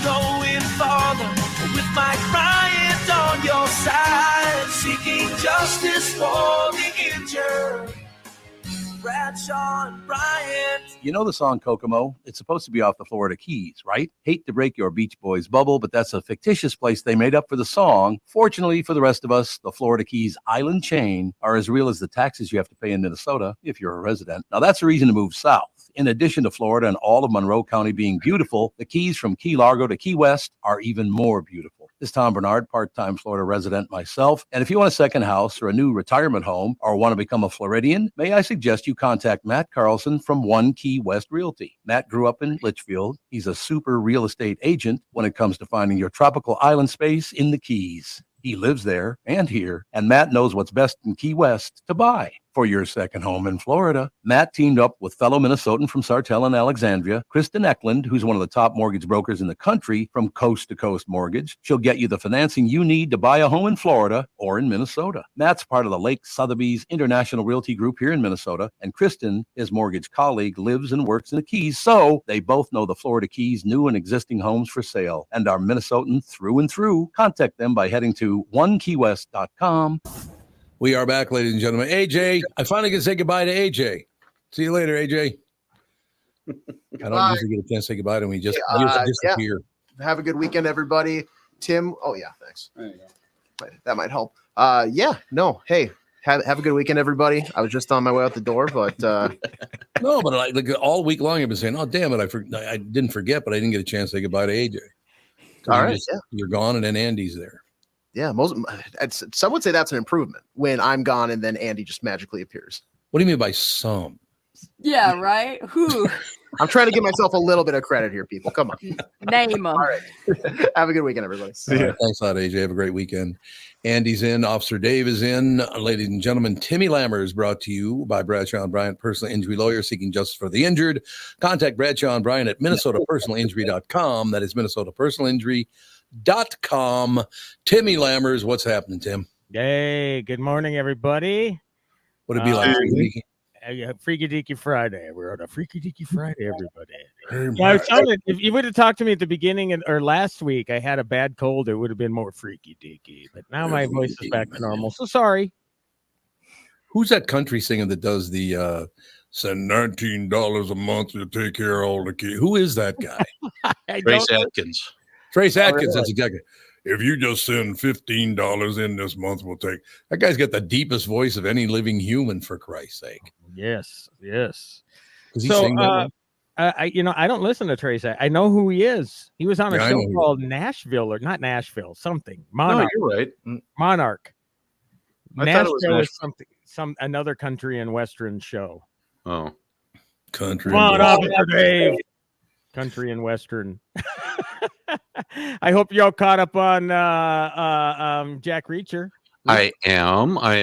Going farther with Mike Bryant on your side, seeking justice for the injured. Bradshaw and Bryant. You know the song Kokomo? It's supposed to be off the Florida Keys, right? Hate to break your Beach Boys bubble, but that's a fictitious place they made up for the song. Fortunately for the rest of us, the Florida Keys island chain are as real as the taxes you have to pay in Minnesota if you're a resident. Now that's a reason to move south. In addition to Florida and all of Monroe County being beautiful, the Keys from Key Largo to Key West are even more beautiful. This is Tom Barnard, part-time Florida resident myself. And if you want a second house or a new retirement home or want to become a Floridian, may I suggest you contact Matt Carlson from One Key West Realty. Matt grew up in Litchfield. He's a super real estate agent when it comes to finding your tropical island space in the Keys. He lives there and here, and Matt knows what's best in Key West to buy for your second home in Florida. Matt teamed up with fellow Minnesotan from Sartell and Alexandria, Kristen Eklund, who's one of the top mortgage brokers in the country from Coast to Coast Mortgage. She'll get you the financing you need to buy a home in Florida or in Minnesota. Matt's part of the Lake Sotheby's International Realty Group here in Minnesota, and Kristen, his mortgage colleague, lives and works in the Keys, so they both know the Florida Keys' new and existing homes for sale and are Minnesotan through and through. Contact them by heading to onekeywest.com. We are back, ladies and gentlemen. AJ, I finally can say goodbye to AJ. See you later, AJ. I don't usually get a chance to say goodbye to him. He just disappear. Yeah. Have a good weekend, everybody. Tim. Oh, yeah. Thanks. There you go. That might help. Hey, have a good weekend, everybody. I was just on my way out the door, but no, but like all week long, I've been saying, "Oh, damn it, I didn't forget, but I didn't get a chance to say goodbye to AJ." All right, you're gone, and then Andy's there. Yeah, some would say that's an improvement when I'm gone and then Andy just magically appears. What do you mean by some? Yeah, right. Who? I'm trying to give myself a little bit of credit here, people. Come on, name them. All right, have a good weekend, everybody. Right, thanks a lot, AJ. Have a great weekend. Andy's in. Officer Dave is in. Ladies and gentlemen, Timmy Lammers brought to you by Bradshaw and Bryant, personal injury lawyer seeking justice for the injured. Contact Bradshaw and Bryant at minnesotapersonalinjury.com. That is minnesotapersonalinjury.com. Timmy Lammers, what's happening, Tim? Hey, good morning, everybody. What'd it be like? Freaky Deaky Friday. We're on a Freaky Deaky Friday, everybody. Yeah, I was telling you, if you would have talked to me at the beginning or last week, I had a bad cold. It would have been more freaky deaky. But now my voice is back to normal. So sorry. Who's that country singer that does the send $19 a month to take care of all the kids? Who is that guy? Trace Atkins. Trace Atkins. That's exactly. If you just send $15 in this month, we'll take. That guy's got the deepest voice of any living human, for Christ's sake. Yes, yes. Does he sing that way? I don't listen to Trace. I know who he is. He was on a show called Nashville, or not Nashville, something. Monarch. No, you're right. Monarch. I thought it was Nashville is something, another country and western show. Oh, country. Come on up, Dave. Country and western. I hope y'all caught up on Jack Reacher. I am. I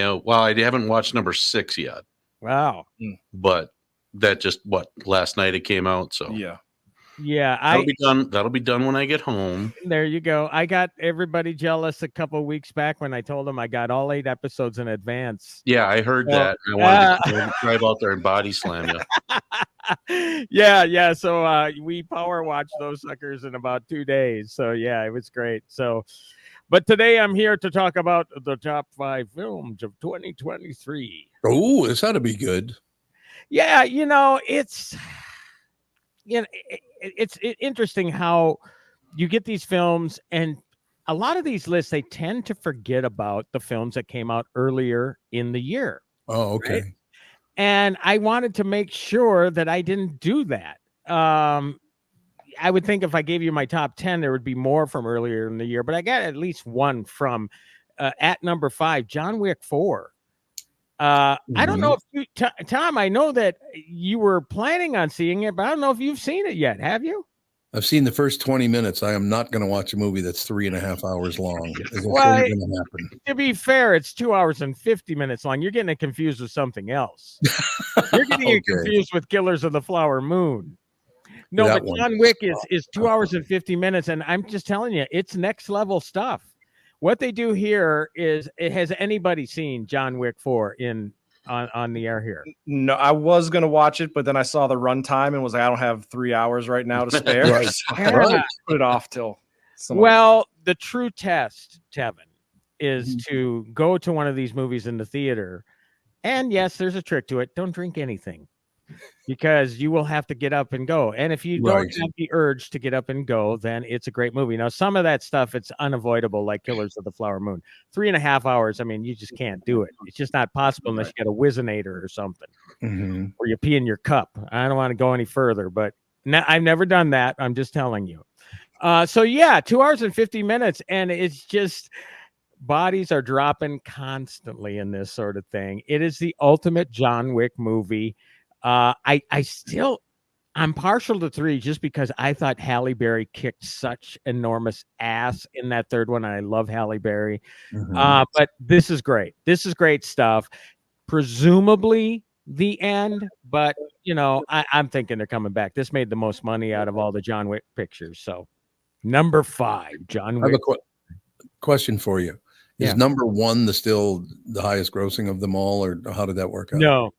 haven't watched number 6 yet. Wow. But that just last night it came out. So yeah, That'll be done when I get home. There you go. I got everybody jealous a couple of weeks back when I told them I got all 8 episodes in advance. Yeah, I heard that. I wanted to drive out there and body slam you. Yeah. So we power watched those suckers in about 2 days. So yeah, it was great. So, but today I'm here to talk about the top 5 films of 2023. Oh, this ought to be good. Yeah, it's interesting how you get these films, and a lot of these lists, they tend to forget about the films that came out earlier in the year. Oh, okay. Right? And I wanted to make sure that I didn't do that. I would think if I gave you my top 10, there would be more from earlier in the year, but I got at least one from at number 5, John Wick 4. I don't know if you, Tom, I know that you were planning on seeing it, but I don't know if you've seen it yet. Have you? I've seen the first 20 minutes. I am not going to watch a movie that's 3.5 hours long. It's Well, going to happen. to be fair, it's 2 hours and 50 minutes long. You're getting it confused with something else. You're getting it confused with Killers of the Flower Moon. No, That but one. John Wick is 2 hours and 50 minutes, and I'm just telling you, it's next level stuff. What they do here is, has anybody seen John Wick 4 on the air here? No, I was gonna watch it, but then I saw the runtime and was like, I don't have 3 hours right now to spare. Right. So I put it off till Well, the true test, Tevin, is to go to one of these movies in the theater. And yes, there's a trick to it. Don't drink anything, because you will have to get up and go. And if you don't have the urge to get up and go, then it's a great movie. Now, some of that stuff, it's unavoidable, like Killers of the Flower Moon. 3.5 hours, I mean, you just can't do it. It's just not possible unless you got a Whizzinator or something, or you pee in your cup. I don't want to go any further, but I've never done that. I'm just telling you. So yeah, 2 hours and 50 minutes, and it's just bodies are dropping constantly in this sort of thing. It is the ultimate John Wick movie. I'm partial to 3 just because I thought Halle Berry kicked such enormous ass in that third one. And I love Halle Berry. But this is great. This is great stuff. Presumably the end, but I'm thinking they're coming back. This made the most money out of all the John Wick pictures. So number 5, John Wick. I have a question for you. Is number 1 still the highest grossing of them all, or how did that work out? No.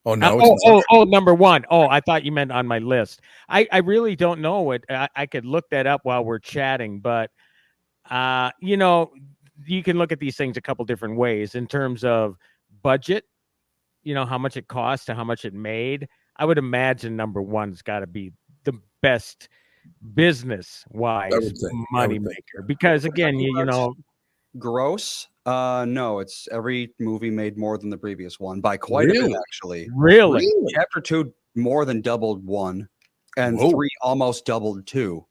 Oh no! Number 1. Oh, I thought you meant on my list. I really don't know what. I could look that up while we're chatting, but you can look at these things a couple different ways in terms of budget. How much it cost to how much it made. I would imagine number 1's got to be the best business-wise money maker, because again, gross. No, it's every movie made more than the previous one by quite a bit, actually. Really? Chapter 2 more than doubled 1, and 3 almost doubled 2.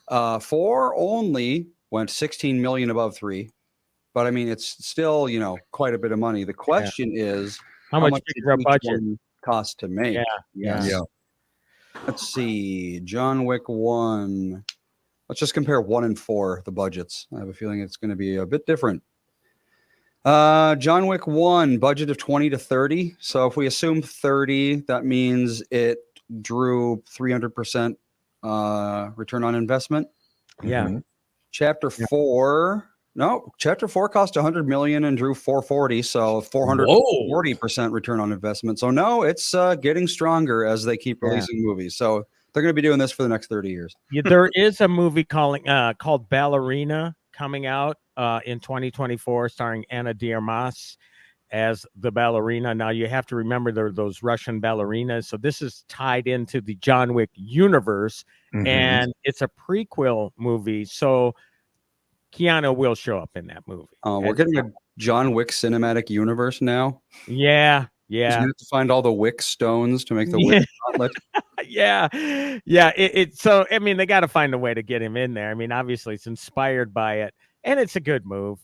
4 only went 16 million above 3, but I mean, it's still quite a bit of money. The question is, how much did bigger a each budget one cost to make? Yeah. Let's see, John Wick 1. Let's just compare 1 and 4, the budgets. I have a feeling it's going to be a bit different. John Wick 1, budget of 20 to 30. So if we assume 30, that means it drew 300% return on investment. Yeah. Chapter 4. No, Chapter 4 cost 100 million and drew 440, so 440% return on investment. So no, it's getting stronger as they keep releasing movies. So they're going to be doing this for the next 30 years. There is a movie called Ballerina coming out in 2024, starring Ana de Armas as the ballerina. Now you have to remember there are those Russian ballerinas, so this is tied into the John Wick universe, and it's a prequel movie. So Keanu will show up in that movie. We're getting a John Wick cinematic universe now. Yeah. You have to find all the Wick stones to make the Wick gauntlet. So I mean, they got to find a way to get him in there. I mean, obviously it's inspired by it, and it's a good move.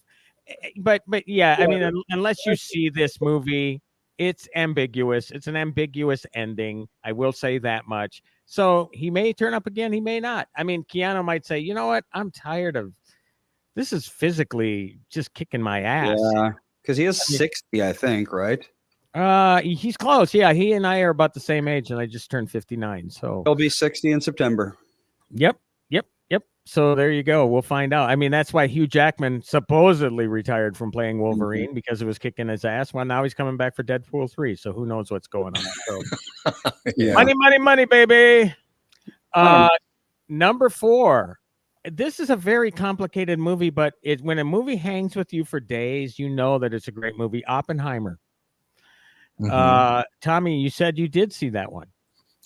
But I mean, unless you see this movie, it's ambiguous. It's an ambiguous ending. I will say that much. So he may turn up again. He may not. I mean, Keanu might say, you know what? I'm tired of this. Is physically just kicking my ass. Yeah, because he is 60, I think, right? He's close. Yeah, he and I are about the same age, and I just turned 59. So he'll be 60 in September. Yep. So there you go. We'll find out. I mean, that's why Hugh Jackman supposedly retired from playing Wolverine because it was kicking his ass. Well, now he's coming back for Deadpool 3. So who knows what's going on? So money, baby. Number 4. This is a very complicated movie, but when a movie hangs with you for days, you know that it's a great movie. Oppenheimer. Tommy, you said you did see that one.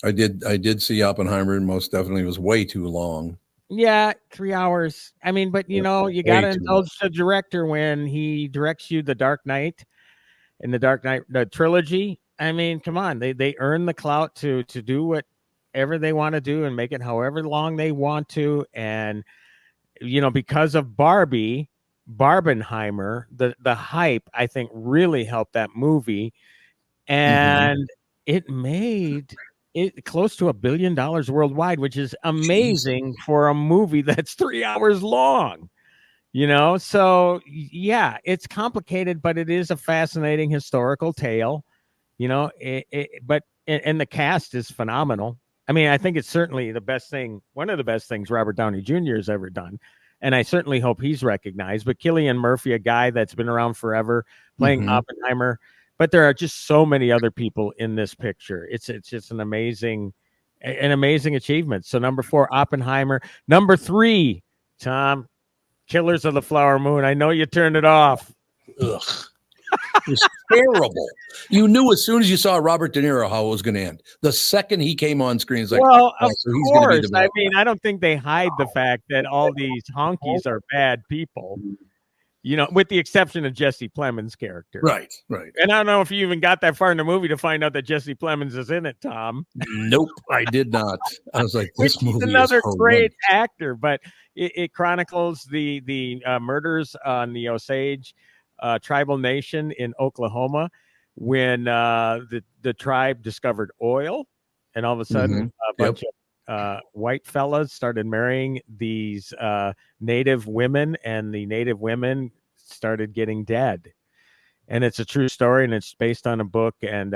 I did see Oppenheimer, and most definitely it was way too long. Yeah, 3 hours. I mean, but you got to indulge the director when he directs you The Dark Knight and the trilogy. I mean, come on, they earn the clout to do whatever they want to do and make it however long they want to. And because of Barbenheimer, the hype, I think, really helped that movie. And it made close to $1 billion worldwide, which is amazing for a movie that's 3 hours long. So yeah, it's complicated, but it is a fascinating historical tale. But the cast is phenomenal. I mean, I think it's certainly one of the best things Robert Downey Jr. has ever done. And I certainly hope he's recognized. But Cillian Murphy, a guy that's been around forever, playing Oppenheimer. But there are just so many other people in this picture. It's just an amazing achievement. So number 4, Oppenheimer. Number 3, Tom, Killers of the Flower Moon. I know you turned it off. Ugh. It's terrible. You knew as soon as you saw Robert De Niro how it was going to end. The second he came on screen, it's like, well, oh, of so he's going to be course. the I mean, I don't think they hide the fact that all these honkies are bad people. With the exception of Jesse Plemons' character. Right. And I don't know if you even got that far in the movie to find out that Jesse Plemons is in it, Tom. Nope, I did not. I was like, this movie another is great actor, but it chronicles the murders on the Osage tribal nation in Oklahoma when the tribe discovered oil, and all of a sudden a bunch of white fellas started marrying these native women, and the native women started getting dead. And it's a true story, and it's based on a book, and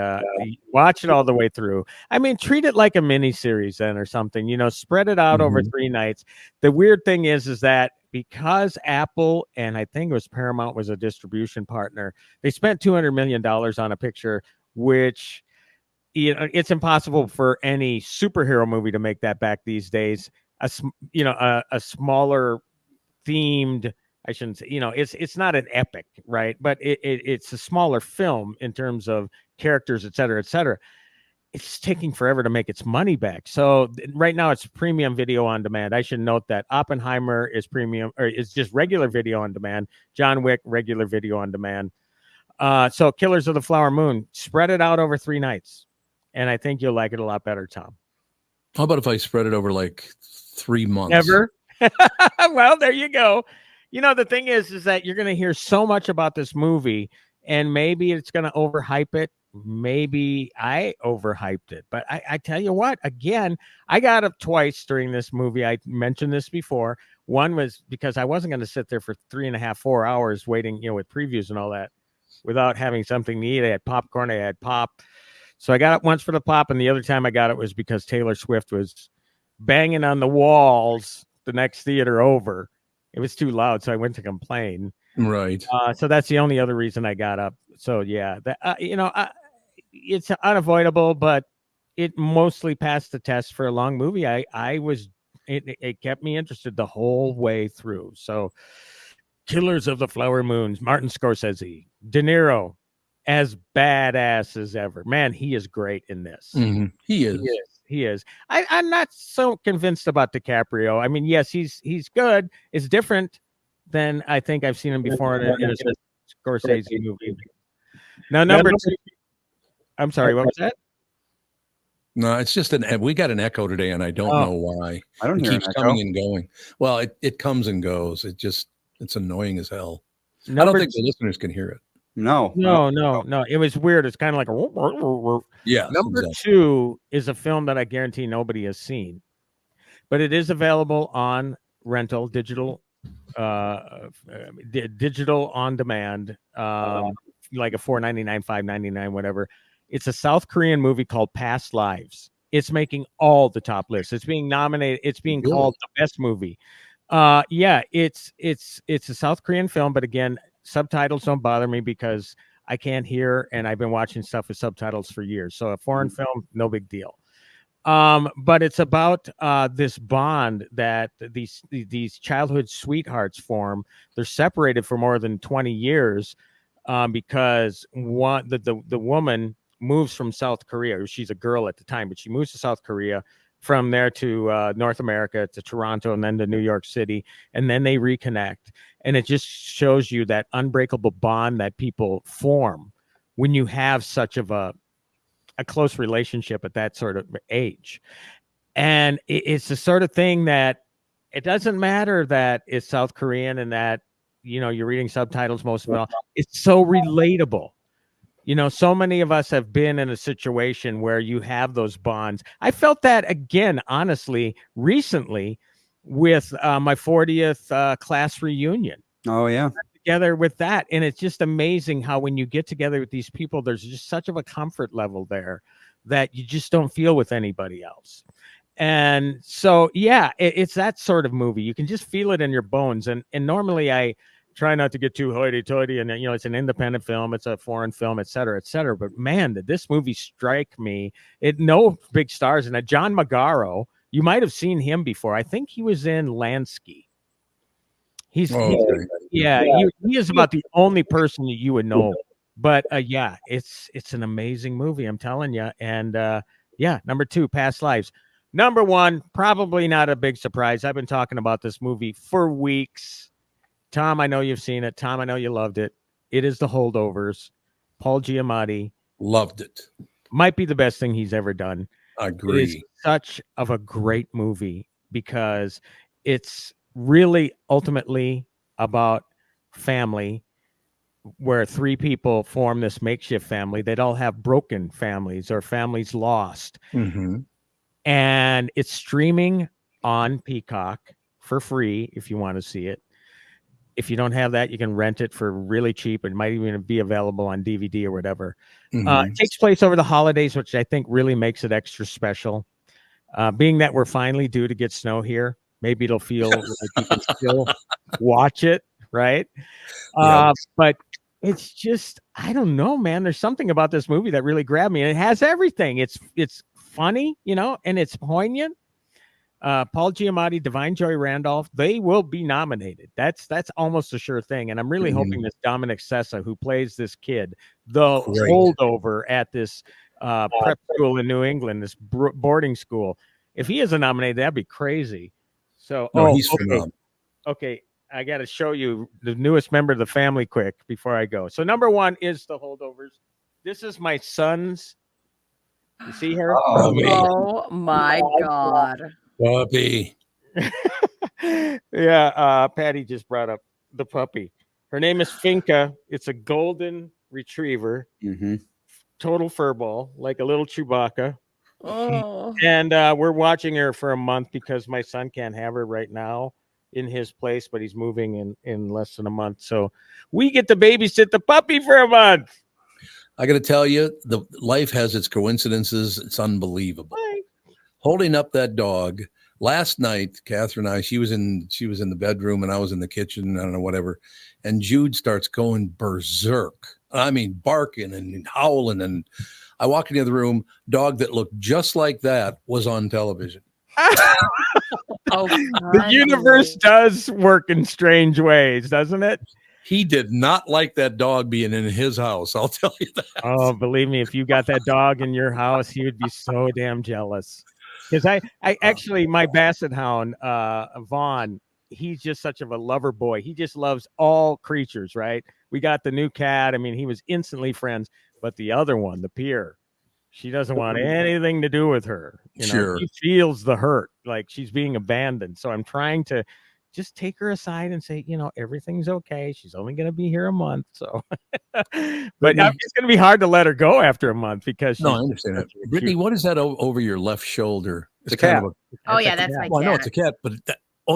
watch it all the way through. I mean, treat it like a mini series then or something, spread it out over 3 nights. The weird thing is that because Apple and I think it was Paramount was a distribution partner, they spent $200 million on a picture, which it's impossible for any superhero movie to make that back these days. A smaller themed, I shouldn't say, it's not an epic, right? But it's a smaller film in terms of characters, et cetera, et cetera. It's taking forever to make its money back. So right now it's premium video on demand. I should note that Oppenheimer is premium, or it's just regular video on demand. John Wick, regular video on demand. So Killers of the Flower Moon, spread it out over 3 nights. And I think you'll like it a lot better, Tom. How about if I spread it over like 3 months? Never. Well, there you go. The thing is that you're going to hear so much about this movie, and maybe it's going to overhype it. Maybe I overhyped it. But I tell you what, again, I got up twice during this movie. I mentioned this before. One was because I wasn't going to sit there for 3.5, 4 hours waiting, with previews and all that without having something to eat. I had popcorn. I had pop. So I got it once for the pop, and the other time I got it was because Taylor Swift was banging on the walls the next theater over. It was too loud, so I went to complain. Right. So that's the only other reason I got up. So yeah, it's unavoidable, but it mostly passed the test for a long movie. It kept me interested the whole way through. So Killers of the Flower Moons, Martin Scorsese, De Niro, as badass as ever. Man, he is great in this. Mm-hmm. He is. I'm not so convinced about DiCaprio. I mean, yes, he's good. It's different than I think I've seen him before in a Scorsese movie. Now, number 2. I'm sorry, what was that? No, it's just we got an echo today, and I don't know why. I don't it hear keeps an echo. coming and going. Well, it comes and goes. It's annoying as hell. I Number don't think the listeners can hear it. No. It was weird. It's kind of like a yeah. Number exactly. 2 is a film that I guarantee nobody has seen, but it is available on rental, digital on demand, like a $4.99, $5.99, whatever. It's a South Korean movie called Past Lives. It's making all the top lists. It's being nominated. It's being called the best movie. It's a South Korean film, but again, subtitles don't bother me because I can't hear, and I've been watching stuff with subtitles for years. So a foreign film, no big deal. But it's about this bond that these childhood sweethearts form. They're separated for more than 20 years because the woman moves from South Korea. She's a girl at the time, but she moves to South Korea, from there to North America, to Toronto, and then to New York City, and then they reconnect. And it just shows you that unbreakable bond that people form when you have such of a close relationship at that sort of age. And it's the sort of thing that it doesn't matter that it's South Korean and that, you're reading subtitles most of it all. It's so relatable. You know, so many of us have been in a situation where you have those bonds. I felt that again, honestly, recently with my 40th class reunion. Oh, yeah. Together with that. And it's just amazing how when you get together with these people, there's just such of a comfort level there that you just don't feel with anybody else. And so, yeah, it's that sort of movie. You can just feel it in your bones. And normally I try not to get too hoity-toity, and you know, it's an independent film, it's a foreign film, et cetera, et cetera. But man, did this movie strike me? It no big stars in it. John Magaro, you might have seen him before. I think he was in Lansky. He is about the only person that you would know. But yeah, it's an amazing movie, I'm telling you. And yeah, number 2, Past Lives. Number 1, probably not a big surprise. I've been talking about this movie for weeks. Tom, I know you've seen it. Tom, I know you loved it. It is The Holdovers. Paul Giamatti. Loved it. Might be the best thing he's ever done. I agree. It is such of a great movie because it's really ultimately about family, where 3 people form this makeshift family. They'd all have broken families or families lost. Mm-hmm. And it's streaming on Peacock for free if you want to see it. If you don't have that, you can rent it for really cheap. It might even be available on DVD or whatever. It takes place over the holidays, which I think really makes it extra special. Being that we're finally due to get snow here, maybe it'll feel like you can still watch it, right? But it's just, I don't know, man. There's something about this movie that really grabbed me. And it has everything. It's funny, you know, and it's poignant. Paul Giamatti, Divine Joy Randolph, they will be nominated. That's almost a sure thing. And I'm really hoping this Dominic Sessa, who plays this kid, the holdover at this prep school in New England, this boarding school, if he isn't nominated, that'd be crazy. So, he's phenomenal. Okay, I got to show you the newest member of the family quick before I go. So number 1 is The Holdovers. This is my son's. You see her? Oh my God. Puppy. Yeah, Patty just brought up the puppy. Her name is Finca. It's a golden retriever. Total furball, like a little Chewbacca. Oh. And we're watching her for a month because my son can't have her right now in his place, but he's moving in less than a month. So we get to babysit the puppy for a month. I got to tell you, the life has its coincidences. It's unbelievable. Holding up that dog last night, Catherine and I, she was in the bedroom and I was in the kitchen. I don't know, whatever. And Jude starts going berserk. I mean, barking and howling. And I walked into the other room. Dog that looked just like that was on television. The universe does work in strange ways, doesn't it? He did not like that dog being in his house. I'll tell you that. Oh, believe me, if you got that dog in your house, he would be so damn jealous. Because I actually, my Basset Hound, Vaughn, he's just such of a lover boy. He just loves all creatures, right? We got the new cat. I mean, he was instantly friends. But the other one, the Pier, she doesn't want anything to do with her. You know, Sure. She feels the hurt, like she's being abandoned. So I'm trying to just take her aside and say, you know, everything's okay. She's only going to be here a month. So, but it's going to be hard to let her go after a month because I understand that. Brittany, what is that over your left shoulder? It's a cat. Oh yeah, that's my cat. Well, I know it's a cat, but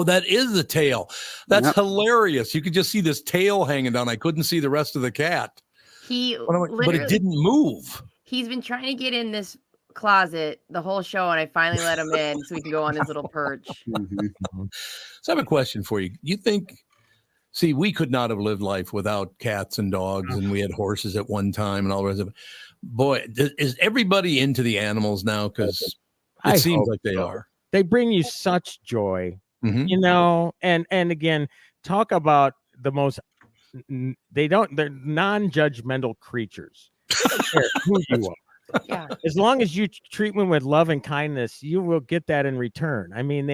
that is the tail. That's hilarious. You could just see this tail hanging down. I couldn't see the rest of the cat. But it didn't move. He's been trying to get in this closet the whole show, and I finally let him in so he can go on his little perch. So I have a question for you. You think, see, we could not have lived life without cats and dogs, and we had horses at one time and all the rest of it. Boy, is everybody into the animals now? Because it seems like they are. They bring you such joy, Mm-hmm. you know, and again, talk about the most, they're non-judgmental creatures. I don't care who you are. Yeah. As long as you treat them with love and kindness, you will get that in return. I mean,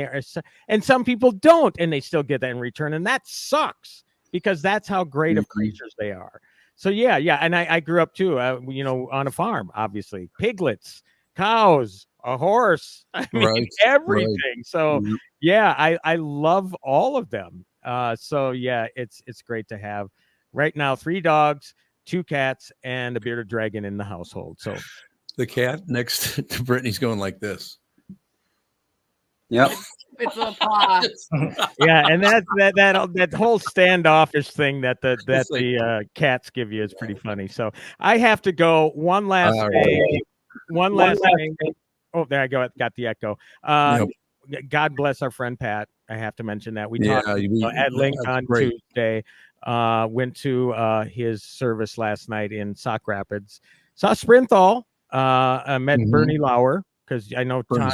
and some people don't, and they still get that in return. And that sucks because that's how great of creatures they are. So yeah. And I grew up too, you know, on a farm, obviously, piglets, cows, a horse, I mean, everything. Right. So yeah, I love all of them. So yeah, it's great to have right now 3 dogs. 2 cats, and a bearded dragon in the household. So the cat next to Brittany's going like this. Yep. It's a paw. Yeah, and that whole standoffish thing that the cats give you is pretty funny. So I have to go. One last thing. One last thing. Oh, there I go. Got the echo. God bless our friend Pat. I have to mention that we talked at Link on Tuesday. Went to his service last night in Sauk Rapids. Saw Sprinthal. Met Bernie Lauer, because I know Tom,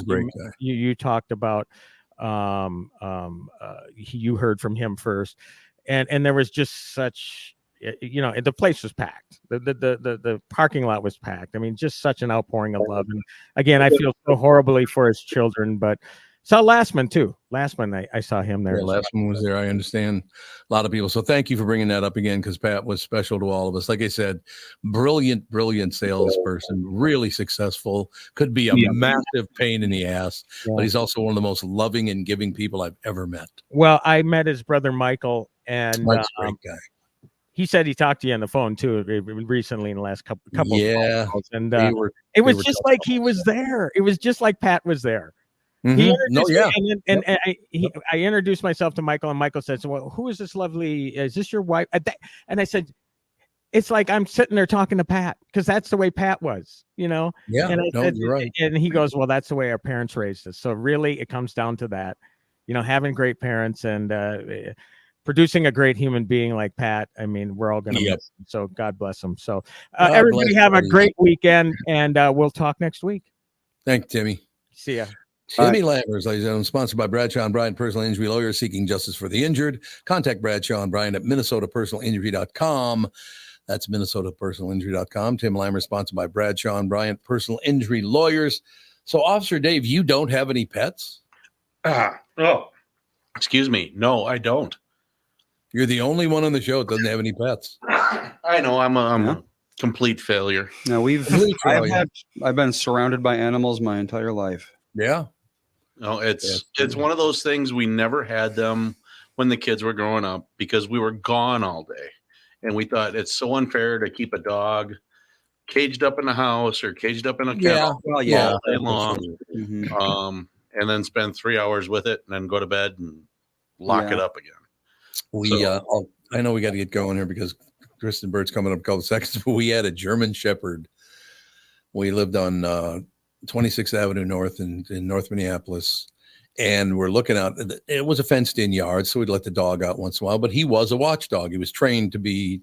you talked about you heard from him first, and there was just such, the place was packed. The parking lot was packed. I mean, just such an outpouring of love. And again, I feel so horribly for his children, but saw Lastman too. Lastman, I saw him there. Yeah, Lastman was there. I understand a lot of people. So thank you for bringing that up again, because Pat was special to all of us. Like I said, brilliant salesperson, really successful, could be a massive pain in the ass, but he's also one of the most loving and giving people I've ever met. Well, I met his brother, Michael, and Mike's a great guy. He said he talked to you on the phone too recently in the last couple of phone calls. And it was just like he was there. It was just like Pat was there. I introduced myself to Michael, and Michael said, "So, well, who is this lovely? Is this your wife?" And I said, "It's like I'm sitting there talking to Pat, because that's the way Pat was, Yeah. And I said, you're right. And he goes, "Well, that's the way our parents raised us." So really, it comes down to that, having great parents and producing a great human being like Pat. I mean, we're all gonna miss him, so God bless him. So everybody have a great weekend, and we'll talk next week. Thank you, Timmy. See ya. Timmy Lammers, ladies and gentlemen, sponsored by Bradshaw and Bryant, personal injury lawyers seeking justice for the injured. Contact Bradshaw and Bryant at minnesotapersonalinjury.com. That's minnesotapersonalinjury.com. Tim Lammers, sponsored by Bradshaw and Bryant, personal injury lawyers. So, Officer Dave, you don't have any pets? Excuse me. No, I don't. You're the only one on the show that doesn't have any pets. I know. I'm a complete failure. No, I've been surrounded by animals my entire life. Yeah. No, it's one of those things. We never had them when the kids were growing up because we were gone all day. And we thought it's so unfair to keep a dog caged up in the house or caged up in a kennel all day long. And then spend 3 hours with it and then go to bed and lock it up again. I know we got to get going here because Kristyn Burtt's coming up a couple of seconds, but we had a German Shepherd. We lived on 26th Avenue North in North Minneapolis, and we're looking out. It was a fenced-in yard, so we'd let the dog out once in a while, but he was a watchdog. He was trained to be,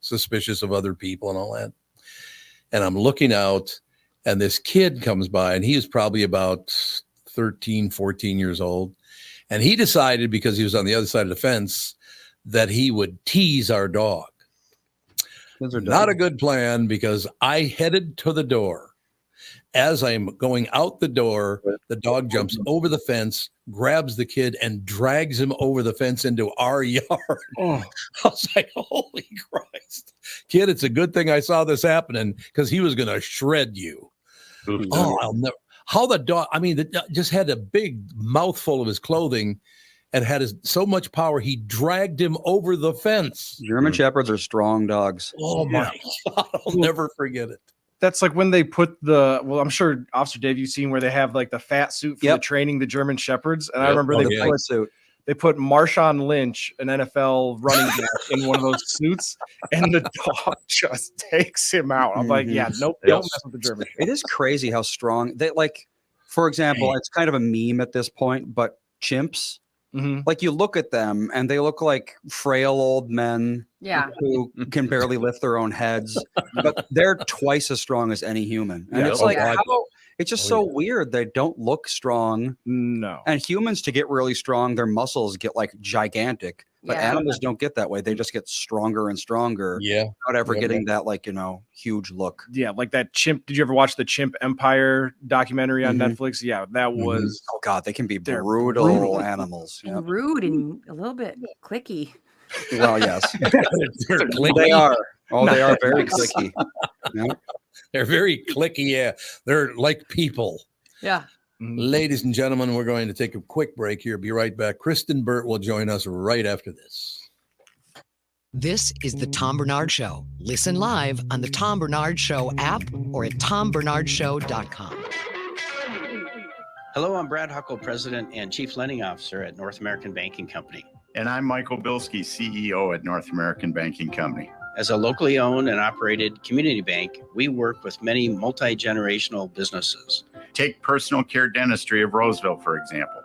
suspicious of other people and all that. And I'm looking out, and this kid comes by, and he is probably about 13, 14 years old. And he decided, because he was on the other side of the fence, that he would tease our dog. Not a good plan, because I headed to the door. As I'm going out the door, the dog jumps over the fence, grabs the kid, and drags him over the fence into our yard. I was like, holy Christ. Kid, it's a good thing I saw this happening, because he was going to shred you. I'll never. How the dog, just had a big mouthful of his clothing and had so much power, he dragged him over the fence. German Shepherds are strong dogs. Oh, my God. I'll never forget it. That's like when they put I'm sure, Officer Dave, you've seen where they have like the fat suit for the training the German Shepherds. And I remember they put Marshawn Lynch, an NFL running back, in one of those suits, and the dog just takes him out. I'm like, don't mess with the German Shepherds. It is crazy how strong they for example, it's kind of a meme at this point, but chimps, like you look at them and they look like frail old men who can barely lift their own heads, but they're twice as strong as any human. And it's it's just so weird. They don't look strong. No. And humans, to get really strong, their muscles get like gigantic, but animals don't get that way. They just get stronger and stronger. Yeah. Without ever getting that huge look. Yeah. Like that chimp. Did you ever watch the Chimp Empire documentary on Netflix? Yeah. That was. Oh God, they can be brutal animals. And rude and a little bit clicky. Well, yes. They are. Oh, they are very clicky. They're very clicky. Yeah. They're like people. Yeah. Ladies and gentlemen, we're going to take a quick break here. Be right back. Kristyn Burtt will join us right after this. This is the Tom Barnard Show, Listen live on the Tom Barnard Show app or at tombernardshow.com. Hello, I'm Brad Huckle, President and Chief Lending Officer at North American Banking Company. And I'm Michael Bilski, CEO at North American Banking Company. As a locally owned and operated community bank, we work with many multi-generational businesses. Take personal care dentistry of Roseville, for example.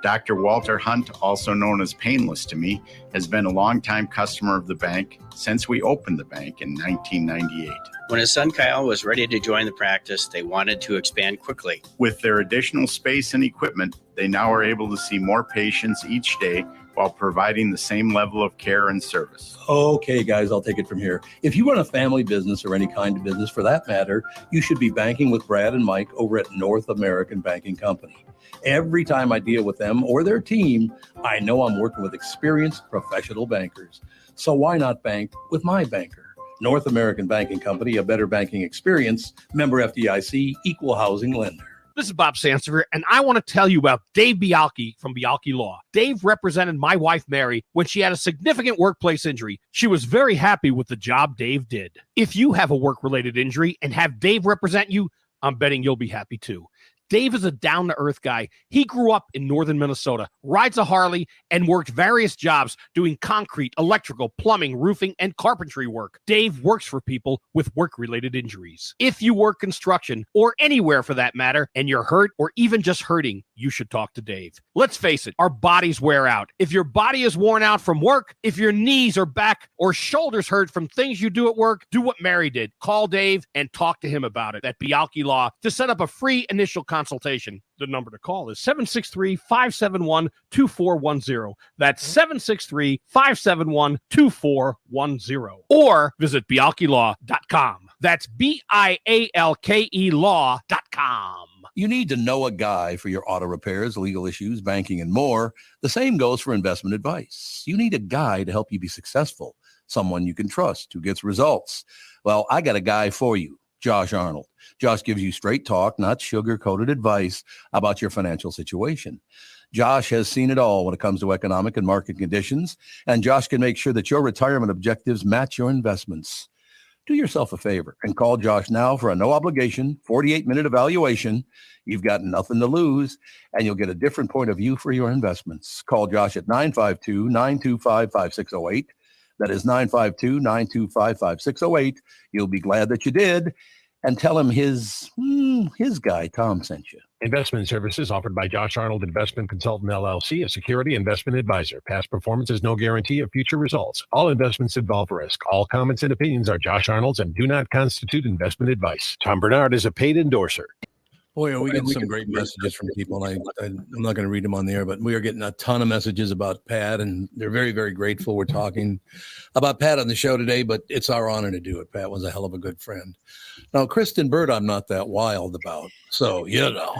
Dr. Walter Hunt, also known as Painless to me, has been a longtime customer of the bank since we opened the bank in 1998. When his son Kyle was ready to join the practice, they wanted to expand quickly. With their additional space and equipment, they now are able to see more patients each day while providing the same level of care and service. Okay, guys, I'll take it from here. If you run a family business or any kind of business for that matter, you should be banking with Brad and Mike over at North American Banking Company. Every time I deal with them or their team, I know I'm working with experienced professional bankers. So why not bank with my banker? North American Banking Company, a better banking experience, member FDIC, equal housing lender. This is Bob Sansevier, and I want to tell you about Dave Bialke from Bialke Law. Dave represented my wife, Mary, when she had a significant workplace injury. She was very happy with the job Dave did. If you have a work-related injury and have Dave represent you, I'm betting you'll be happy too. Dave is a down-to-earth guy. He grew up in northern Minnesota, rides a Harley, and worked various jobs doing concrete, electrical, plumbing, roofing, and carpentry work. Dave works for people with work-related injuries. If you work construction, or anywhere for that matter, and you're hurt or even just hurting, you should talk to Dave. Let's face it, our bodies wear out. If your body is worn out from work, if your knees or back or shoulders hurt from things you do at work, do what Mary did. Call Dave and talk to him about it at Bialke Law to set up a free initial consultation. The number to call is 763-571-2410. That's 763-571-2410. Or visit bialkelaw.com. That's BIALKE law.com. You need to know a guy for your auto repairs, legal issues, banking, and more. The same goes for investment advice. You need a guy to help you be successful, someone you can trust who gets results. Well, I got a guy for you, Josh Arnold. Josh gives you straight talk, not sugar-coated advice about your financial situation. Josh has seen it all when it comes to economic and market conditions, and Josh can make sure that your retirement objectives match your investments. Do yourself a favor and call Josh now for a no-obligation 48-minute evaluation. You've got nothing to lose, and you'll get a different point of view for your investments. Call Josh at 952-925-5608. That is 952-925-5608. You'll be glad that you did. And tell him his guy, Tom, sent you. Investment services offered by Josh Arnold Investment Consultant, LLC, a security investment advisor. Past performance is no guarantee of future results. All investments involve risk. All comments and opinions are Josh Arnold's and do not constitute investment advice. Tom Barnard is a paid endorser. Boy, we get some great messages from people. I'm not going to read them on the air, but we are getting a ton of messages about Pat, and they're very, very grateful. We're talking about Pat on the show today, but it's our honor to do it. Pat was a hell of a good friend. Now, Kristyn Burtt, I'm not that wild about, so you know.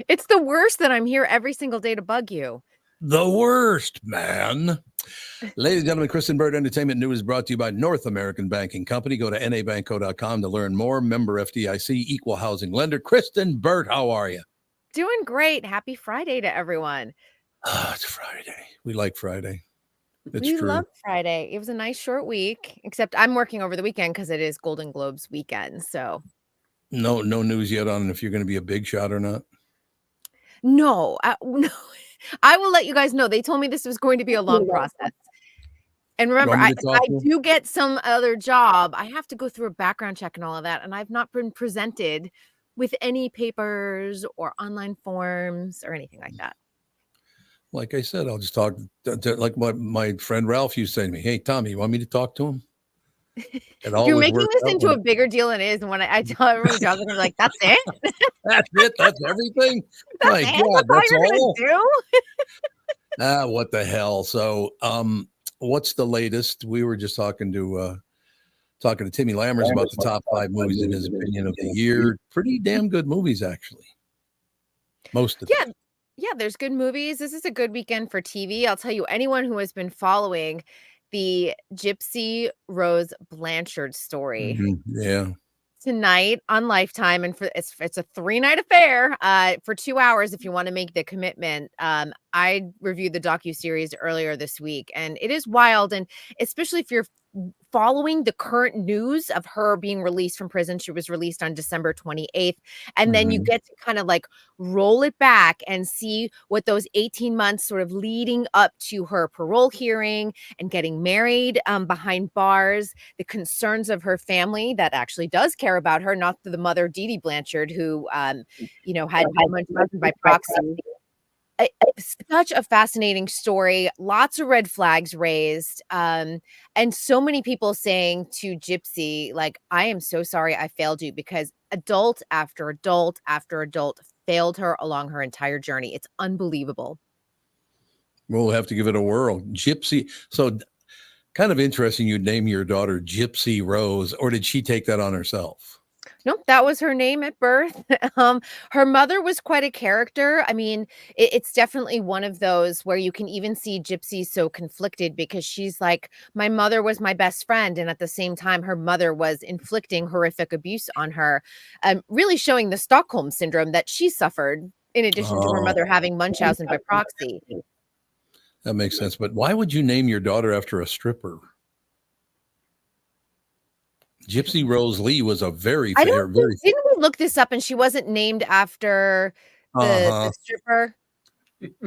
It's the worst that I'm here every single day to bug you. The worst, man. Ladies and gentlemen, Kristyn Burtt Entertainment News is brought to you by North American Banking Company. Go to nabanco.com to learn more. Member FDIC, equal housing lender. Kristyn Burtt, how are you? Doing great. Happy Friday to everyone. Oh, it's Friday. We like Friday. It's we true. love Friday. It was a nice short week, except I'm working over the weekend because it is Golden Globes weekend. So no news yet on if you're going to be a big shot or not. No. I will let you guys know. They told me this was going to be a long process. And remember, I do get some other job. I have to go through a background check and all of that. And I've not been presented with any papers or online forms or anything like that. Like I said, I'll just talk like what my friend Ralph used to say to me. Hey, Tommy, you want me to talk to him? You're making this into a bigger deal than it is. And when I tell everyone jobs, I'm like, that's it? That's it? That's everything? That's My it? God, That's all that's you're all? gonna do? What the hell? So what's the latest? We were just talking to Timmy Lammers about the top 5 movies in his opinion of the year. Pretty damn good movies, actually. Most of them. Yeah, there's good movies. This is a good weekend for TV. I'll tell you, anyone who has been following the Gypsy Rose Blanchard story tonight on Lifetime, and it's a 3-night affair for 2 hours if you want to make the commitment. I reviewed the docuseries earlier this week, and it is wild, and especially if you're following the current news of her being released from prison. She was released on December 28th. And then you get to kind of like roll it back and see what those 18 months sort of leading up to her parole hearing and getting married behind bars, the concerns of her family that actually does care about her, not the mother, Dee Dee Blanchard, who, had Munchausen by proxy. Such a fascinating story, lots of red flags raised, and so many people saying to Gypsy, like, I am so sorry I failed you, because adult after adult after adult failed her along her entire journey. It's unbelievable. We'll have to give it a whirl. Gypsy. So kind of interesting you'd name your daughter Gypsy Rose, or did she take that on herself? Nope, that was her name at birth. Her mother was quite a character. I mean, it's definitely one of those where you can even see Gypsy so conflicted, because she's like, my mother was my best friend. And at the same time, her mother was inflicting horrific abuse on her, really showing the Stockholm syndrome that she suffered, in addition to her mother having Munchausen by proxy. That makes sense. But why would you name your daughter after a stripper? Gypsy Rose Lee was a very fair. Didn't we look this up and she wasn't named after the stripper?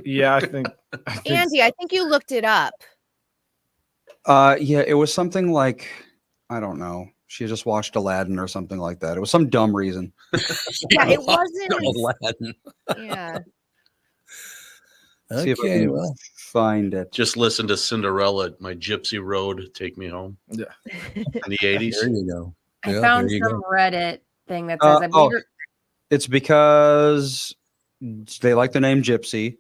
Yeah, I think Andy, I think you looked it up. Yeah, it was something like, I don't know. She just watched Aladdin or something like that. It was some dumb reason. Yeah, it wasn't. Aladdin. Yeah. See if I can find it. Just listen to Cinderella, My Gypsy Road, Take Me Home. Yeah. In the 80s. There you go. I found some Reddit thing that says, I believe it's because they like the name Gypsy,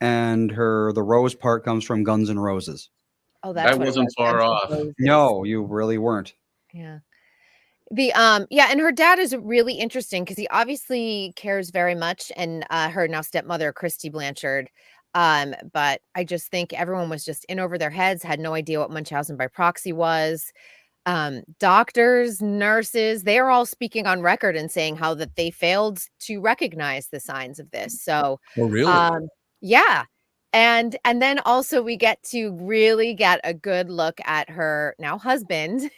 and the rose part comes from Guns N' Roses. Oh, that's I wasn't far off. No, you really weren't. Yeah. And her dad is really interesting because he obviously cares very much, and her now stepmother, Kristyn Blanchard. But I just think everyone was just in over their heads, had no idea what Munchausen by proxy was. Doctors, nurses, they are all speaking on record and saying how that they failed to recognize the signs of this. So, oh, really? Yeah. And then also we get to really get a good look at her now husband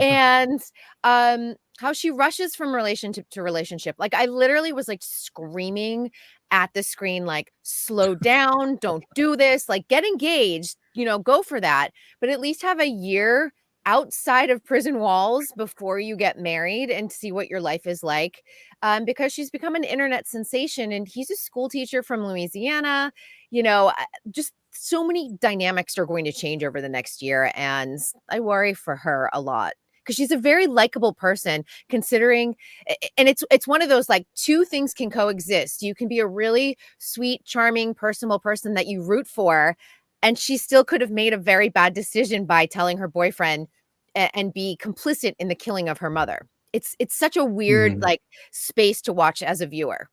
and how she rushes from relationship to relationship. Like, I literally was like screaming at the screen, like, slow down, don't do this, like, get engaged, go for that, but at least have a year outside of prison walls before you get married and see what your life is like, because she's become an internet sensation and he's a school teacher from Louisiana. Just so many dynamics are going to change over the next year, and I worry for her a lot because she's a very likable person, considering, and it's one of those, like, two things can coexist. You can be a really sweet, charming, personable person that you root for, and she still could have made a very bad decision by telling her boyfriend and be complicit in the killing of her mother. It's such a weird like space to watch as a viewer.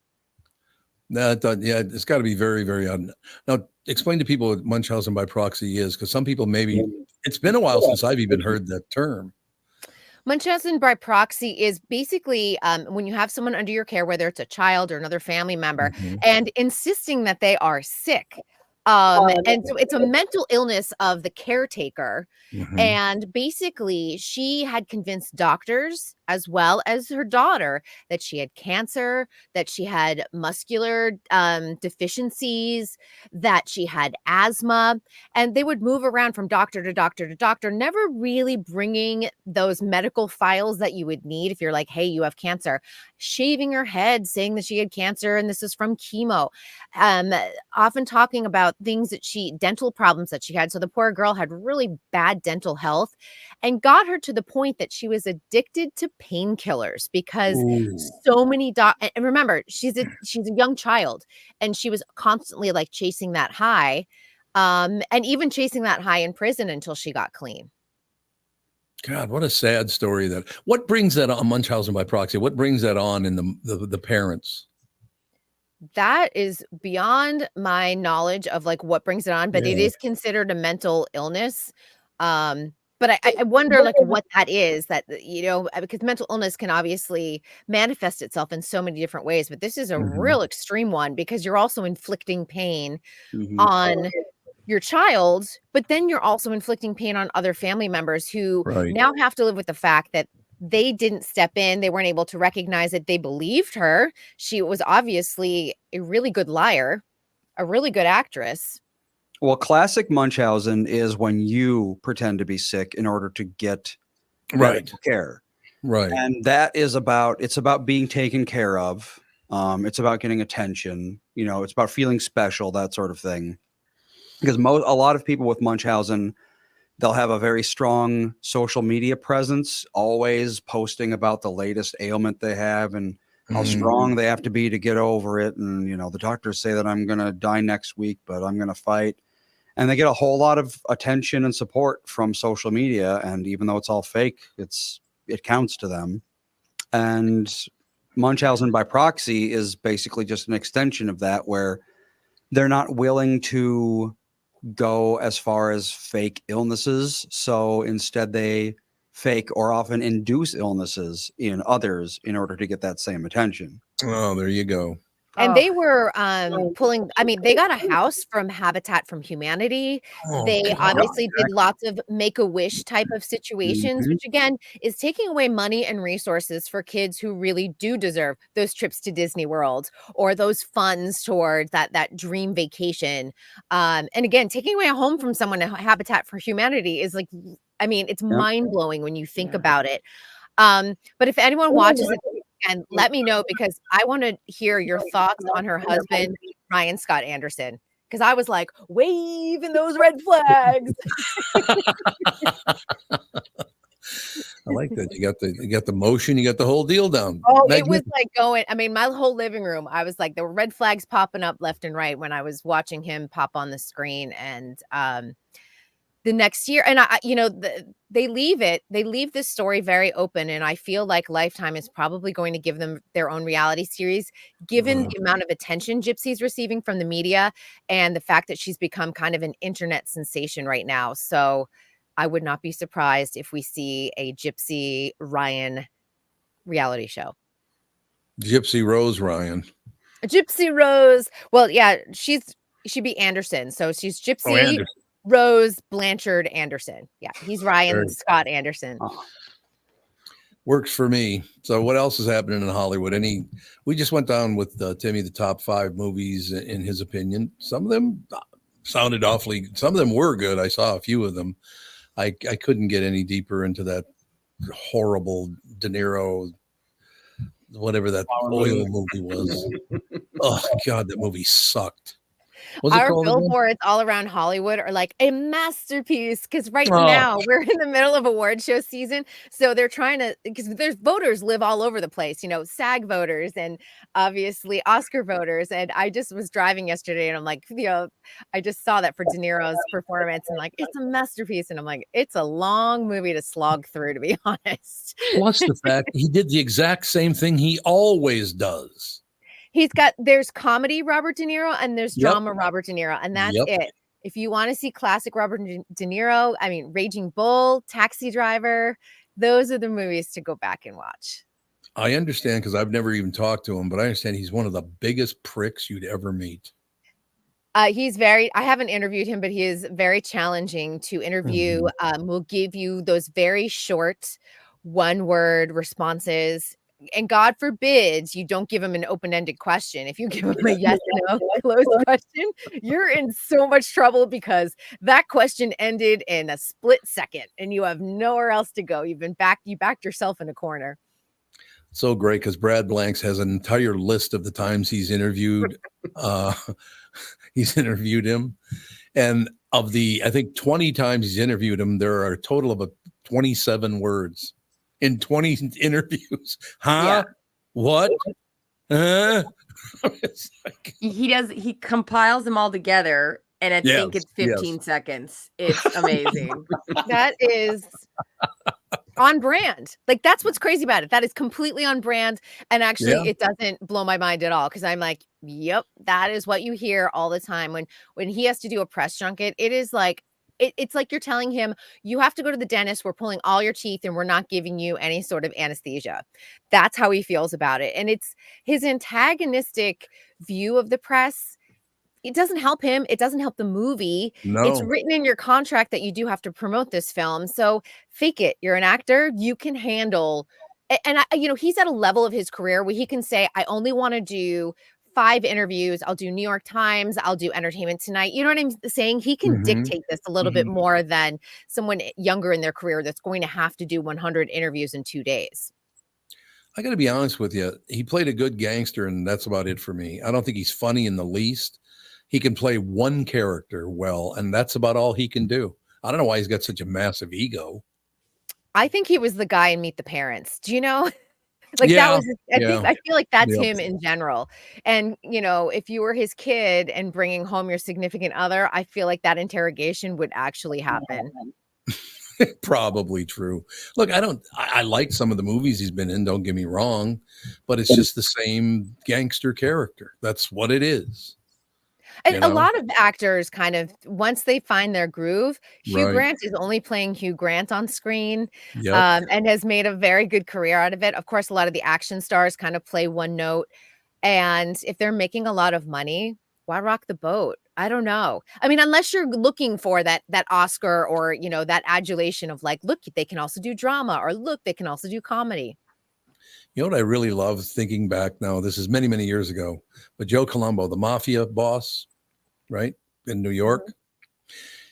Yeah, it's got to be very, very odd. Now, explain to people what Munchausen by proxy is, because some people it's been a while since I've even heard that term. Munchausen by proxy is basically when you have someone under your care, whether it's a child or another family member, and insisting that they are sick. And so it's a mental illness of the caretaker. And basically she had convinced doctors as well as her daughter that she had cancer, that she had muscular deficiencies, that she had asthma, and they would move around from doctor to doctor to doctor, never really bringing those medical files that you would need if you're like, hey, you have cancer, shaving her head, saying that she had cancer and this is from chemo, often talking about things that dental problems that she had. So the poor girl had really bad dental health, and got her to the point that she was addicted to painkillers because so many and remember, she's a young child, and she was constantly like chasing that high, and even chasing that high in prison until she got clean. God, what a sad story. What brings that on Munchausen by proxy? What brings that on in the parents? That is beyond my knowledge of like what brings it on, but it is considered a mental illness. But I wonder like what that is, that, because mental illness can obviously manifest itself in so many different ways, but this is a real extreme one because you're also inflicting pain on your child, but then you're also inflicting pain on other family members who now have to live with the fact that they didn't step in. They weren't able to recognize it. They believed her. She was obviously a really good liar, a really good actress. Well, classic Munchausen is when you pretend to be sick in order to get medical care. Right. And that is it's about being taken care of. It's about getting attention. You know, it's about feeling special, that sort of thing. Because a lot of people with Munchausen, they'll have a very strong social media presence, always posting about the latest ailment they have and how strong they have to be to get over it. And, you know, the doctors say that I'm going to die next week, but I'm going to fight. And they get a whole lot of attention and support from social media. And even though it's all fake, it counts to them. And Munchausen by proxy is basically just an extension of that, where they're not willing to go as far as fake illnesses. So instead they fake or often induce illnesses in others in order to get that same attention. Oh, there you go. And they were they got a house from Habitat for Humanity. They obviously did lots of Make-A-Wish type of situations, which again is taking away money and resources for kids who really do deserve those trips to Disney World or those funds towards that dream vacation. And again, taking away a home from someone at Habitat for Humanity is like, I mean, it's mind-blowing when you think about it. But if anyone watches it, and let me know, because I want to hear your thoughts on her husband, Ryan Scott Anderson, because I was like waving those red flags. I like that. You got the motion, you got the whole deal down. Oh, it was like going, I mean, my whole living room, I was like, there were red flags popping up left and right when I was watching him pop on the screen. And the next year, and they leave this story very open, and I feel like Lifetime is probably going to give them their own reality series, given the amount of attention Gypsy's receiving from the media and the fact that she's become kind of an internet sensation right now. So I would not be surprised if we see a Gypsy Ryan reality show. Gypsy Rose Ryan. Gypsy Rose. Well, yeah, she'd be Anderson. So she's Gypsy Rose Blanchard Anderson. Yeah, he's Ryan Scott Anderson. Works for me. So what else is happening in Hollywood? We just went down with Timmy the top 5 movies in his opinion. Some of them sounded some of them were good. I saw a few of them. I couldn't get any deeper into that horrible De Niro, whatever that oil movie was. Oh God, that movie sucked. Our billboards all around Hollywood are like a masterpiece, because right now we're in the middle of award show season. So they're trying to, because there's voters live all over the place, SAG voters and obviously Oscar voters. And I just was driving yesterday and I'm like, I just saw that for De Niro's performance and like, it's a masterpiece. And I'm like, it's a long movie to slog through, to be honest. Plus the fact he did the exact same thing he always does. There's comedy Robert De Niro and there's drama Robert De Niro, and that's it. If you want to see classic Robert De Niro, I mean, Raging Bull, Taxi Driver, those are the movies to go back and watch. I understand, because I've never even talked to him, but I understand he's one of the biggest pricks you'd ever meet. I haven't interviewed him, but he is very challenging to interview. Will give you those very short one-word responses. And God forbid you don't give him an open-ended question. If you give him a yes or no closed question, you're in so much trouble, because that question ended in a split second and you have nowhere else to go. You backed yourself in a corner. So great, because Brad Blanks has an entire list of the times he's interviewed. He's interviewed him. And of the, I think 20 times he's interviewed him, there are a total of 27 words. In 20 interviews. Huh? Yeah. What? He compiles them all together, and I think it's 15 seconds. It's amazing. That is on brand. Like, that's what's crazy about it. That is completely on brand. And actually it doesn't blow my mind at all, because I'm like, yep, that is what you hear all the time. When he has to do a press junket, it is like, it's like you're telling him, you have to go to the dentist. We're pulling all your teeth and we're not giving you any sort of anesthesia. That's how he feels about it. And it's his antagonistic view of the press it doesn't help him. It doesn't help the movie. No. It's written in your contract that you do have to promote this film. So fake it. You're an actor. You can handle. And he's at a level of his career where he can say, I only want to do 5 interviews. I'll do New York Times. I'll do Entertainment Tonight. You know what I'm saying? He can dictate this a little bit more than someone younger in their career that's going to have to do 100 interviews in 2 days. I got to be honest with you. He played a good gangster, and that's about it for me. I don't think he's funny in the least. He can play one character well, and that's about all he can do. I don't know why he's got such a massive ego. I think he was the guy in Meet the Parents. Do you know? That was, I feel like that's him in general. And, if you were his kid and bringing home your significant other, I feel like that interrogation would actually happen. Probably true. Look, I like some of the movies he's been in, don't get me wrong, but it's just the same gangster character. That's what it is. And a lot of actors kind of, once they find their groove, Hugh Grant is only playing Hugh Grant on screen, and has made a very good career out of it. Of course, a lot of the action stars kind of play one note. And if they're making a lot of money, why rock the boat? I don't know. I mean, unless you're looking for that Oscar or, that adulation of like, look, they can also do drama, or look, they can also do comedy. You know what I really love thinking back now? This is many, many years ago, but Joe Colombo, the mafia boss, right, in New York,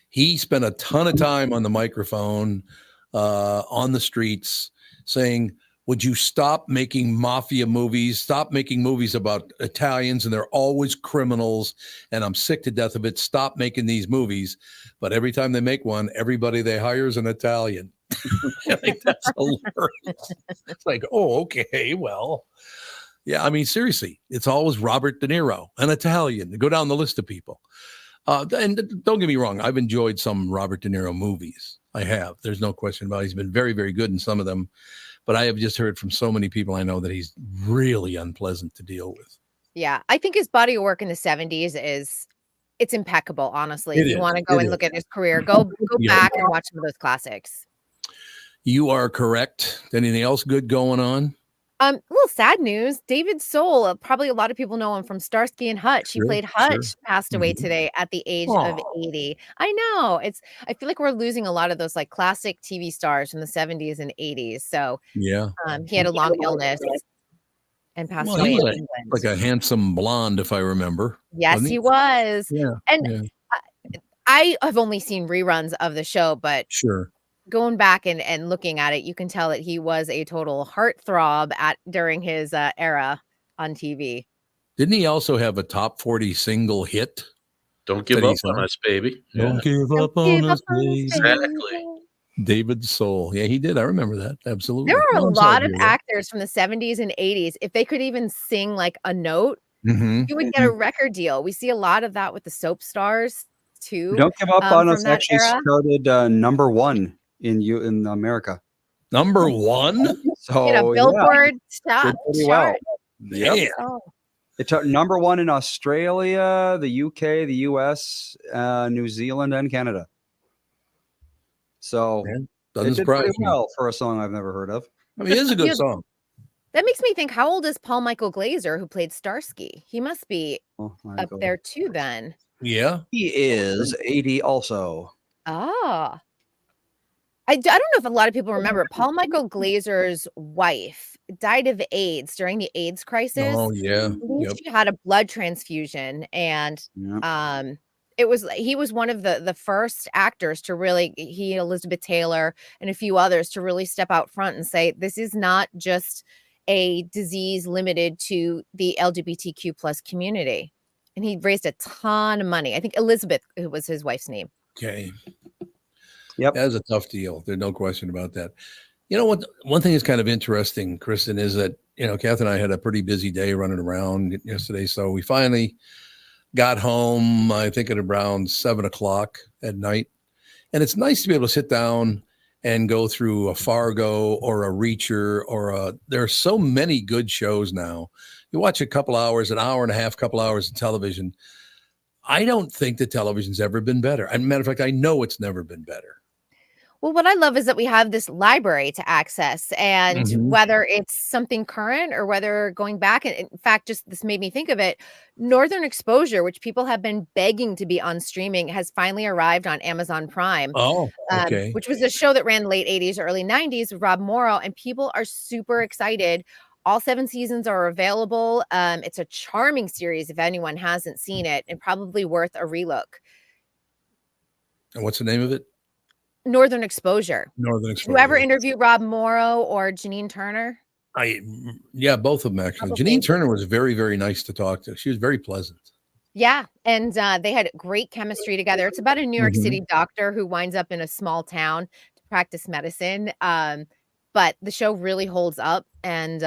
he spent a ton of time on the microphone, on the streets, saying, would you stop making mafia movies? Stop making movies about Italians, and they're always criminals, and I'm sick to death of it. Stop making these movies. But every time they make one, everybody they hire is an Italian. I think that's hilarious. It's like, oh, okay, well, yeah. I mean, seriously, it's always Robert De Niro, an Italian. Go down the list of people. And don't get me wrong, I've enjoyed some Robert De Niro movies. I have. There's no question about it. He's been very, very good in some of them. But I have just heard from so many people I know that he's really unpleasant to deal with. Yeah, I think his body of work in the 70s it's impeccable, honestly. If you want to go and look at his career, go back and watch some of those classics. You are correct. Anything else good going on? A little sad news. David Soul, probably a lot of people know him from Starsky and Hutch. He played Hutch, passed away today at the age of 80. I know. I feel like we're losing a lot of those like classic TV stars from the 70s and 80s. So he had a long illness and passed away in England. Like a handsome blonde, if I remember. Yes, he was. Yeah. And I have only seen reruns of the show, but going back and looking at it, you can tell that he was a total heartthrob during his era on TV. Didn't he also have a top 40 single hit? Don't give up on us, baby. Don't give up on us, baby. Exactly. David Soul. Yeah, he did. I remember that. Absolutely. There were a lot of actors from the 70s and 80s. If they could even sing like a note, you would get a record deal. We see a lot of that with the soap stars too. Don't Give Up on Us actually started number 1 in America. Number 1? So Billboard top chart. Yeah. It took number 1 in Australia, the UK, the US, New Zealand, and Canada. So doesn't it did surprise pretty me. well for a song I've never heard of. I mean, it is a good song. That makes me think, how old is Paul Michael Glaser, who played Starsky? He must be up there too then. Yeah. He is 80 also. Ah. I don't know if a lot of people remember, Paul Michael Glaser's wife died of AIDS during the AIDS crisis. Oh, yeah. She had a blood transfusion, and he was one of the first actors to really, Elizabeth Taylor and a few others, to really step out front and say, this is not just a disease limited to the LGBTQ plus community. And he raised a ton of money. I think Elizabeth, who was his wife's name. Okay. Yep. That was a tough deal. There's no question about that. You know what? One thing that's kind of interesting, Kristyn, is that, Kath and I had a pretty busy day running around yesterday. So we finally got home, I think at around 7:00 at night. And it's nice to be able to sit down and go through a Fargo or a Reacher there are so many good shows now. You watch a couple hours, an hour and a half, couple hours of television. I don't think that television's ever been better. As a matter of fact, I know it's never been better. Well, what I love is that we have this library to access, and Mhm. whether it's something current or whether going back, and in fact, just this made me think of it. Northern Exposure, which people have been begging to be on streaming, has finally arrived on Amazon Prime, Oh, okay. which was a show that ran late 80s, early 90s with Rob Morrow, and people are super excited. All 7 seasons are available. It's a charming series if anyone hasn't seen it, and probably worth a relook. And what's the name of it? Northern Exposure. Northern Did you ever Exposure. interview Rob Morrow or Janine Turner? Yeah, both of them actually. Probably. Janine Turner was very, very nice to talk to. She was very pleasant. Yeah, and they had great chemistry together. It's about a New York Mhm. City doctor who winds up in a small town to practice medicine. But the show really holds up, and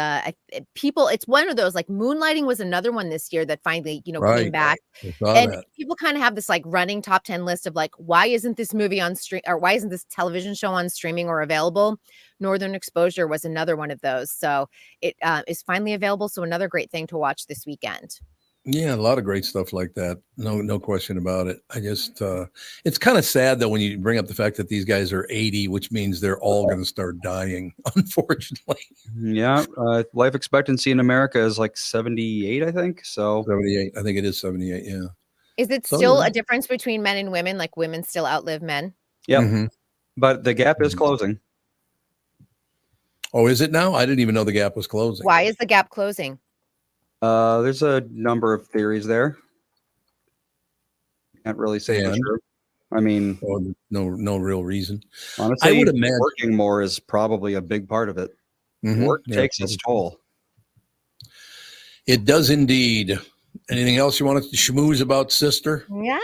it's one of those, like Moonlighting was another one this year that finally, came Right. back. I saw And that. people kind of have this like running top 10 list of like, why isn't this movie on stream, or why isn't this television show on streaming or available? Northern Exposure was another one of those. So it is finally available. So another great thing to watch this weekend. Yeah, a lot of great stuff like that. No question about it. I just it's kind of sad though when you bring up the fact that these guys are 80, which means they're all going to start dying, unfortunately. Yeah, life expectancy in America is like 78, I think. So 78. I think it is 78, yeah. Is it So, still yeah. a difference between men and women? Like women still outlive men? yeah, Mhm. but the gap is closing. Oh, is it now? I didn't even know the gap was closing. Why is the gap closing? There's a number of theories there. Can't really say for And? sure. I mean, Oh, no real reason. honestly, I would imagine. working more is probably a big part of it. Mhm. Work Yeah, takes its toll. It does indeed. Anything else you wanted to schmooze about, sister? Yeah.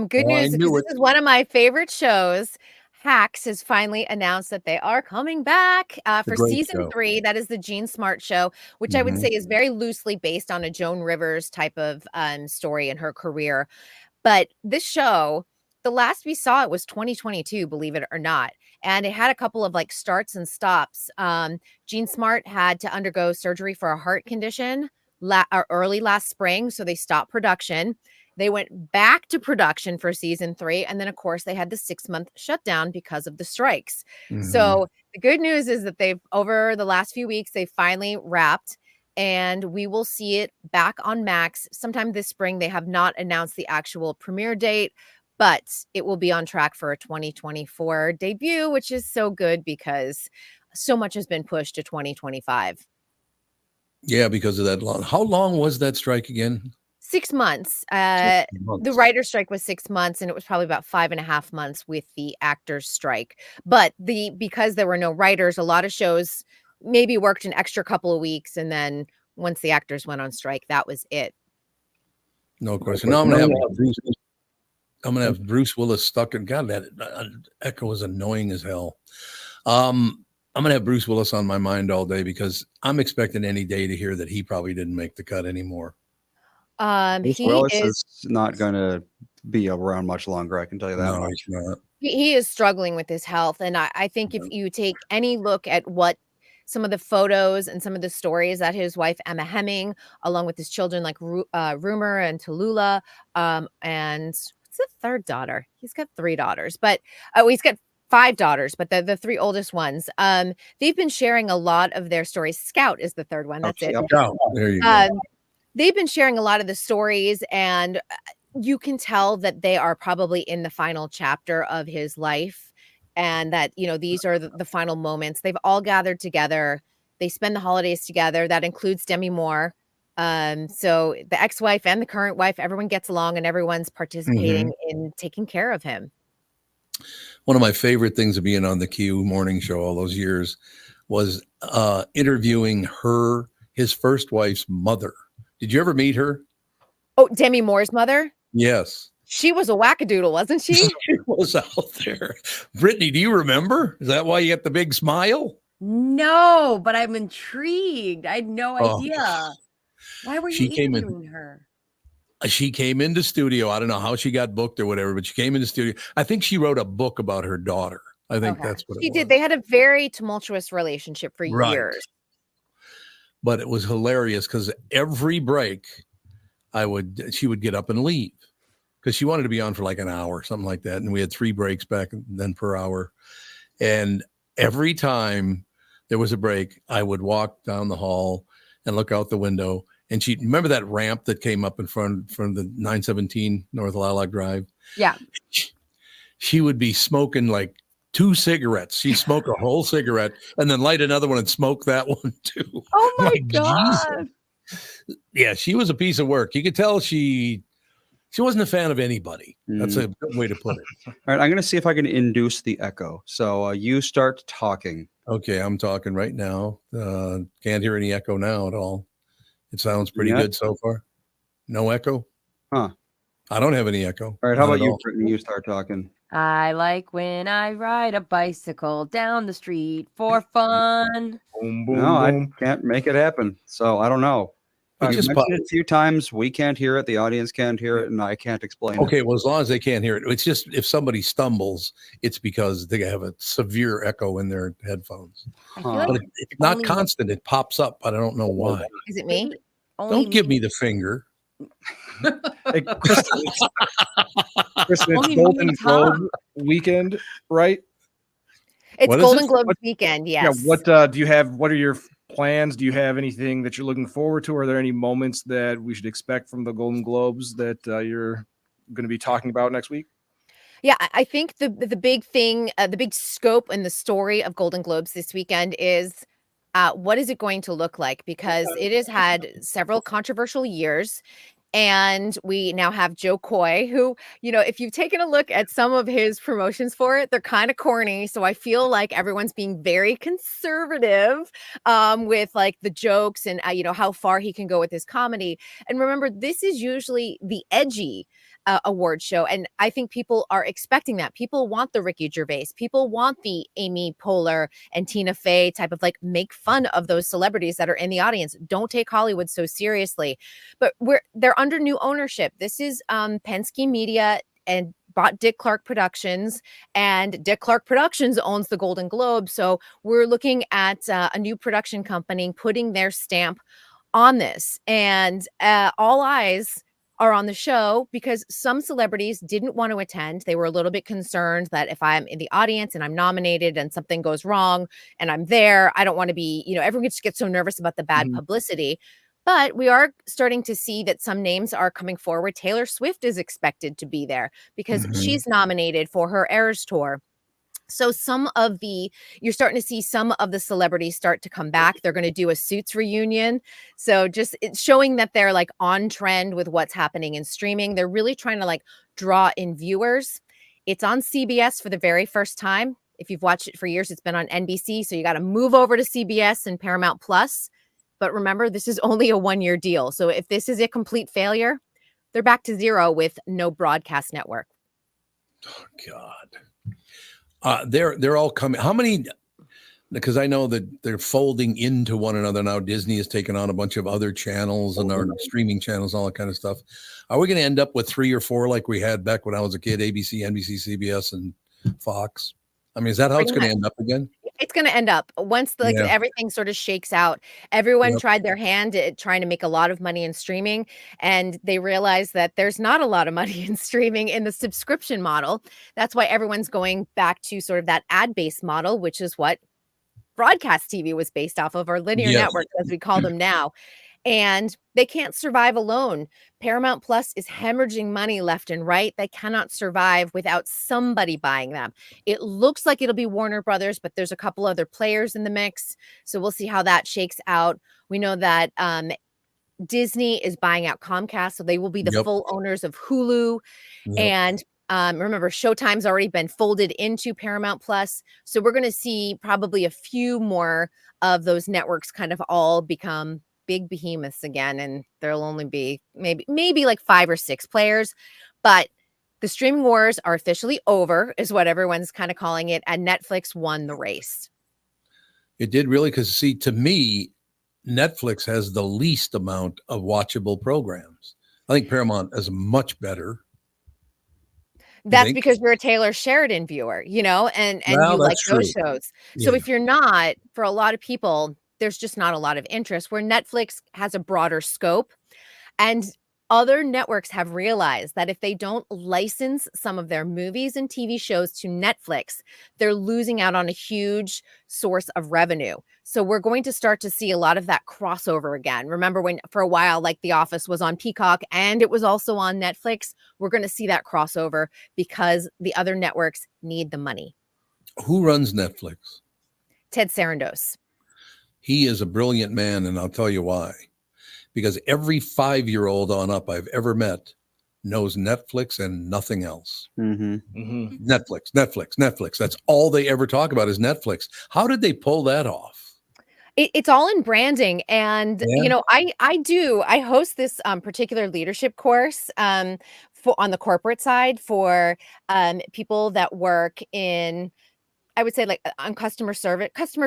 Good Oh, I news, because knew this it. is one of my favorite shows. Hacks has finally announced that they are coming back for great season show. 3. That is the Gene Smart show, which I would Mhm. say is very loosely based on a Joan Rivers type of story in her career. But this show, the last we saw it was 2022, believe it or not. And it had a couple of like starts and stops. Gene Smart had to undergo surgery for a heart condition early last spring. So they stopped production. They went back to production for season 3. And then, of course, they had the 6-month shutdown because of the strikes. Mhm. So the good news is that over the last few weeks, they finally wrapped, and we will see it back on Max sometime this spring. They have not announced the actual premiere date, but it will be on track for a 2024 debut, which is so good because so much has been pushed to 2025. Yeah, because of that long. How long was that strike again? 6 months. 6 The months. writer's strike was 6 months, and it was probably about 5.5 months with the actors' strike. But because there were no writers, a lot of shows maybe worked an extra couple of weeks, and then once the actors went on strike, that was it. No question. No, I'm gonna have Bruce Willis stuck in. God, that echo was annoying as hell. I'm gonna have Bruce Willis on my mind all day because I'm expecting any day to hear that he probably didn't make the cut anymore. Bruce He Willis is is not going to be around much longer. I can tell you that No, much. he's not. he is struggling with his health, and I think if you take any look at what some of the photos and some of the stories that his wife Emma Hemming, along with his children like Rumor and Tallulah, and what's the third daughter? He's got 3 daughters, but he's got 5 daughters, but the 3 oldest ones. They've been sharing a lot of their stories. Scout is the third one. That's it. Scout. There you go. They've been sharing a lot of the stories, and you can tell that they are probably in the final chapter of his life, and that, these are the final moments. They've all gathered together. They spend the holidays together. That includes Demi Moore. So the ex-wife and the current wife, everyone gets along, and everyone's participating in taking care of him. One of my favorite things of being on the Q morning show all those years was interviewing his first wife's mother. Did you ever meet her? Oh, Demi Moore's mother? Yes. She was a wackadoodle, wasn't she? She was out there. Brittany, do you remember? Is that why you got the big smile? No, but I'm intrigued. I had no Oh. idea. Why were you She came in- interviewing her? She came into studio. I don't know how she got booked or whatever, but she came into studio. I think she wrote a book about her daughter. I think that's what She it was. did. They had a very tumultuous relationship for Right. years. But it was hilarious because every break she would get up and leave because she wanted to be on for like an hour, something like that. And we had 3 breaks back then per hour. And every time there was a break, I would walk down the hall and look out the window. And she remember that ramp that came up in front from the 917 North Lilac Drive. Yeah. She would be smoking like 2 cigarettes. She'd smoke a whole cigarette and then light another one and smoke that one too. Oh my Like, God. Jesus. Yeah, she was a piece of work. You could tell she wasn't a fan of anybody. That's a good way to put it. All right, I'm going to see if I can induce the echo. So you start talking. Okay, I'm talking right now. Can't hear any echo now at all. It sounds pretty good so far. No echo? Huh. I don't have any echo. All right, how Not about at you, all. Brittany? You start talking. I like when I ride a bicycle down the street for fun. Boom, boom, No, I boom. can't make it happen. So I don't know. It I've just mentioned it a few times. We can't hear it. The audience can't hear it, and I can't explain it. Okay, well, as long as they can't hear it, it's just if somebody stumbles, it's because they have a severe echo in their headphones. I feel like But it's not only- constant. It pops up, but I don't know why. Is it me? Don't give me the finger. Hey, Kristyn, it's Only me Golden and Tom. Globe weekend, right? It's What is Golden it? Globes weekend. Yes. Yeah. What do you have? What are your plans? Do you have anything that you're looking forward to? Are there any moments that we should expect from the Golden Globes that you're going to be talking about next week? Yeah, I think the big thing, the big scope and the story of Golden Globes this weekend is what is it going to look like? Because it has had several controversial years. And we now have Joe Coy, who, you know, if you've taken a look at some of his promotions for it, they're kind of corny. So I feel like everyone's being very conservative with like the jokes and, you know, how far he can go with his comedy. And remember, this is usually the edgy award show. And I think people are expecting that. People want the Ricky Gervais. People want the Amy Poehler and Tina Fey type of like make fun of those celebrities that are in the audience. Don't take Hollywood so seriously. But they're under new ownership. This is Penske Media and bought Dick Clark Productions, and Dick Clark Productions owns the Golden Globe. So we're looking at a new production company putting their stamp on this. And all eyes are on the show because some celebrities didn't want to attend. They were a little bit concerned that if I'm in the audience and I'm nominated and something goes wrong and I'm there, I don't want to be, you know, everyone just gets so nervous about the bad publicity. But we are starting to see that some names are coming forward. Taylor Swift is expected to be there because she's nominated for her Eras Tour. So you're starting to see some of the celebrities start to come back. They're going to do a Suits reunion. So just it's showing that they're like on trend with what's happening in streaming. They're really trying to like draw in viewers. It's on CBS for the very first time. If you've watched it for years, it's been on NBC. So you got to move over to CBS and Paramount Plus. But remember, this is only a 1-year deal. So if this is a complete failure, they're back to zero with no broadcast network. Oh, God. They're all coming. How many? Because I know that they're folding into one another now. Disney has taken on a bunch of other channels and our streaming channels, all that kind of stuff. Are we going to end up with 3 or 4 like we had back when I was a kid? ABC, NBC, CBS, and Fox. I mean, is that how it's going to end up again? It's going to end up once everything sort of shakes out. Everyone tried their hand at trying to make a lot of money in streaming, and they realized that there's not a lot of money in streaming in the subscription model. That's why everyone's going back to sort of that ad-based model, which is what broadcast TV was based off of, or linear networks, as we call them now. And they can't survive alone. Paramount Plus is hemorrhaging money left and right. They cannot survive without somebody buying them. It looks like it'll be Warner Brothers, but there's a couple other players in the mix. So we'll see how that shakes out. We know that Disney is buying out Comcast, so they will be the full owners of Hulu. And remember, Showtime's already been folded into Paramount Plus. So we're going to see probably a few more of those networks kind of all become big behemoths again, and there'll only be maybe like 5 or 6 players. But the streaming wars are officially over, is what everyone's kind of calling it, and Netflix won the race. It did really, because see, to me, Netflix has the least amount of watchable programs. I think Paramount is much better. That's because you're a Taylor Sheridan viewer, you know, and you like those shows. So if you're not, for a lot of people, there's just not a lot of interest, where Netflix has a broader scope. And other networks have realized that if they don't license some of their movies and TV shows to Netflix, they're losing out on a huge source of revenue. So we're going to start to see a lot of that crossover again. Remember when for a while, like The Office was on Peacock and it was also on Netflix? We're going to see that crossover because the other networks need the money. Who runs Netflix? Ted Sarandos. He is a brilliant man, and I'll tell you why. Because every 5-year-old on up I've ever met knows Netflix and nothing else. Netflix. That's all they ever talk about is Netflix. How did they pull that off? It's all in branding. And, you know, I host this particular leadership course on the corporate side for people that work in, I would say, like on customer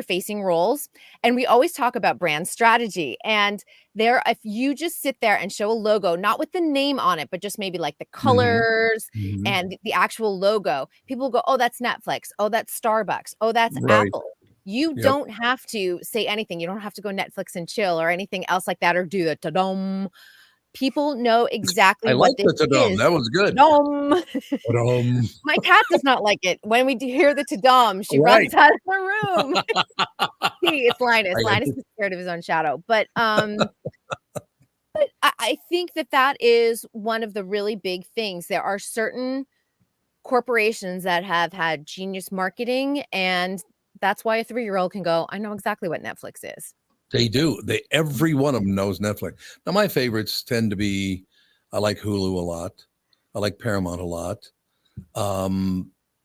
facing roles. And we always talk about brand strategy. And if you just sit there and show a logo, not with the name on it, but just maybe like the colors and the actual logo, people go, oh, that's Netflix. Oh, that's Starbucks. Oh, that's Apple. You don't have to say anything. You don't have to go Netflix and chill or anything else like that or do the ta-dum. People know exactly what this is. That was good. Ta-dum. My cat does not like it. When we hear the ta-dum, she runs out of the room. It's Linus. Linus is scared of his own shadow. But I think that is one of the really big things. There are certain corporations that have had genius marketing, and that's why a 3-year-old can go, I know exactly what Netflix is. They do. Every one of them knows Netflix. Now, my favorites tend to be, I like Hulu a lot. I like Paramount a lot.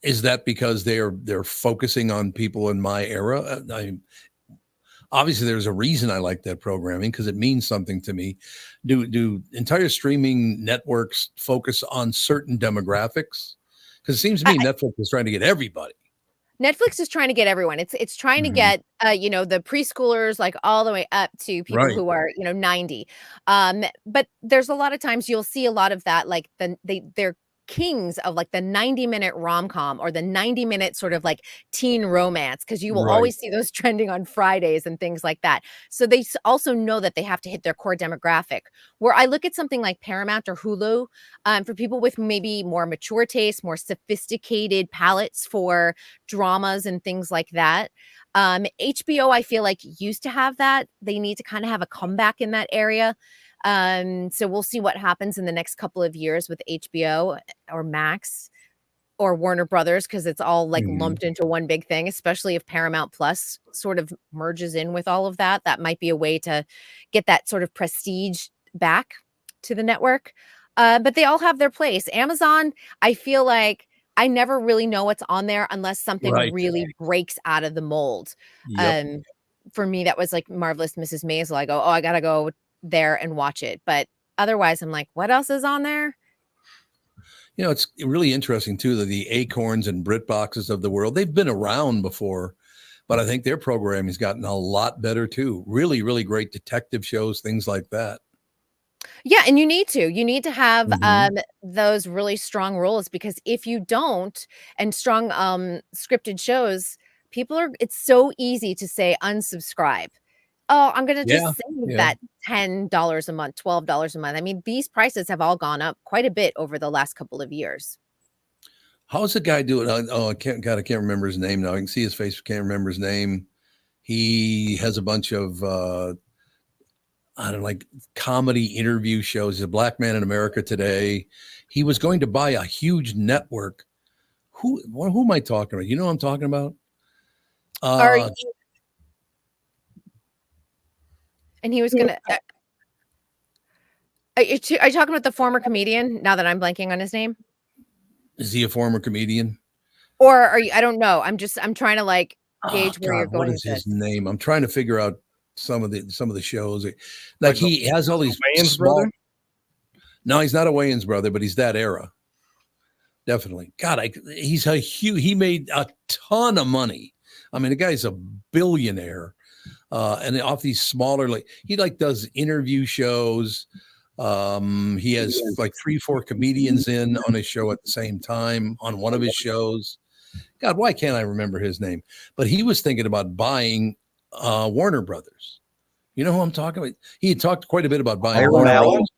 Is that because they're focusing on people in my era? Obviously, there's a reason I like that programming because it means something to me. Do entire streaming networks focus on certain demographics? Because it seems to me Netflix is trying to get everybody. Netflix is trying to get everyone. It's trying to get the preschoolers like all the way up to people who are 90. But there's a lot of times you'll see a lot of that, like they're kings of like the 90-minute rom-com or the 90-minute sort of like teen romance, because you will always see those trending on Fridays and things like that. So they also know that they have to hit their core demographic. Where I look at something like Paramount or Hulu, for people with maybe more mature tastes, more sophisticated palettes for dramas and things like that. HBO, I feel like used to have that. They need to kind of have a comeback in that area. So we'll see what happens in the next couple of years with HBO or Max or Warner Brothers, because it's all like lumped into one big thing, especially if Paramount Plus sort of merges in with all of that. That might be a way to get that sort of prestige back to the network. But they all have their place. Amazon, I feel like I never really know what's on there unless something really breaks out of the mold. For me, that was like Marvelous Mrs. Maisel. I go, oh, I gotta go there and watch it. But otherwise, I'm like, what else is on there? You know, it's really interesting too that the Acorns and BritBoxes of the world, they've been around before, but I think their programming has gotten a lot better too. Really, really great detective shows, things like that. Yeah, and you need to have those really strong rules, because if you don't, and strong scripted shows, it's so easy to say unsubscribe. Oh, I'm going to just save that $10 a month, $12 a month. I mean, these prices have all gone up quite a bit over the last couple of years. How's the guy doing? Oh, I can't remember his name now. I can see his face. Can't remember his name. He has a bunch of, like comedy interview shows. He's a black man in America today. He was going to buy a huge network. Who am I talking about? You know what I'm talking about? And he was going to, are you talking about the former comedian, now that I'm blanking on his name? Is he a former comedian? Or are you, I don't know. I'm trying to like gauge where you're going. What is his name? I'm trying to figure out some of the shows. Like he has all these Wayans brother? No, he's not a Wayans brother, but he's that era. Definitely. God, he made a ton of money. I mean, the guy's a billionaire. And off these smaller, he does interview shows. He has like 3-4 comedians in on his show at the same time on one of his shows. God, why can't I remember his name? But he was thinking about buying Warner Brothers. You know who I'm talking about? He had talked quite a bit about buying Warner Brothers.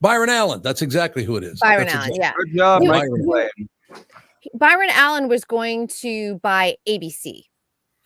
Byron Allen. That's exactly who it is. Byron That's Allen, exactly- yeah. Good job, He Mike. was- Byron Allen was going to buy ABC.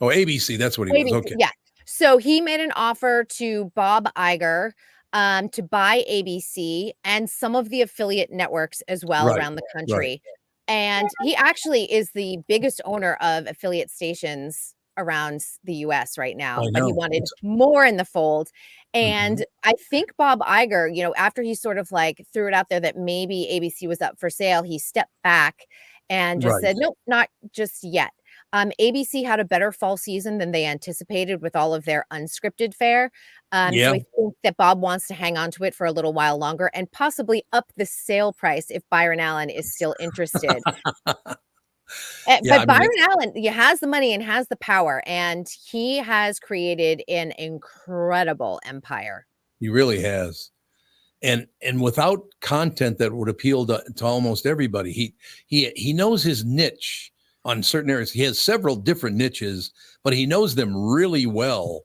Oh, ABC. That's what he was. ABC, Okay. yeah. So he made an offer to Bob Iger to buy ABC and some of the affiliate networks as well Right, around the country. right. And he actually is the biggest owner of affiliate stations around the US right now, I but he know. wanted It's- more in the fold. And Mhm. I think Bob Iger, after he sort of like threw it out there that maybe ABC was up for sale, he stepped back and just Right. said, nope, not just yet. ABC had a better fall season than they anticipated with all of their unscripted fare. So Yeah. I think that Bob wants to hang on to it for a little while longer and possibly up the sale price if Byron Allen is still interested. But Byron Allen, he has the money and has the power, and he has created an incredible empire. He really has. And without content that would appeal to almost everybody, he knows his niche on certain areas. He has several different niches, but he knows them really well.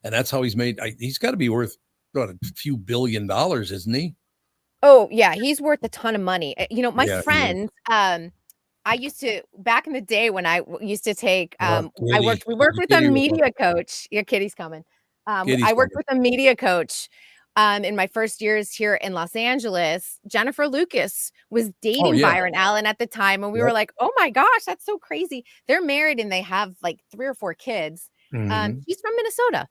And that's how he's made. He's got to be worth a few $1 billion, isn't he? Oh, yeah, he's worth a ton of money. My Yeah, he is. friend, I used to, back in the day when I used to take, we worked with a Kitty was media coach. Yeah, Kitty's coming. Kitty's I worked coming. with a media coach in my first years here in Los Angeles. Jennifer Lucas was dating yeah. Byron Allen at the time, and we Yep. were like, oh my gosh, that's so crazy. They're married and they have like 3 or 4 kids. Mhm. He's from Minnesota.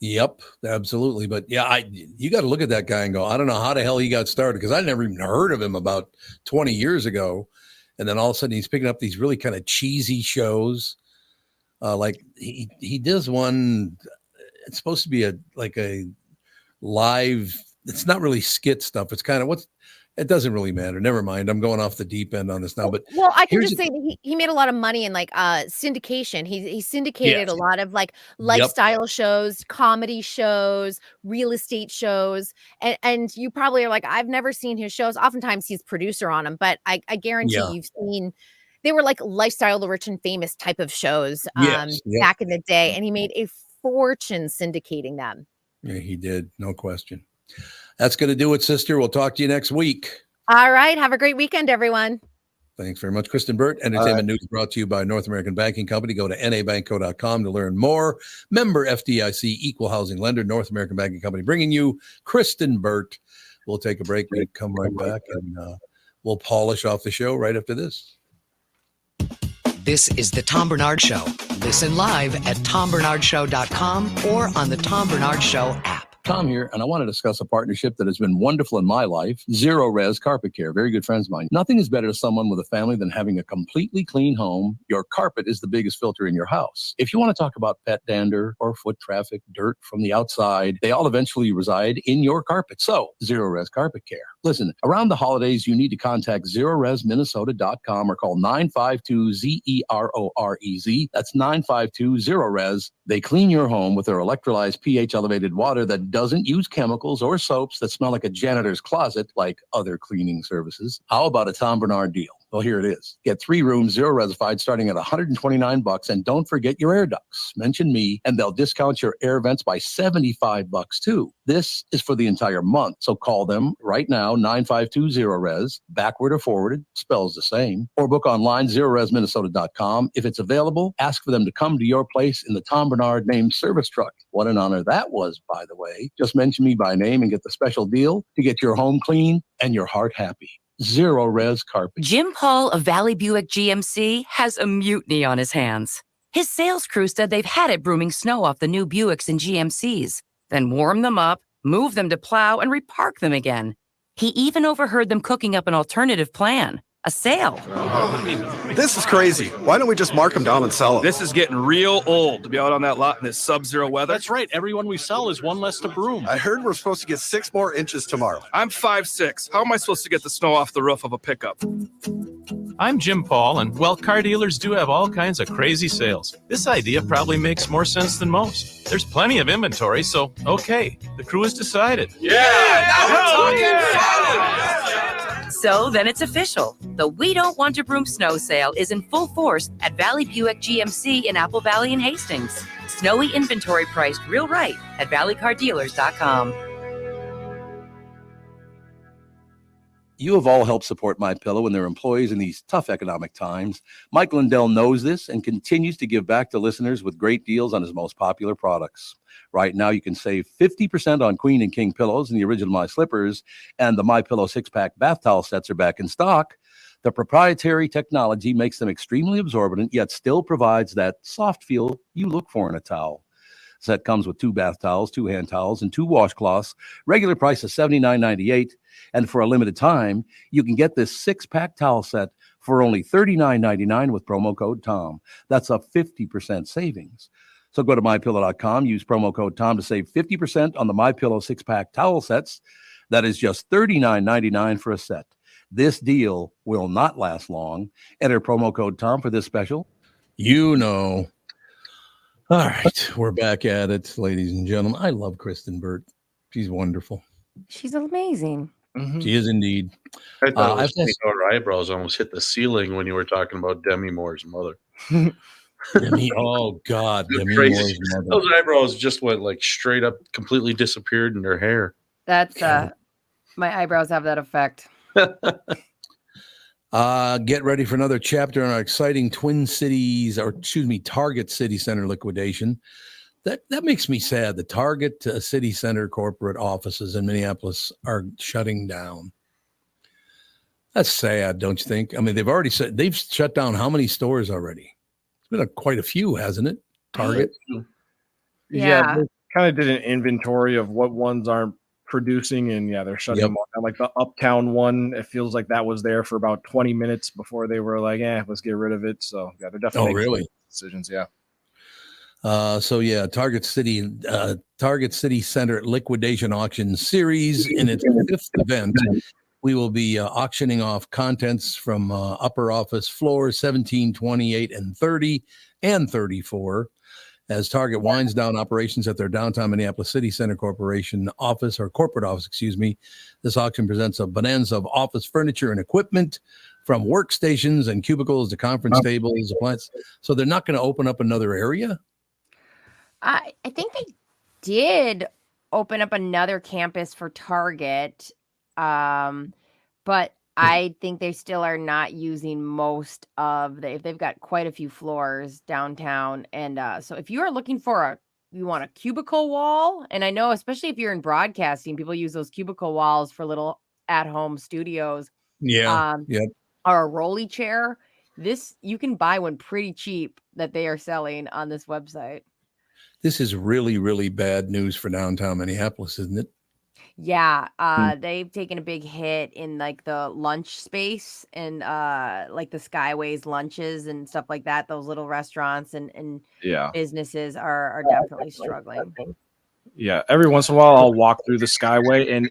Yep, absolutely. But yeah, you got to look at that guy and go, I don't know how the hell he got started, because I never even heard of him about 20 years ago. And then all of a sudden he's picking up these really kind of cheesy shows. Like he does one, it's supposed to be a live, it's not really skit stuff. It's kind of it doesn't really matter. Never mind. I'm going off the deep end on this now, but Well, I can here's just say that he made a lot of money in like syndication. He syndicated Yes. a lot of like lifestyle shows, comedy shows, real estate shows. And you probably are like, I've never seen his shows. Oftentimes he's producer on them, but I guarantee Yeah. you've seen, they were like lifestyle, the rich and famous type of shows Yes, yep. back in the day. And he made a fortune syndicating them. Yeah, he did. No question. That's going to do it, sister. We'll talk to you next week. All right. Have a great weekend, everyone. Thanks very much, Kristyn Burtt. Entertainment news brought to you by North American Banking Company. Go to nabankco.com to learn more. Member FDIC, equal housing lender, North American Banking Company, bringing you Kristyn Burtt. We'll take a break. We'll come right back, and we'll polish off the show right after this. This is the Tom Barnard Show. Listen live at tombernardshow.com or on the Tom Barnard Show app. Tom here, and I want to discuss a partnership that has been wonderful in my life, Zero Res Carpet Care. Very good friends of mine. Nothing is better to someone with a family than having a completely clean home. Your carpet is the biggest filter in your house. If you want to talk about pet dander or foot traffic, dirt from the outside, they all eventually reside in your carpet. So, Zero Res Carpet Care. Listen, around the holidays, you need to contact ZeroResMinnesota.com or call 952-ZEROREZ. That's 952-ZERO-RES. They clean your home with their electrolyzed pH-elevated water that doesn't use chemicals or soaps that smell like a janitor's closet like other cleaning services. How about a Tom Barnard deal? Well, here it is. Get 3 rooms, 0 resified, starting at $129, and don't forget your air ducts. Mention me, and they'll discount your air vents by $75 too. This is for the entire month, so call them right now, 952-0-RES, backward or forwarded, spells the same, or book online, ZeroResMinnesota.com. If it's available, ask for them to come to your place in the Tom Barnard named service truck. What an honor that was, by the way. Just mention me by name and get the special deal to get your home clean and your heart happy. Zero Res Carpet. Jim Paul of Valley Buick GMC has a mutiny on his hands. His sales crew said they've had it brooming snow off the new Buicks and GMCs, then warm them up, move them to plow, and repark them again. He even overheard them cooking up an alternative plan, a sale. This is crazy. Why don't we just mark them down and sell them? This is getting real old to be out on that lot in this sub-zero weather. That's right. Everyone we sell is one less to broom. I heard we're supposed to get 6 more inches tomorrow. I'm 5'6". How am I supposed to get the snow off the roof of a pickup? I'm Jim Paul, and well, car dealers do have all kinds of crazy sales. This idea probably makes more sense than most. There's plenty of inventory, so okay, the crew has decided. Now we're talking So then it's official. The We Don't Want to Broom snow sale is in full force at Valley Buick GMC in Apple Valley and Hastings. Snowy inventory priced real right at valleycardealers.com. You have all helped support MyPillow and their employees in these tough economic times. Mike Lindell knows this and continues to give back to listeners with great deals on his most popular products. Right now, you can save 50% on Queen and King pillows and the original My Slippers, and the MyPillow 6-pack bath towel sets are back in stock. The proprietary technology makes them extremely absorbent, yet still provides that soft feel you look for in a towel. Set comes with 2 bath towels, 2 hand towels, and 2 washcloths. Regular price is $79.98. And for a limited time, you can get this 6-pack towel set for only $39.99 with promo code TOM. That's a 50% savings. So go to MyPillow.com, use promo code TOM to save 50% on the MyPillow 6-pack towel sets. That is just $39.99 for a set. This deal will not last long. Enter promo code TOM for this special. You know. All right, we're back at it, ladies and gentlemen. I love Kristyn Burtt. She's wonderful. She's amazing. She is indeed. I thought it was funny how her eyebrows almost hit the ceiling when you were talking about Demi Moore's mother. Oh God, Demi Crazy. Moore's mother. Those eyebrows just went like straight up, completely disappeared in her hair. That's my eyebrows have that effect. Get ready for another chapter on our exciting Target City Center liquidation. That makes me sad. The Target City Center corporate offices in Minneapolis are shutting down. That's sad, don't you think? I mean, they've shut down how many stores already? It's been quite a few, hasn't it? Target. Yeah, they kind of did an inventory of what ones aren't producing, and they're shutting them off. Like the Uptown one, it feels like that was there for about 20 minutes before they were like, let's get rid of it. So they're definitely making decisions. Target City Center liquidation auction series in its 5th event. We will be auctioning off contents from upper office floors 17, 28, and 30, and 34. As Target winds down operations at their downtown Minneapolis City Center Corporation office, or corporate office, this auction presents a bonanza of office furniture and equipment, from workstations and cubicles to conference tables, appliances. So they're not going to open up another area? I think they did open up another campus for Target, but I think they still are not using most of they've got quite a few floors downtown. And so if you are looking for you want a cubicle wall, and I know especially if you're in broadcasting, people use those cubicle walls for little at-home studios. Or a rolly chair. You can buy one pretty cheap that they are selling on this website. This is really, really bad news for downtown Minneapolis, isn't it? Yeah, they've taken a big hit in like the lunch space and like the Skyways lunches and stuff like that. Those little restaurants and businesses are definitely struggling. Yeah, every once in a while I'll walk through the Skyway and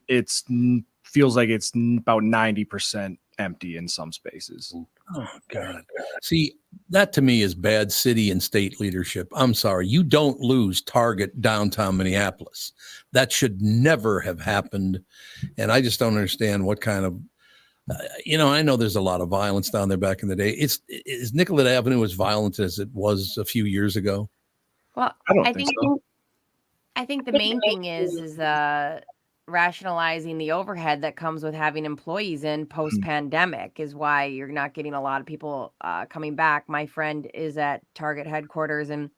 feels like it's about 90% empty in some spaces. Oh God. See, that to me is bad city and state leadership. I'm sorry. You don't lose Target downtown Minneapolis. That should never have happened. And I just don't understand what kind of, I know there's a lot of violence down there back in the day. Is Nicollet Avenue as violent as it was a few years ago? Well, I think so. I think the main thing is rationalizing the overhead that comes with having employees in post-pandemic is why you're not getting a lot of people coming back. My friend is at Target headquarters and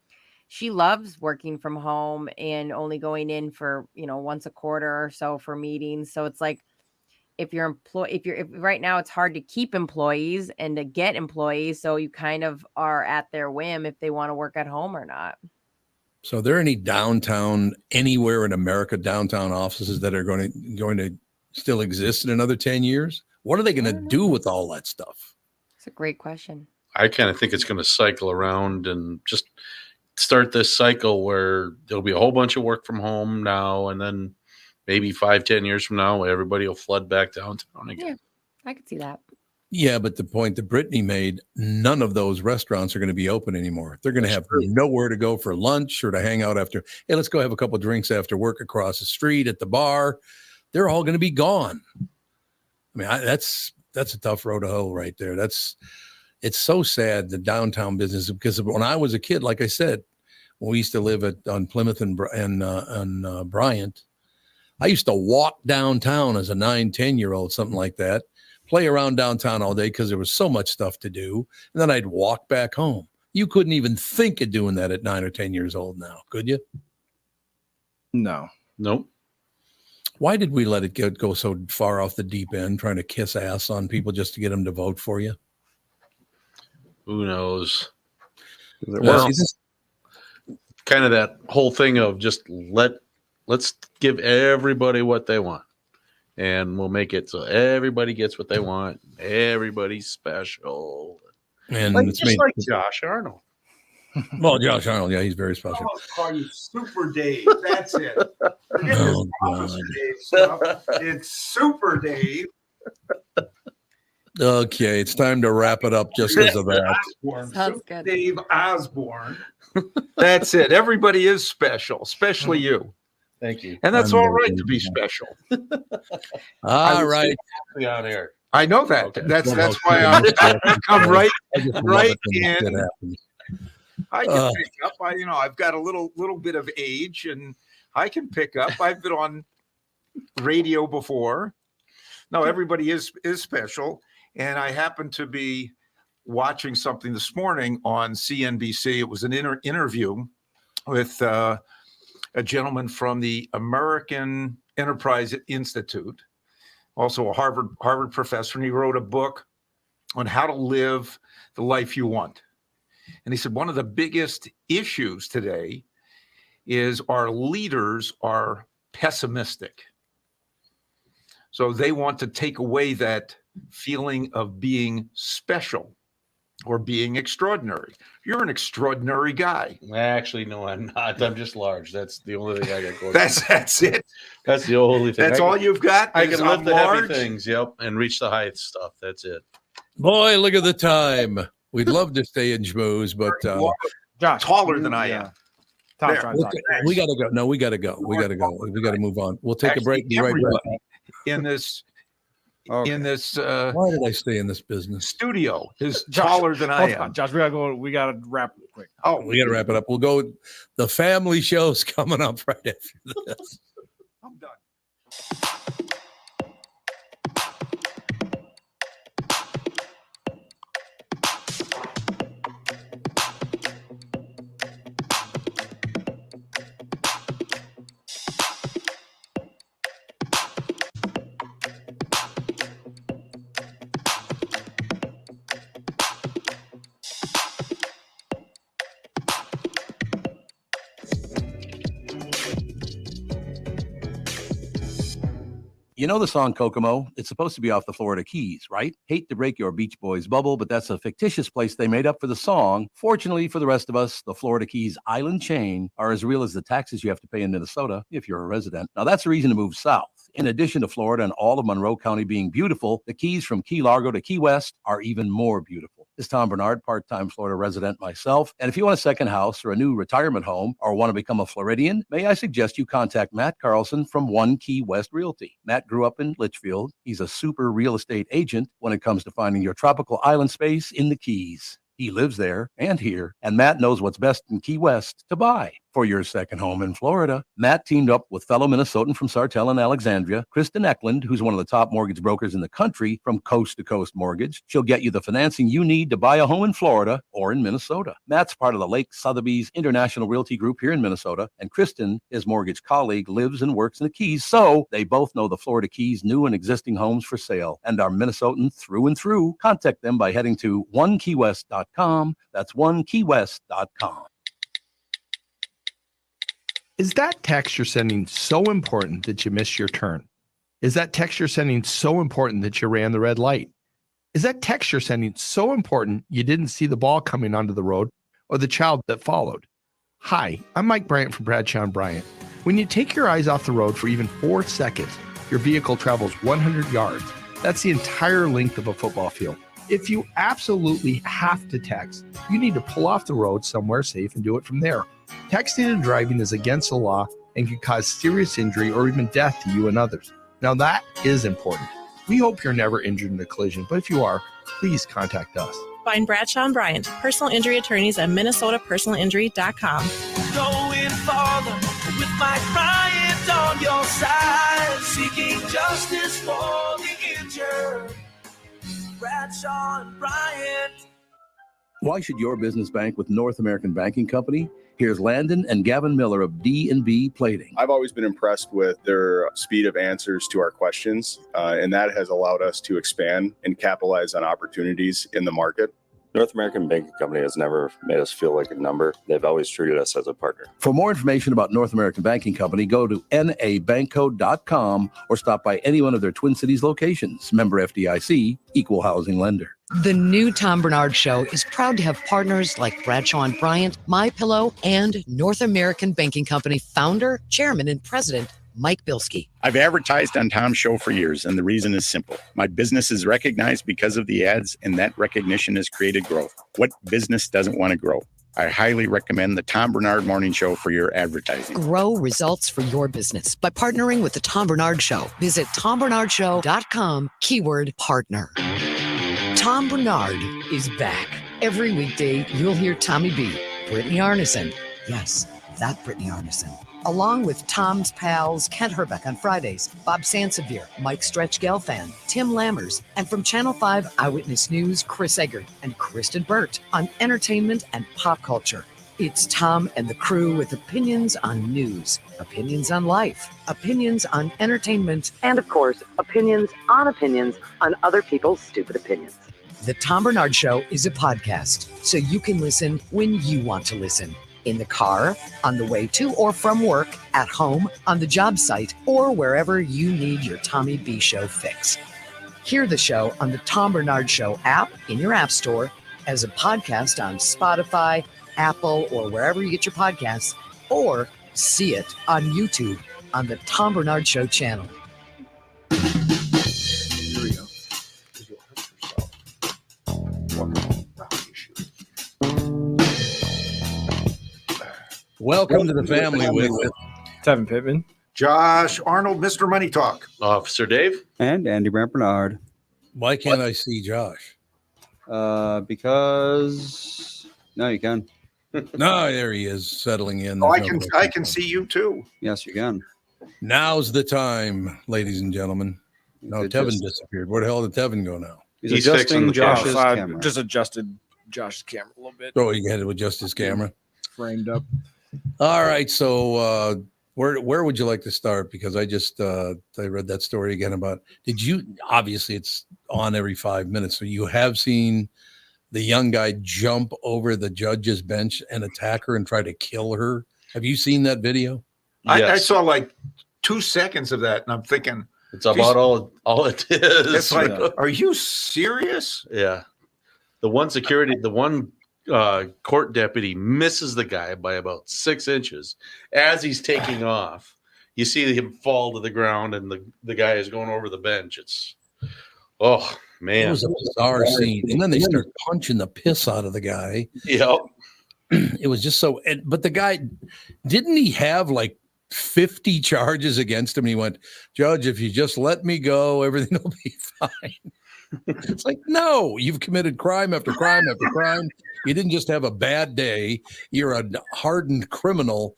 she loves working from home and only going in for, once a quarter or so for meetings. So it's like if right now it's hard to keep employees and to get employees. So you kind of are at their whim if they want to work at home or not. So are there any downtown, anywhere in America, downtown offices that are going to still exist in another 10 years? What are they going to do with all that stuff? It's a great question. I kind of think it's going to cycle around and just start this cycle where there'll be a whole bunch of work from home now, and then maybe 5-10 years from now, everybody will flood back downtown again. Yeah, I could see that. Yeah, but the point that Brittany made, none of those restaurants are going to be open anymore. They're going to have nowhere to go for lunch or to hang out after. Hey, let's go have a couple of drinks after work across the street at the bar. They're all going to be gone. I mean, that's a tough road to hoe right there. It's so sad, the downtown business, because when I was a kid, like I said, when we used to live on Plymouth and Bryant, I used to walk downtown as a 9-10-year-old, something like that. play around downtown all day because there was so much stuff to do. And then I'd walk back home. You couldn't even think of doing that at 9 or 10 years old now, could you? No. Nope. Why did we let it go so far off the deep end, trying to kiss ass on people just to get them to vote for you? Who knows? Well, kind of that whole thing of just let's give everybody what they want, and we'll make it so everybody gets what they want. Everybody's special, and like, it's just like Josh Arnold. Well, Josh Arnold, yeah, he's very special. I'll call you Super Dave. That's it. Forget this Oh, Officer God. Dave stuff. It's Super Dave. Okay, it's time to wrap it up just because of that. Osborne. Sounds Super good. Dave Osborne. That's it. Everybody is special, especially you. Thank you. And that's all right to be special. All right. On air. I know that. Okay. That's why I come right in. I can pick up. I've got a little bit of age, and I can pick up. I've been on radio before. No, everybody is special, and I happen to be watching something this morning on CNBC. It was an interview with a gentleman from the American Enterprise Institute, also a Harvard professor, and he wrote a book on how to live the life you want. And he said one of the biggest issues today is our leaders are pessimistic. So they want to take away that feeling of being special or being extraordinary. You're an extraordinary guy. Actually, no, I'm not. I'm just large. That's the only thing I got going. That's it. That's the only thing. That's all you've got? I is can lift I'm the large? heavy things, yep, and reach the height stuff. That's it. Boy, look at the time. We'd love to stay in schmooze, but Josh, taller than I am. we got to go. No, we got to go. We got to go. We got to move on. We'll take a break. Be right back. In this, why did I stay in this business? Studio is taller than I am. Josh, we gotta go. We gotta wrap it quick. Oh, we got to wrap it up. We'll go. The family show's coming up right after this. I'm done. You know the song Kokomo? It's supposed to be off the Florida Keys, right? Hate to break your Beach Boys bubble, but that's a fictitious place they made up for the song. Fortunately for the rest of us, the Florida Keys island chain are as real as the taxes you have to pay in Minnesota if you're a resident. Now that's a reason to move south. In addition to Florida and all of Monroe County being beautiful, the Keys from Key Largo to Key West are even more beautiful. This is Tom Barnard, part-time Florida resident myself. And if you want a second house or a new retirement home or want to become a Floridian, may I suggest you contact Matt Carlson from One Key West Realty. Matt grew up in Litchfield. He's a super real estate agent when it comes to finding your tropical island space in the Keys. He lives there and here, and Matt knows what's best in Key West to buy for your second home in Florida. Matt teamed up with fellow Minnesotan from Sartell and Alexandria, Kristyn Eklund, who's one of the top mortgage brokers in the country from Coast to Coast Mortgage. She'll get you the financing you need to buy a home in Florida or in Minnesota. Matt's part of the Lake Sotheby's International Realty Group here in Minnesota, and Kristyn, his mortgage colleague, lives and works in the Keys, so they both know the Florida Keys' new and existing homes for sale and are Minnesotan through and through. Contact them by heading to onekeywest.com. That's onekeywest.com. Is that text you're sending so important that you missed your turn? Is that text you're sending so important that you ran the red light? Is that text you're sending so important you didn't see the ball coming onto the road or the child that followed? Hi, I'm Mike Bryant from Bradshaw and Bryant. When you take your eyes off the road for even 4 seconds, your vehicle travels 100 yards. That's the entire length of a football field. If you absolutely have to text, you need to pull off the road somewhere safe and do it from there. Texting and driving is against the law and can cause serious injury or even death to you and others. Now that is important. We hope you're never injured in a collision, but if you are, please contact us. Find Bradshaw and Bryant, personal injury attorneys at minnesotapersonalinjury.com. Going farther with Mike Bryant on your side, seeking justice for the injured. Bradshaw and Bryant. Why should your business bank with North American Banking Company? Here's Landon and Gavin Miller of D&B Plating. I've always been impressed with their speed of answers to our questions, and that has allowed us to expand and capitalize on opportunities in the market. North American Banking Company has never made us feel like a number. They've always treated us as a partner. For more information about North American Banking Company, go to nabankco.com or stop by any one of their Twin Cities locations. Member FDIC, Equal Housing Lender. The new Tom Barnard Show is proud to have partners like Bradshaw and Bryant, MyPillow, and North American Banking Company founder, chairman, and president, Mike Bilski. I've advertised on Tom's show for years, and the reason is simple. My business is recognized because of the ads, and that recognition has created growth. What business doesn't want to grow? I highly recommend the Tom Barnard Morning Show for your advertising. Grow results for your business by partnering with the Tom Barnard Show. Visit tombarnardshow.com, keyword partner. Tom Barnard is back. Every weekday, you'll hear Tommy B, Brittany Arneson. Yes, that Brittany Arneson. Along with Tom's pals, Kent Herbeck on Fridays, Bob Sansevier, Mike Stretch Gelfand, Tim Lammers, and from Channel 5 Eyewitness News, Chris Eggert and Kristyn Burtt on entertainment and pop culture. It's Tom and the crew with opinions on news, opinions on life, opinions on entertainment, and of course, opinions on other people's stupid opinions. The Tom Barnard Show is a podcast, so you can listen when you want to listen. In the car, on the way to or from work, at home, on the job site, or wherever you need your Tommy B Show fix. Hear the show on the Tom Barnard Show app in your app store, as a podcast on Spotify, Apple, or wherever you get your podcasts, or see it on YouTube on the Tom Barnard Show channel. Here we go. Welcome to the family with Tevin Pittman, Josh Arnold, Mr. Money Talk, Officer Dave, and Andy Brant Bernard. Why can't I see Josh? Because no, you can. No, there he is, settling in. Oh, There's I can see you too. Yes, you can. Now's the time, ladies and gentlemen. No, Tevin disappeared. Where the hell did Tevin go now? He's adjusting Josh's camera. Just adjusted Josh's camera a little bit. Oh, he had to adjust his camera. Framed up. All right, so where would you like to start? Because I just I read that story again about. Did you? Obviously, it's on every 5 minutes, so you have seen the young guy jump over the judge's bench and attack her and try to kill her. Have you seen that video? Yes. I saw like 2 seconds of that, and I'm thinking it's about all it is. It's like, are you serious? Yeah. The one court deputy misses the guy by about 6 inches as he's taking off. You see him fall to the ground, and the guy is going over the bench. It's man, it was a bizarre scene. And then they start punching the piss out of the guy. Yep. It was just so. But the guy, didn't he have like 50 charges against him? And he went, "Judge, if you just let me go, everything will be fine." It's like, no, you've committed crime after crime after crime. You didn't just have a bad day. You're a hardened criminal.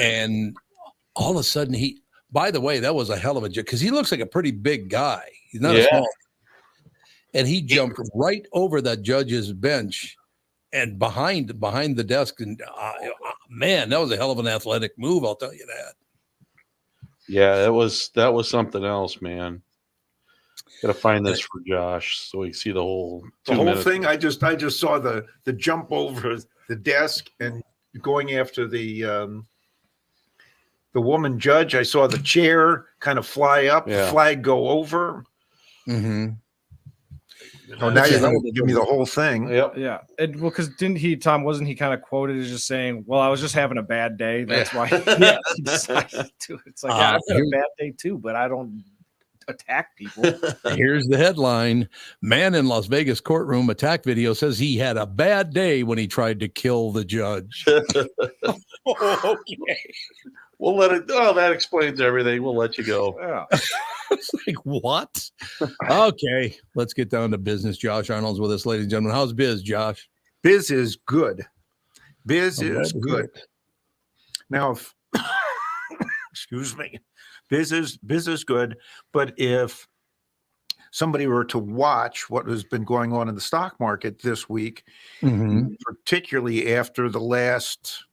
And all of a sudden by the way, that was a hell of a joke because he looks like a pretty big guy. He's not a small. And he jumped right over that judge's bench and behind the desk. And man, that was a hell of an athletic move. I'll tell you that. Yeah, that was something else, man. Gotta find this for Josh so we can see the whole thing. I just saw the jump over the desk and going after the woman judge. I saw the chair kind of fly up, the flag go over. Mm-hmm. Oh, now you're going to give me the whole thing. Yep. Yeah. Because wasn't he kind of quoted as just saying, well, I was just having a bad day. That's why he decided to. It's like, I've had a bad day too, but I don't attack people. Here's the headline: Man in Las Vegas courtroom attack video says he had a bad day when he tried to kill the judge. Okay. We'll let it. Oh, that explains everything. We'll let you go. Yeah. It's like, what? Okay, let's get down to business. Josh Arnold's with us, ladies and gentlemen. How's biz, Josh? Biz is good. Biz is good. Now, excuse me. Biz is good, but if somebody were to watch what has been going on in the stock market this week, particularly after the last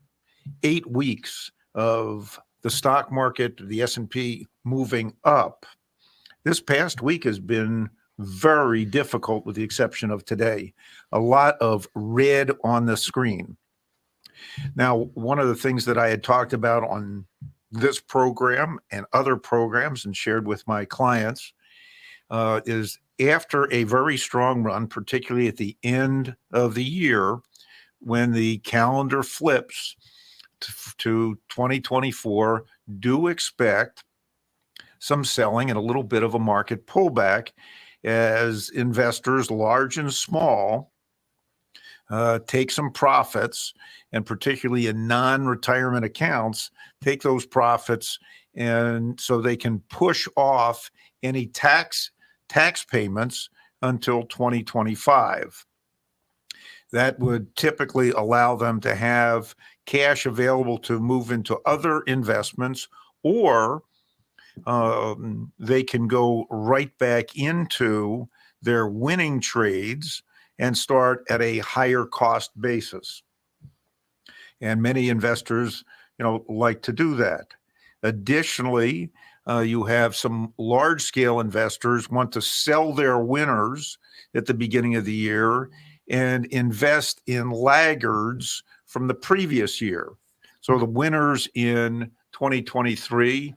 8 weeks of the stock market, the S&P moving up, this past week has been very difficult with the exception of today. A lot of red on the screen. Now, one of the things that I had talked about on this program and other programs and shared with my clients is after a very strong run, particularly at the end of the year, when the calendar flips to 2024, do expect some selling and a little bit of a market pullback as investors, large and small, take some profits, and particularly in non-retirement accounts, take those profits and so they can push off any tax payments until 2025. That would typically allow them to have cash available to move into other investments, or they can go right back into their winning trades and start at a higher cost basis. And many investors, like to do that. Additionally, you have some large scale investors want to sell their winners at the beginning of the year and invest in laggards from the previous year. So the winners in 2023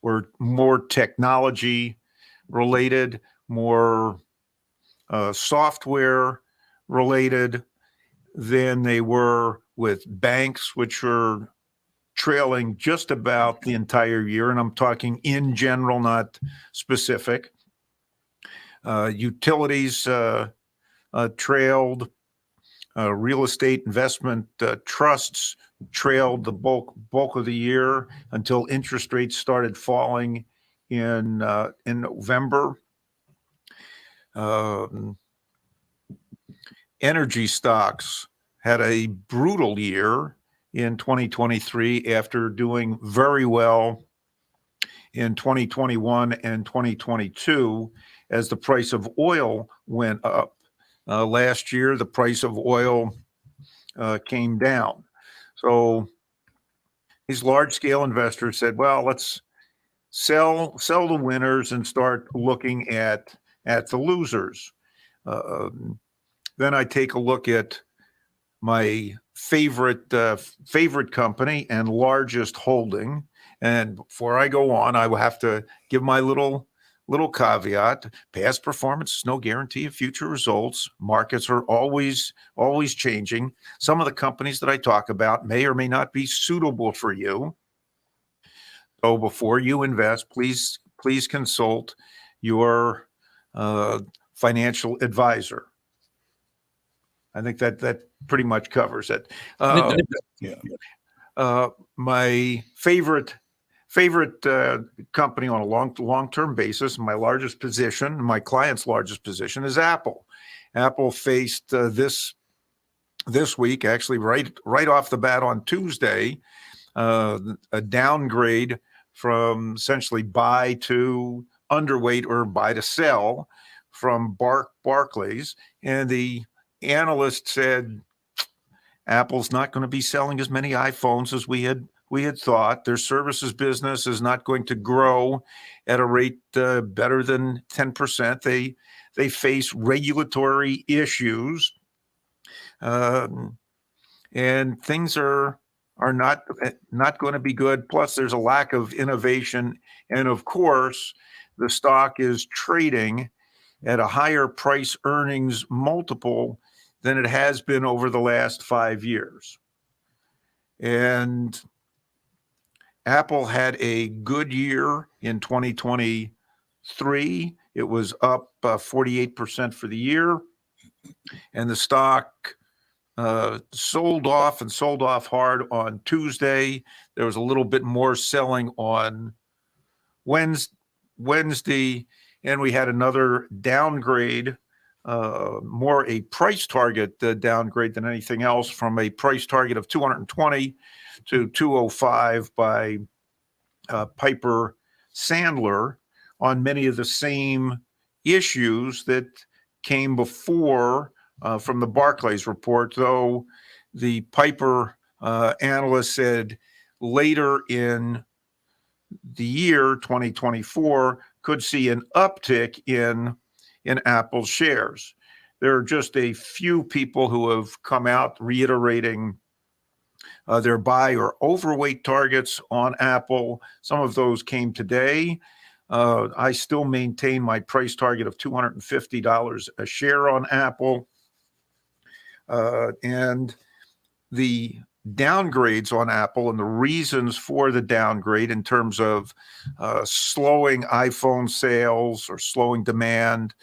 were more technology related, more software related than they were with banks, which are trailing just about the entire year. And I'm talking in general, not specific. Utilities trailed. Real estate investment trusts trailed the bulk of the year until interest rates started falling in November. Energy stocks had a brutal year in 2023 after doing very well in 2021 and 2022 as the price of oil went up. Last year, the price of oil came down. So these large-scale investors said, well, let's sell the winners and start looking at the losers. Then I take a look at my favorite company and largest holding. And before I go on, I will have to give my little caveat. Past performance is no guarantee of future results. Markets are always changing. Some of the companies that I talk about may or may not be suitable for you. So before you invest, please consult your financial advisor. I think that pretty much covers it. My favorite company on a long-term basis, my largest position, my client's largest position is Apple. Apple faced this week, actually right off the bat on Tuesday, a downgrade from essentially buy to underweight or buy to sell from Barclays, and the analyst said Apple's not going to be selling as many iPhones as we had thought. Their services business is not going to grow at a rate better than 10%. They face regulatory issues, and things are not going to be good. Plus, there's a lack of innovation, and of course, the stock is trading at a higher price earnings multiple than it has been over the last 5 years. And Apple had a good year in 2023. It was up 48% for the year. And the stock sold off hard on Tuesday. There was a little bit more selling on Wednesday, and we had another downgrade, more a price target downgrade than anything else, from a price target of 220 to 205 by Piper Sandler on many of the same issues that came before from the Barclays report, though the Piper analyst said later in the year 2024 could see an uptick in Apple shares. There are just a few people who have come out reiterating their buy or overweight targets on Apple. Some of those came today. I still maintain my price target of $250 a share on Apple. And the downgrades on Apple and the reasons for the downgrade in terms of slowing iPhone sales or slowing demand,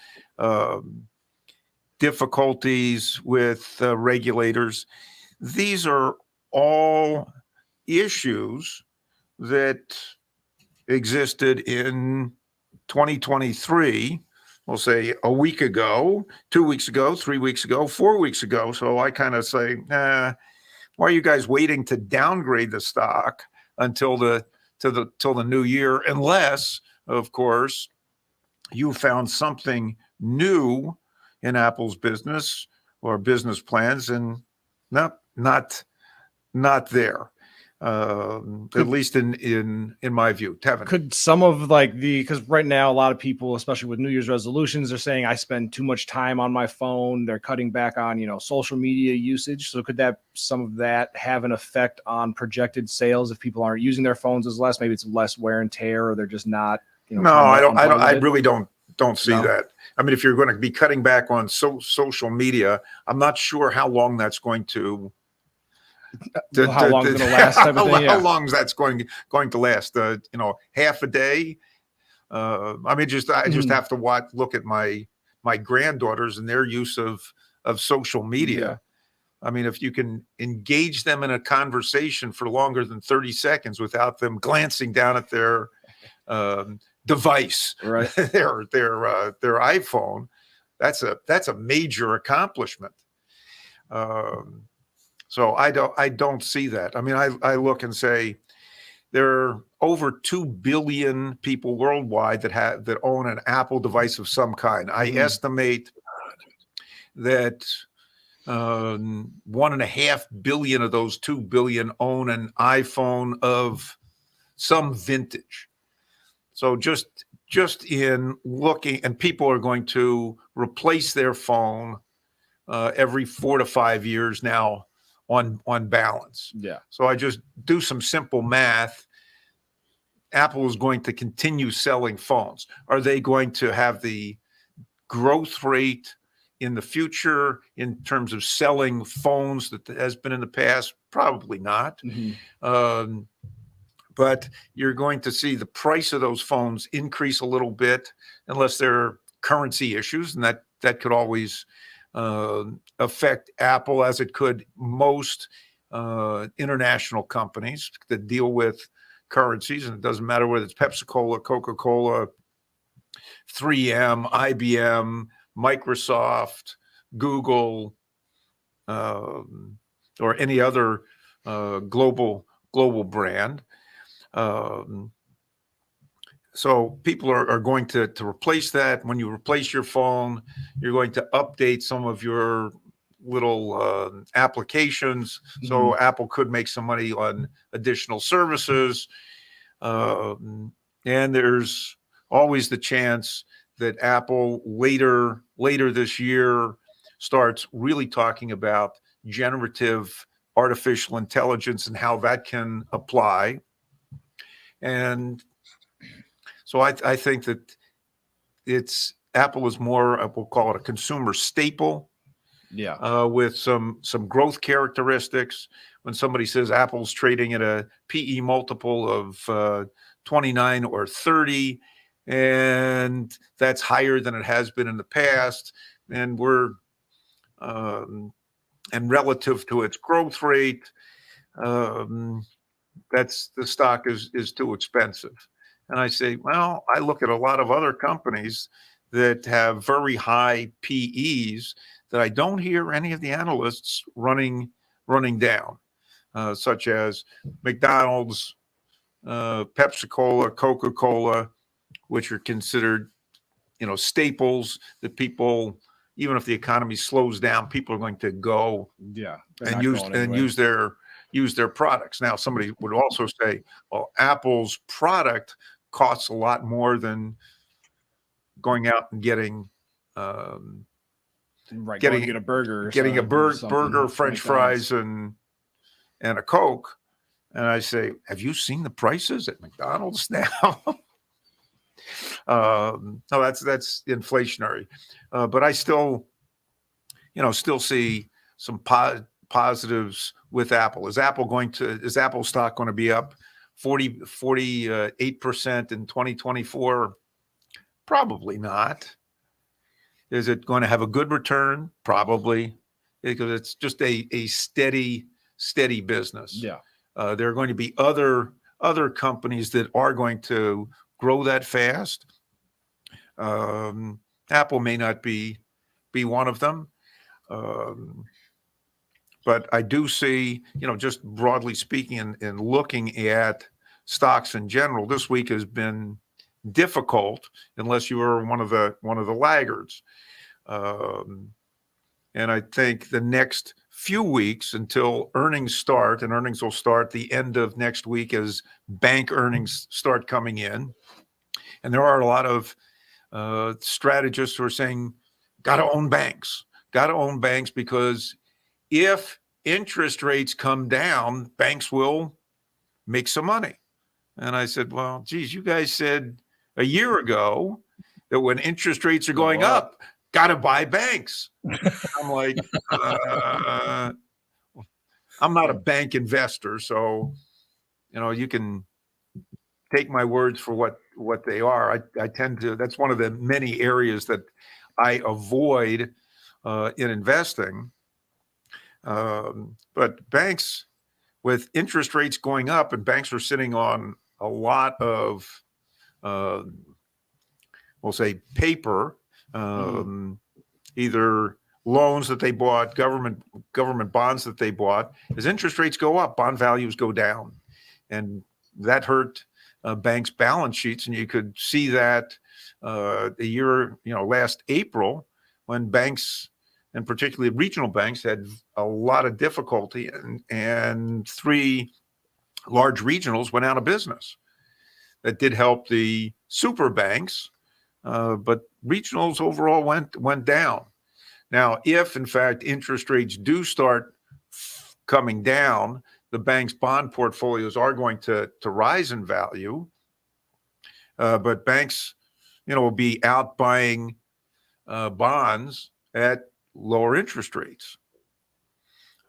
difficulties with regulators, these are all issues that existed in 2023, we'll say a week ago, 2 weeks ago, 3 weeks ago, 4 weeks ago. So I kind of say, why are you guys waiting to downgrade the stock until till the new year? Unless, of course, you found something new in Apple's business or business plans, and nope, not there. At least in my view. Tevin. Could some of because right now a lot of people, especially with New Year's resolutions, are saying I spend too much time on my phone. They're cutting back on social media usage. So could some of that have an effect on projected sales if people aren't using their phones as less? Maybe it's less wear and tear, or they're just not. No, I really don't see that. I mean, if you're going to be cutting back on social media, I'm not sure how long that's going to. How long is going to last? How long is that's going to last? Half a day. I just have to look at my granddaughters and their use of social media. Yeah. I mean, if you can engage them in a conversation for longer than 30 seconds without them glancing down at their device, right? their iPhone, that's a major accomplishment. So I don't see that. I mean, I look and say there are over 2 billion people worldwide that own an Apple device of some kind. I estimate that 1.5 billion of those 2 billion own an iPhone of some vintage. So just in looking, and people are going to replace their phone every 4 to 5 years now. On balance. Yeah. So I just do some simple math. Apple is going to continue selling phones. Are they going to have the growth rate in the future in terms of selling phones that has been in the past? Probably not. Mm-hmm. But you're going to see the price of those phones increase a little bit, unless there are currency issues, and that could always affect Apple, as it could most international companies that deal with currencies. And it doesn't matter whether it's Pepsi-Cola, Coca-Cola, 3M, IBM, Microsoft, Google, or any other global brand. So people are going to replace that. When you replace your phone, you're going to update some of your little applications. So Apple could make some money on additional services. And there's always the chance that Apple later this year starts really talking about generative artificial intelligence and how that can apply. And so I think that Apple is more, we'll call it a consumer staple. Yeah. With some growth characteristics. When somebody says Apple's trading at a PE multiple of 29 or 30, and that's higher than it has been in the past, and and relative to its growth rate, that's the stock is too expensive. And I say, well, I look at a lot of other companies that have very high PEs that I don't hear any of the analysts running down, such as McDonald's, Pepsi-Cola, Coca-Cola, which are considered staples that people, even if the economy slows down, people are going to go and use their products. Now, somebody would also say, well, Apple's product costs a lot more than going out and getting get a burger, burger, French fries, and a Coke. And I say, have you seen the prices at McDonald's now? No, that's inflationary. But I still see some positives with Apple. Is Apple stock going to be up 48% in 2024? Probably not. Is it going to have a good return? Probably, because it's just a steady business. Yeah. There are going to be other companies that are going to grow that fast. Apple may not be one of them. But I do see, just broadly speaking and looking at stocks in general, this week has been difficult unless you are one of the laggards. And I think the next few weeks until earnings start, and earnings will start the end of next week as bank earnings start coming in. And there are a lot of strategists who are saying, got to own banks because if interest rates come down, banks will make some money. And I said, well, geez, you guys said a year ago that when interest rates are going up, got to buy banks. I'm like, I'm not a bank investor, so you can take my words for what they are. I tend to. That's one of the many areas that I avoid in investing. But banks, with interest rates going up, and banks are sitting on a lot of, we'll say, paper. Either loans that they bought, government bonds that they bought. As interest rates go up, bond values go down, and that hurt banks' balance sheets. And you could see that last April, when banks, and particularly regional banks, had a lot of difficulty, and 3 large regionals went out of business. That did help the super banks. But regionals overall went down. Now, if in fact interest rates do start coming down, the bank's bond portfolios are going to rise in value. But banks, will be out buying bonds at lower interest rates.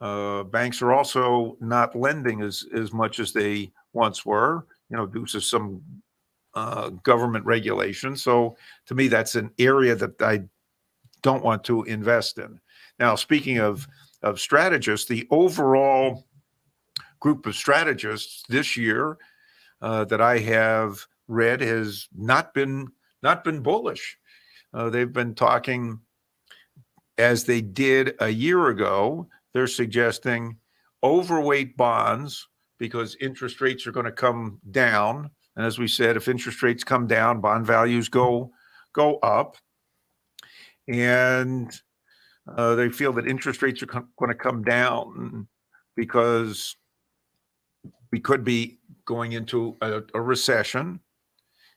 Banks are also not lending as much as they once were, due to some government regulation. So to me, that's an area that I don't want to invest in. Now, speaking of strategists, the overall group of strategists this year that I have read has not been bullish. They've been talking, as they did a year ago, they're suggesting overweight bonds because interest rates are going to come down. And as we said, if interest rates come down, bond values go up. And they feel that interest rates are going to come down because we could be going into a recession,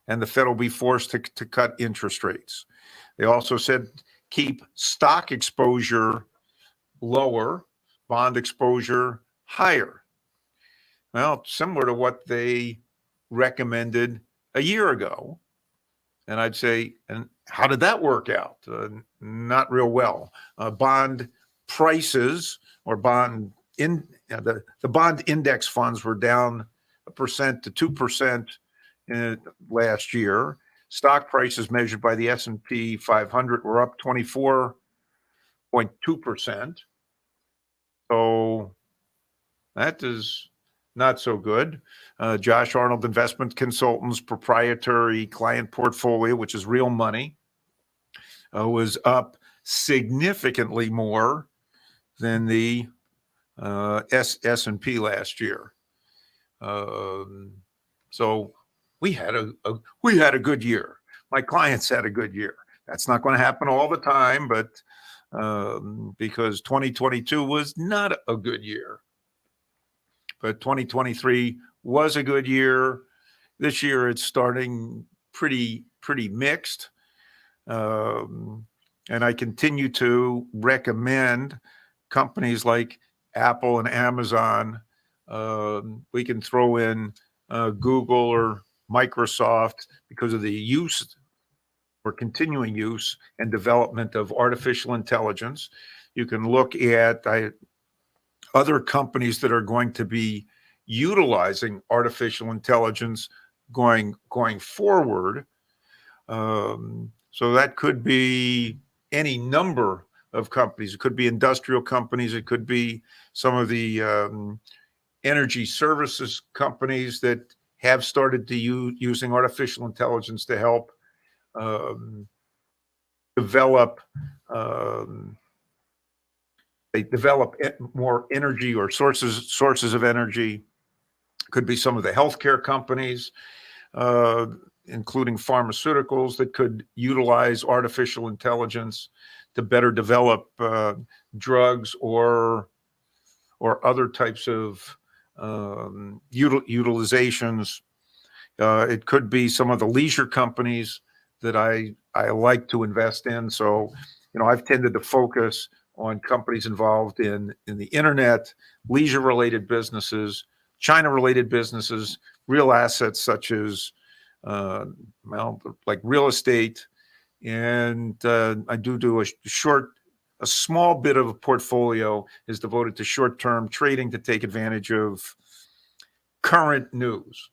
and the Fed will be forced to cut interest rates. They also said keep stock exposure lower, bond exposure higher. Well, similar to what they recommended a year ago. And I'd say, and how did that work out? Not real well. Bond prices or the bond index funds were down 1% to 2% last year. Stock prices measured by the S&P 500 were up 24.2%. So that is not so good. Josh Arnold Investment Consultants' proprietary client portfolio, which is real money, was up significantly more than the S&P last year. So we had a good year. My clients had a good year. That's not going to happen all the time, but because 2022 was not a good year. But 2023 was a good year. This year it's starting pretty mixed. And I continue to recommend companies like Apple and Amazon. We can throw in Google or Microsoft because of the use or continuing use and development of artificial intelligence. You can look at other companies that are going to be utilizing artificial intelligence going forward. So that could be any number of companies. It could be industrial companies. It could be some of the energy services companies that have started to using artificial intelligence to help develop more energy or sources of energy. Could be some of the healthcare companies, including pharmaceuticals, that could utilize artificial intelligence to better develop drugs or other types of utilizations. It could be some of the leisure companies that I like to invest in. So, I've tended to focus on companies involved in the internet, leisure-related businesses, China-related businesses, real assets such as like real estate, and I do a small bit of a portfolio is devoted to short-term trading to take advantage of current news.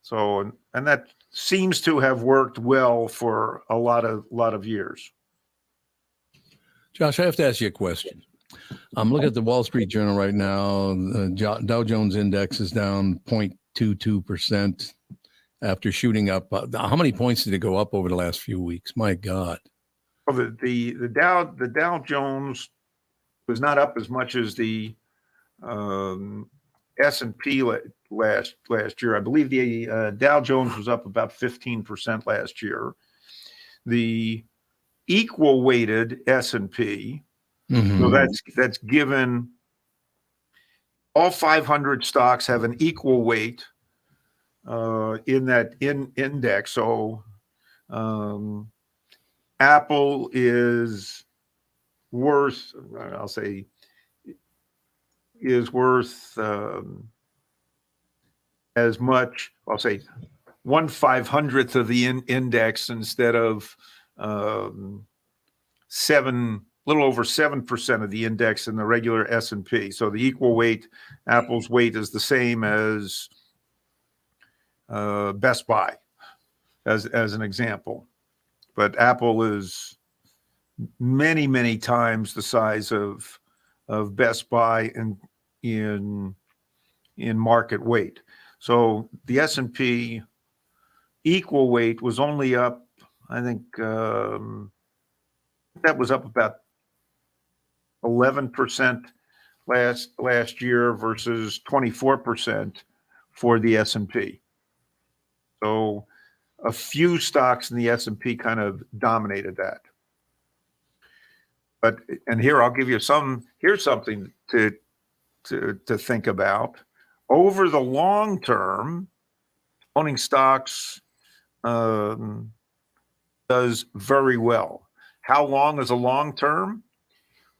So, and that seems to have worked well for a lot of years. Josh, I have to ask you a question. I'm looking at the Wall Street Journal right now. The Dow Jones Index is down 0.22% after shooting up. How many points did it go up over the last few weeks? My God. Well, the Dow Jones was not up as much as the S&P last year. I believe the Dow Jones was up about 15% last year. The equal weighted S&P, so that's given all 500 stocks have an equal weight in that index. So Apple is worth, I'll say, is worth as much, I'll say, 1/500th of the index instead of little over 7% of the index in the regular S&P. So the equal weight, Apple's weight is the same as Best Buy, as an example. But Apple is many, many times the size of Best Buy in market weight. So the S&P equal weight was only up, I think that was up about 11% last year versus 24% for the S&P. So a few stocks in the S&P kind of dominated that. And here I'll give you here's something to think about. Over the long term, owning stocks does very well. How long is a long term?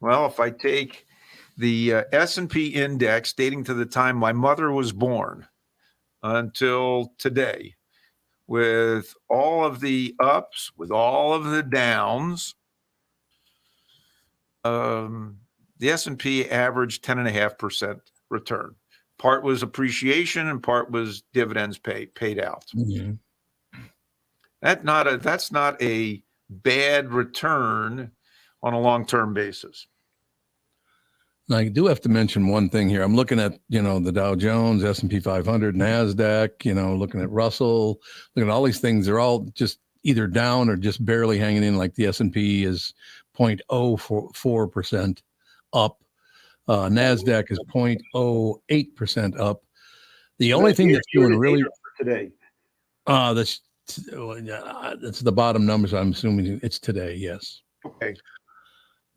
Well, if I take the S&P index dating to the time my mother was born until today, with all of the ups, with all of the downs, the S&P averaged 10.5% return. Part was appreciation and part was dividends paid out. Mm-hmm. That's not a bad return on a long-term basis. Now, I do have to mention one thing here. I'm looking at, the Dow Jones, S&P 500, NASDAQ, looking at Russell, looking at all these things. They're all just either down or just barely hanging in, like the S&P is 0.04% up. NASDAQ is 0.08% up. The only thing that's doing really today. The It's the bottom numbers. I'm assuming it's today. Yes. Okay.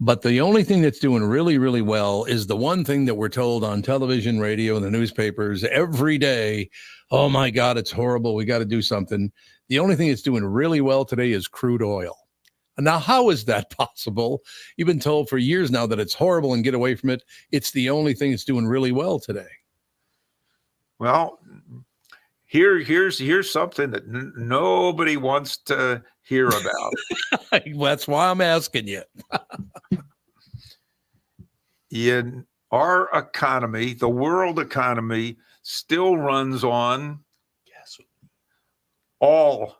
But the only thing that's doing really, really well is the one thing that we're told on television, radio, and the newspapers every day. Oh my God, it's horrible. We got to do something. The only thing that's doing really well today is crude oil. Now, how is that possible? You've been told for years now that it's horrible and get away from it. It's the only thing that's doing really well today. Well, here's something that nobody wants to hear about. That's why I'm asking you. In our economy, the world economy still runs on all,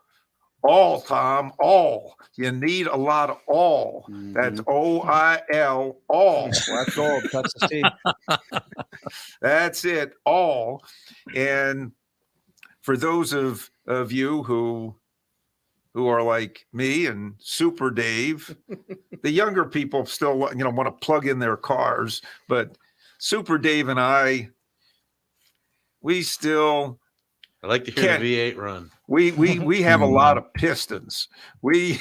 Tom, all. You need a lot of all. That's OIL, all. That's all. That's the C. That's it, all. And for those of you who are like me and Super Dave, the younger people still want to plug in their cars, but Super Dave and I like to hear the V8 run. We have a lot of pistons. We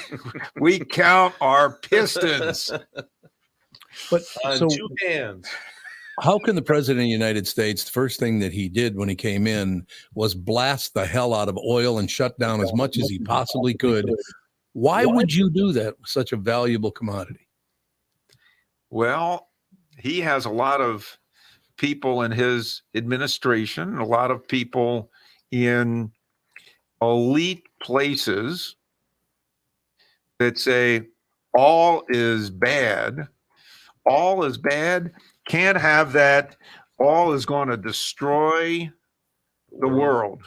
count our pistons. But on two hands. How can the president of the United States, the first thing that he did when he came in was blast the hell out of oil and shut down as much as he possibly could? Why would you do that with such a valuable commodity? Well, he has a lot of people in his administration, a lot of people in elite places that say all is bad. All is bad. Can't have that. All is going to destroy the world.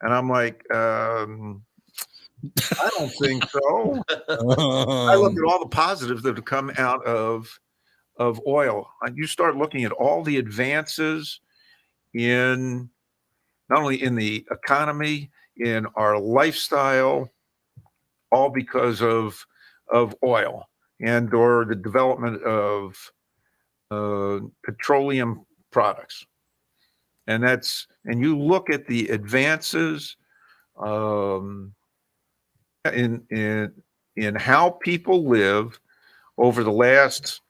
And I'm like, I don't think so. I look at all the positives that have come out of oil. You start looking at all the advances in not only in the economy, in our lifestyle, all because of oil and or the development of petroleum products. And you look at the advances in how people live over the last,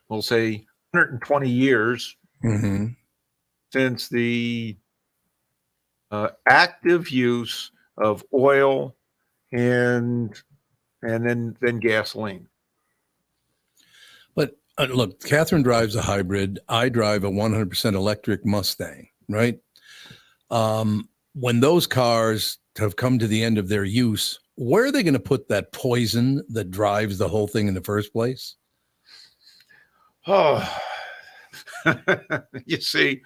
we'll say, 120 years since the active use of oil and then gasoline. But look, Catherine drives a hybrid. I drive a 100% electric Mustang, right? When those cars have come to the end of their use, where are they going to put that poison that drives the whole thing in the first place? Oh, you see,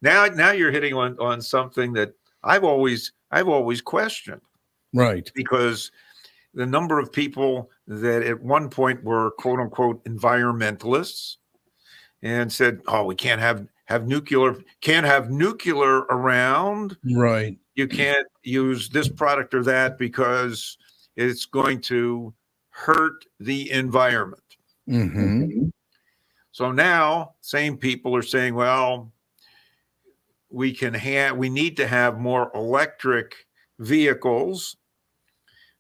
now you're hitting on something that I've always questioned. Right. Because the number of people that at one point were quote unquote environmentalists and said, oh, we can't have nuclear around. Right. You can't use this product or that because it's going to hurt the environment. So now same people are saying, well, we need to have more electric vehicles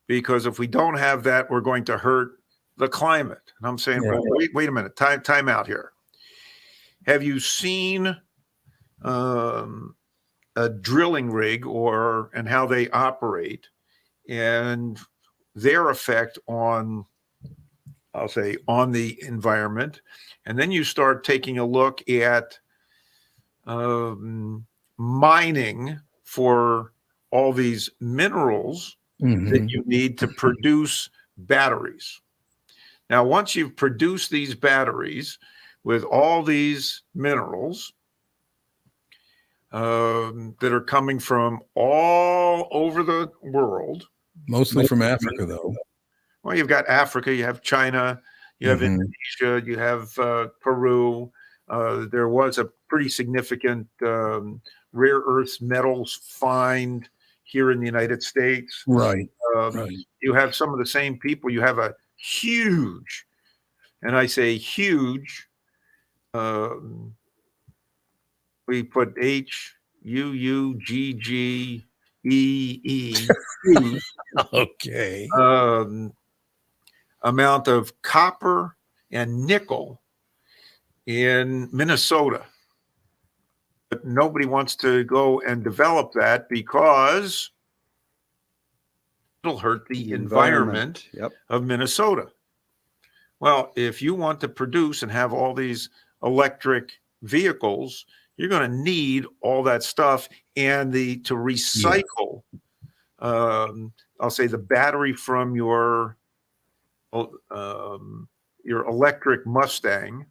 because if we don't have that, we're going to hurt the climate. And I'm saying, well, wait a minute, time out here. Have you seen a drilling rig and how they operate and their effect on, I'll say, on the environment? And then you start taking a look at mining for all these minerals that you need to produce batteries. Now, once you've produced these batteries with all these minerals that are coming from all over the world. Mostly from Africa, though. Well, you've got Africa, you have China, you have Indonesia, you have Peru. There was a pretty significant rare earth metals find here in the United States. Right. You have some of the same people. You have a huge, and I say huge, we put HUUGG Okay. Amount of copper and nickel in Minnesota. But nobody wants to go and develop that because it'll hurt the environment of Minnesota. Well, if you want to produce and have all these electric vehicles, you're going to need all that stuff and to recycle. I'll say the battery from your electric Mustang.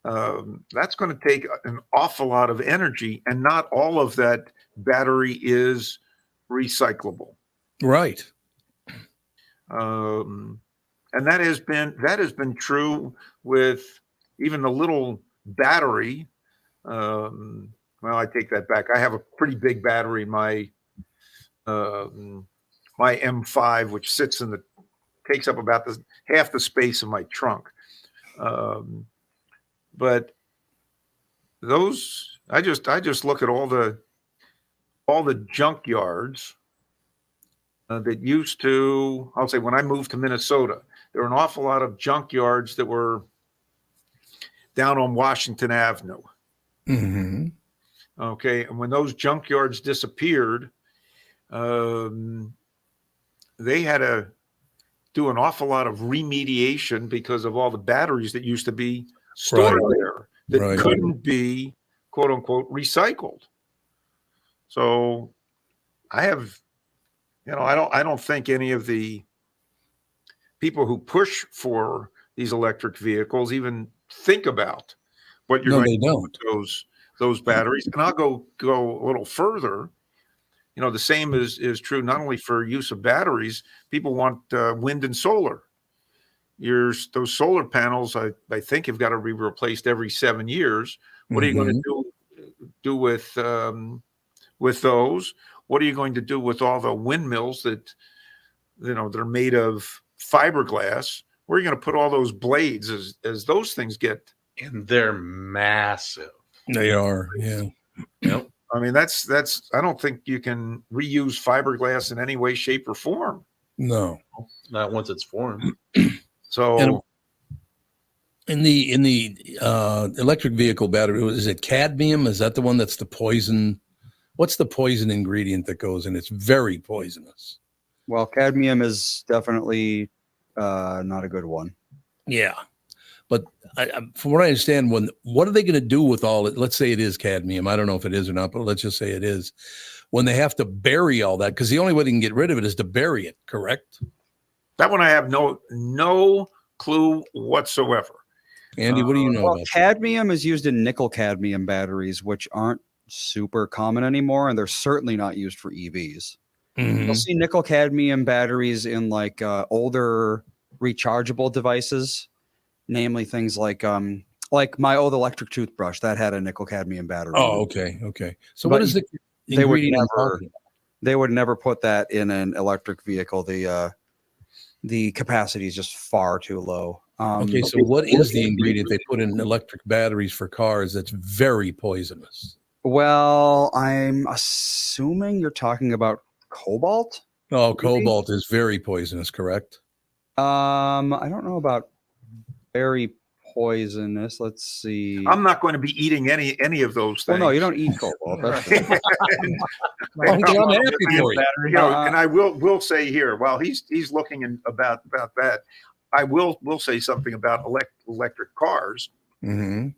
That's going to take an awful lot of energy, and not all of that battery is recyclable. Right. And that has been true with even the little battery. Well, I take that back. I have a pretty big battery in my my M5, which takes up about half the space of my trunk. But those, I just look at all the junkyards that used to. I'll say when I moved to Minnesota, there were an awful lot of junkyards that were down on Washington Avenue. Mm-hmm. Okay, and when those junkyards disappeared, they had to do an awful lot of remediation because of all the batteries that used to be stored there that couldn't be, quote unquote, recycled. So I have, I don't think any of the people who push for these electric vehicles even think about what you're going to do with those batteries. And I'll go a little further. The same is true not only for use of batteries. People want wind and solar. Those solar panels, I think, have got to be replaced every 7 years. What are you going to do with those? What are you going to do with all the windmills that they're made of fiberglass? Where are you going to put all those blades as those things get? And they're massive. They are, yeah. Yep. I mean, that's. I don't think you can reuse fiberglass in any way, shape, or form. No, not once it's formed. So, in the electric vehicle battery, is it cadmium? Is that the one that's the poison? What's the poison ingredient that goes in? It's very poisonous. Well, cadmium is definitely not a good one. Yeah. But from what I understand, what are they going to do with all it? Let's say it is cadmium. I don't know if it is or not, but let's just say it is. When they have to bury all that, because the only way they can get rid of it is to bury it, correct? That one I have no clue whatsoever. Andy, what do you know about cadmium is used in nickel cadmium batteries, which aren't super common anymore, and they're certainly not used for EVs. Mm-hmm. You'll see nickel cadmium batteries in older rechargeable devices. Namely, things like my old electric toothbrush that had a nickel cadmium battery. Oh, okay. So what is the ingredient? They would never put that in an electric vehicle. The capacity is just far too low. Okay, so what is the ingredient they put in electric batteries for cars that's very poisonous? Well, I'm assuming you're talking about cobalt. Oh, cobalt is very poisonous, correct? I don't know about very poisonous. Let's see. I'm not going to be eating any of those things. Well, no, you don't eat cobalt. And I will say here, while he's looking about that, I will say something about electric cars. Mm-hmm.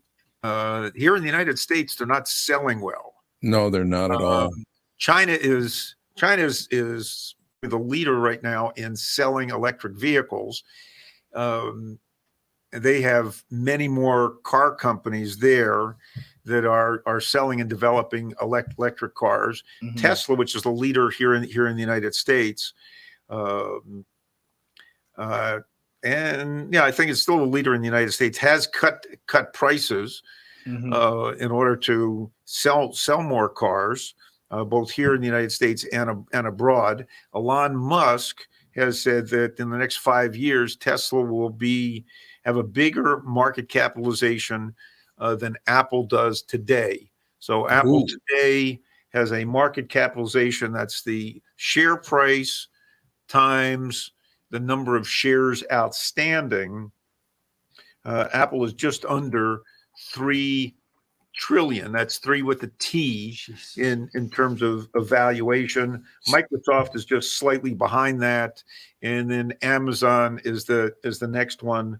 Here in the United States, they're not selling well. No, they're not at all. China is the leader right now in selling electric vehicles. They have many more car companies there that are selling and developing electric cars. Mm-hmm. Tesla, which is the leader here in the United States, and I think it's still the leader in the United States, has cut prices in order to sell more cars, both here in the United States and abroad. Elon Musk has said that in the next 5 years, Tesla will have a bigger market capitalization than Apple does today. So Apple today has a market capitalization. That's the share price times the number of shares outstanding. Apple is just under 3 trillion. That's 3 with a T in terms of valuation. Microsoft is just slightly behind that, and then Amazon is the next one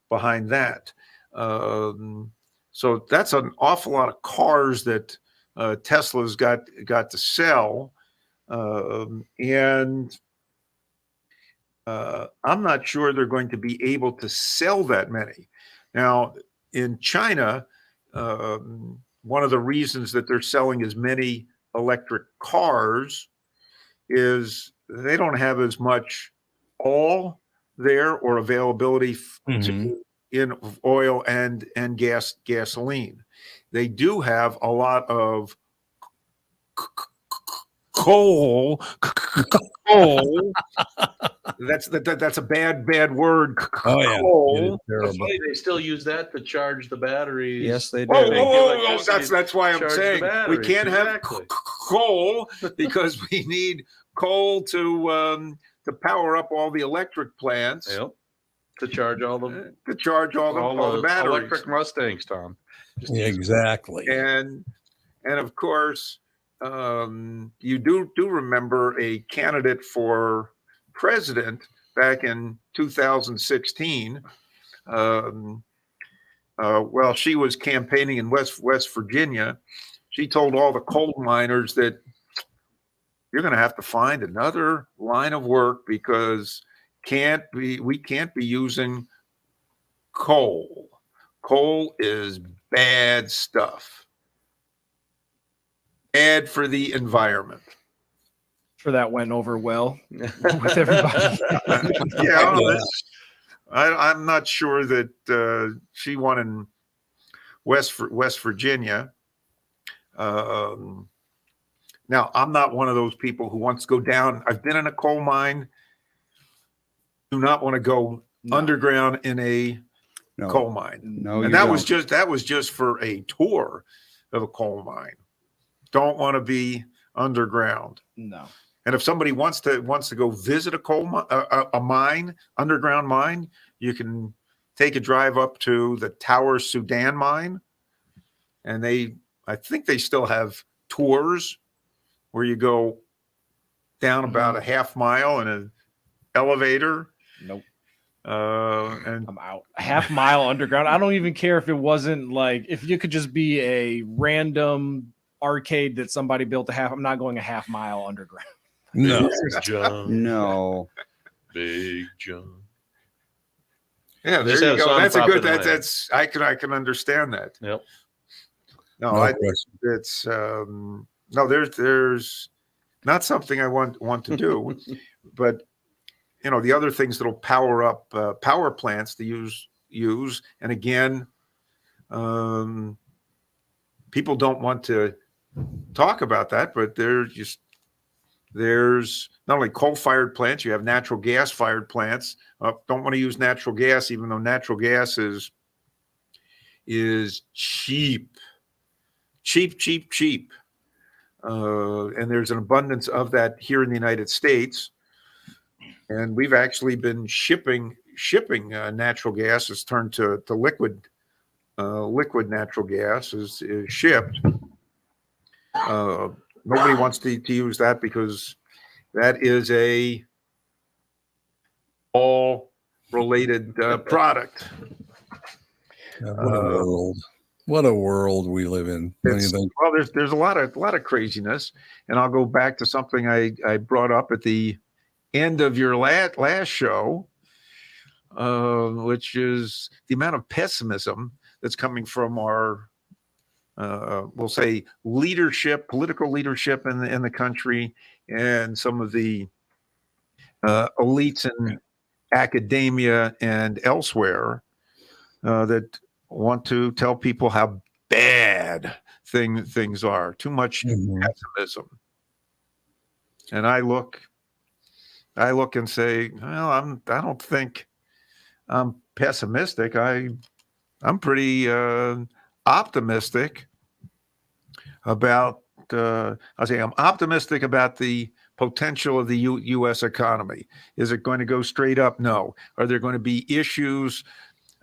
behind that. So that's an awful lot of cars that Tesla's got to sell, and I'm not sure they're going to be able to sell that many. Now, in China, one of the reasons that they're selling as many electric cars is they don't have as much oil there or availability in oil and gasoline. They do have a lot of coal. That's a bad word. Oh yeah, Coal. They still use that to charge the batteries. Yes, they do. That's why I'm saying we can't have coal because we need coal to power up all the electric plants. Yep. To charge all the batteries. Electric Mustangs, Tom. Yeah, exactly. And of course, you do remember a candidate for president back in 2016. Well, she was campaigning in West Virginia. She told all the coal miners that you're going to have to find another line of work because we can't be using coal. Coal is bad stuff. Bad for the environment. Sure, that went over well with everybody. I'm not sure that she won in West Virginia. Now, I'm not one of those people who wants to go down. I've been in a coal mine. Do not want to go underground in a coal mine. No, and that was just for a tour of a coal mine. Don't want to be underground. No. And if somebody wants to go visit a mine, underground mine, you can take a drive up to the Tower Sudan mine, and I think they still have tours where you go down about a half mile in an elevator. Nope. And I'm out. A half mile underground. I don't even care if it wasn't like if you could just be a random arcade that somebody built I'm not going a half mile underground. No, John. No. Big John. Yeah, there you go. That's a good. That's I can understand that. Yep. No, it's no. There's not something I want to do, but the other things that'll power up power plants to use, and again, people don't want to talk about that, but there's not only coal-fired plants, you have natural gas-fired plants. Don't want to use natural gas, even though natural gas is cheap. And there's an abundance of that here in the United States. And we've actually been shipping natural gas has turned to liquid. Liquid natural gas is shipped. Nobody wants to use that because that is a all related product. What a world! What a world we live in. Well, there's a lot of craziness, and I'll go back to something I brought up at the end of your last show, which is the amount of pessimism that's coming from our we'll say political leadership in the country, and some of the elites in academia and elsewhere that want to tell people how bad things are. Too much pessimism. And I look and say, well, I don't think I'm pessimistic. I'm pretty optimistic about I'm optimistic about the potential of the U.S. economy. Is it going to go straight up? No. Are there going to be issues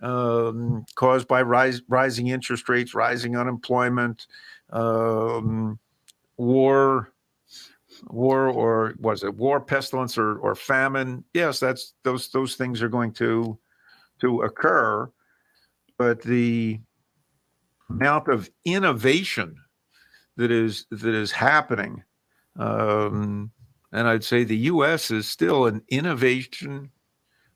caused by rising interest rates, rising unemployment, war, or was it war, pestilence, or famine? Yes, those things are going to occur, but the amount of innovation that is happening, and I'd say the U.S. is still an innovation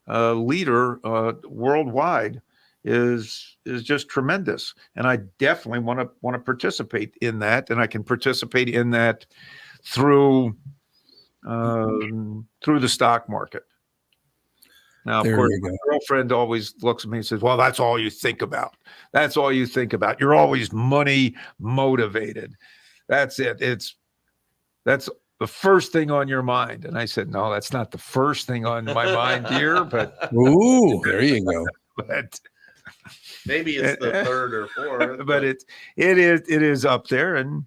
leader worldwide, is just tremendous, and I definitely want to participate in that, and I can participate in that through the stock market. Now, of course, my girlfriend always looks at me and says, "Well, that's all you think about. That's all you think about. You're always money motivated. That's it. That's the first thing on your mind." And I said, "No, that's not the first thing on my mind, dear. But ooh, there you go. But maybe it's the third or fourth. But it is up there, and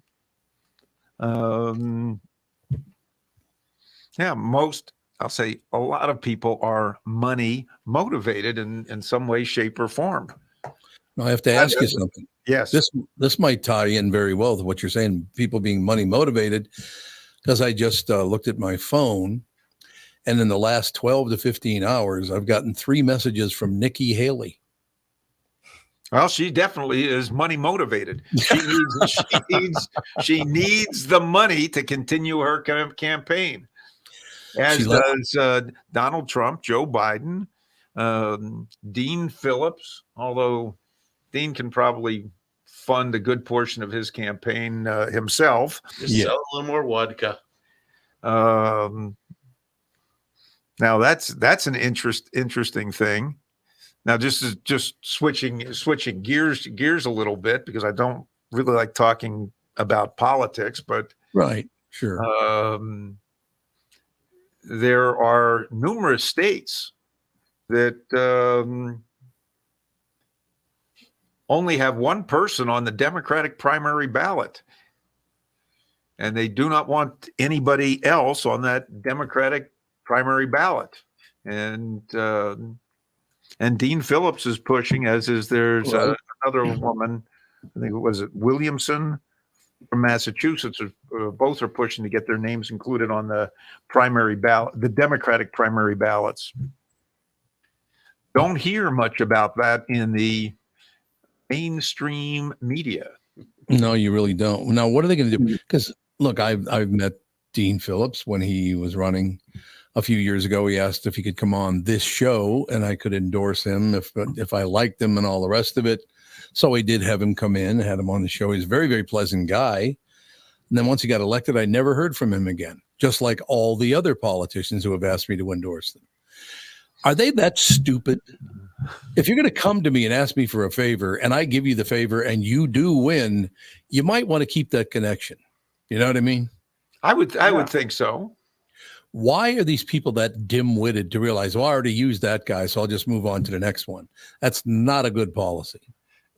I'll say a lot of people are money motivated in some way, shape, or form. I have to ask you something. Yes. This might tie in very well to what you're saying, people being money motivated, because I just looked at my phone, and in the last 12 to 15 hours, I've gotten 3 messages from Nikki Haley. Well, she definitely is money motivated. She needs the money to continue her campaign. As does Donald Trump, Joe Biden, Dean Phillips, although Dean can probably fund a good portion of his campaign himself. Just sell a little more vodka. Now that's an interesting thing. Now this is just switching gears a little bit, because I don't really like talking about politics, but right, sure. There are numerous states that only have one person on the Democratic primary ballot, and they do not want anybody else on that Democratic primary ballot. And Dean Phillips is pushing, as is another woman, I think it Williamson from Massachusetts. Both are pushing to get their names included on the primary ballot, the Democratic primary ballots. Don't hear much about that in the mainstream media. No, you really don't. Now, what are they going to do? Because look, I've met Dean Phillips when he was running a few years ago. He asked if he could come on this show, and I could endorse him if I liked him and all the rest of it. So I did have him come in, had him on the show. He's a very, very pleasant guy. And then once he got elected, I never heard from him again, just like all the other politicians who have asked me to endorse them. Are they that stupid? If you're going to come to me and ask me for a favor, and I give you the favor and you do win, you might want to keep that connection. You know what I mean? I would think so. Why are these people that dim-witted to realize, well, I already used that guy, so I'll just move on to the next one? That's not a good policy.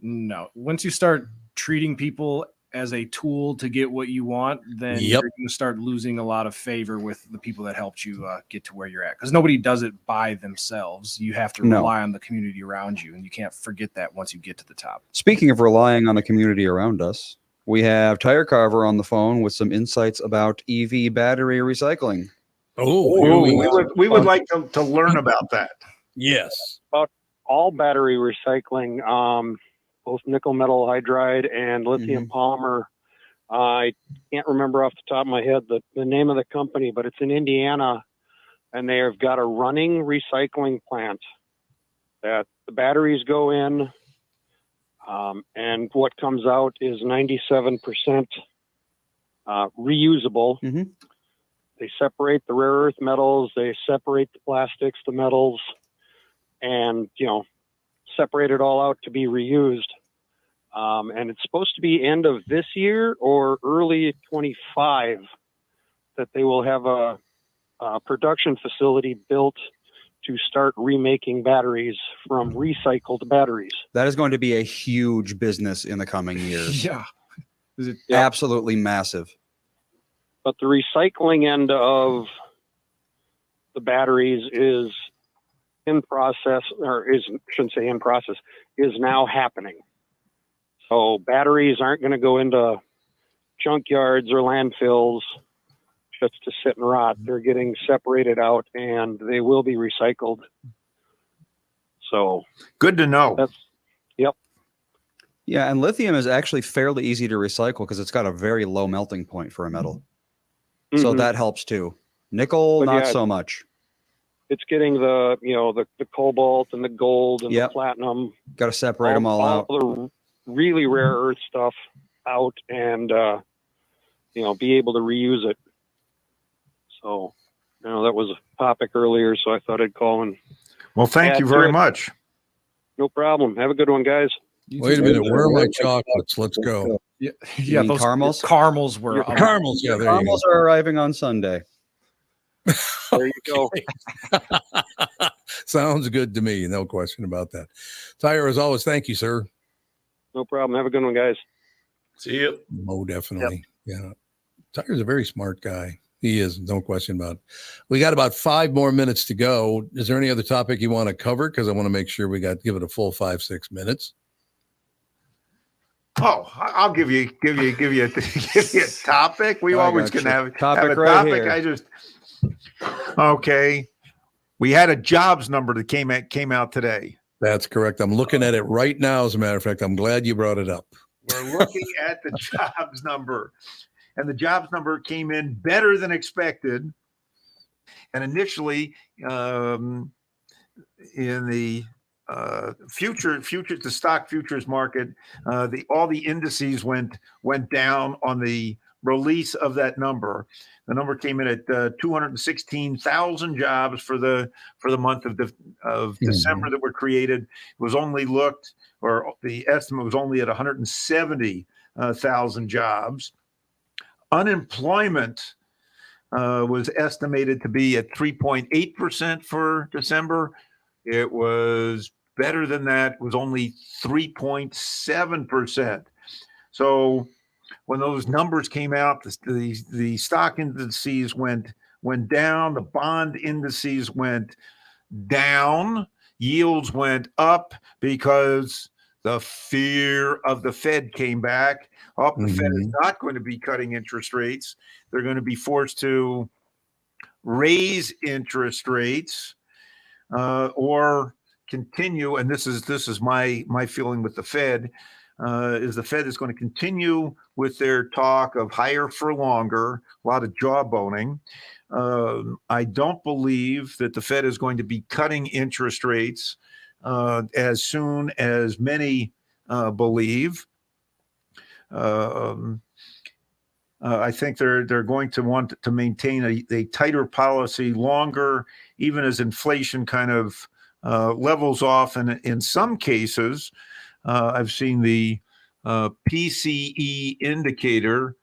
No. Once you start treating people as a tool to get what you want, then you're going to start losing a lot of favor with the people that helped you get to where you're at. Because nobody does it by themselves. You have to rely on the community around you, and you can't forget that once you get to the top. Speaking of relying on the community around us, we have Tire Carver on the phone with some insights about EV battery recycling. We would like to learn about that. Yes. About all battery recycling, both nickel metal hydride and lithium polymer. I can't remember off the top of my head the name of the company, but it's in Indiana, and they have got a running recycling plant that the batteries go in, and what comes out is 97% reusable. They separate the rare earth metals, they separate the plastics, the metals, and separate it all out to be reused. And it's supposed to be end of this year or early 25 that they will have a production facility built to start remaking batteries from recycled batteries. That is going to be a huge business in the coming years. Yeah. Is it absolutely massive? But the recycling end of the batteries is in process, shouldn't say in process, is now happening. So batteries aren't going to go into junkyards or landfills just to sit and rot. They're getting separated out and they will be recycled. So good to know. Yep. Yeah, and lithium is actually fairly easy to recycle because it's got a very low melting point for a metal. So that helps too. Nickel, But not yeah, so much. It's getting the cobalt and the gold and the platinum. Got to separate them all out. The really rare earth stuff out and be able to reuse it. So, that was a topic earlier, so I thought I'd call and. Well, thank you very much. No problem. Have a good one, guys. Wait a minute. Where are my chocolates? Let's go. Yeah, mean those caramels? Caramels were Caramels. Yeah, there you Caramels are arriving on Sunday. There you go. Sounds good to me. No question about that. Tyre, as always, thank you, sir. No problem. Have a good one, guys. See you. Oh, definitely. Yeah. Tyre's a very smart guy. He is, no question about it. We got about 5 more minutes to go. Is there any other topic you want to cover? Because I want to make sure we give it a full 5-6 minutes. Oh, I'll give you a topic. We always can have a right topic. here. Okay. We had a jobs number that came out today. That's correct. I'm looking at it right now. As a matter of fact, I'm glad you brought it up. We're looking at the jobs number. And the jobs number came in better than expected. And initially, in the future to stock futures market, all the indices went down on the release of that number. The number came in at 216,000 jobs for the month of December that were created. It was only the estimate was only at 170,000 jobs. Unemployment was estimated to be at 3.8% for December. It was better than that. It was only 3.7%. So when those numbers came out, the stock indices went down, the bond indices went down, yields went up because the fear of the Fed came back. The Fed is not going to be cutting interest rates. They're going to be forced to raise interest rates or continue. And this is my feeling with the Fed. Is the Fed is going to continue with their talk of higher for longer, a lot of jawboning. I don't believe that the Fed is going to be cutting interest rates as soon as many believe. I think they're going to want to maintain a tighter policy longer, even as inflation kind of levels off. And in some cases, I've seen the PCE indicator,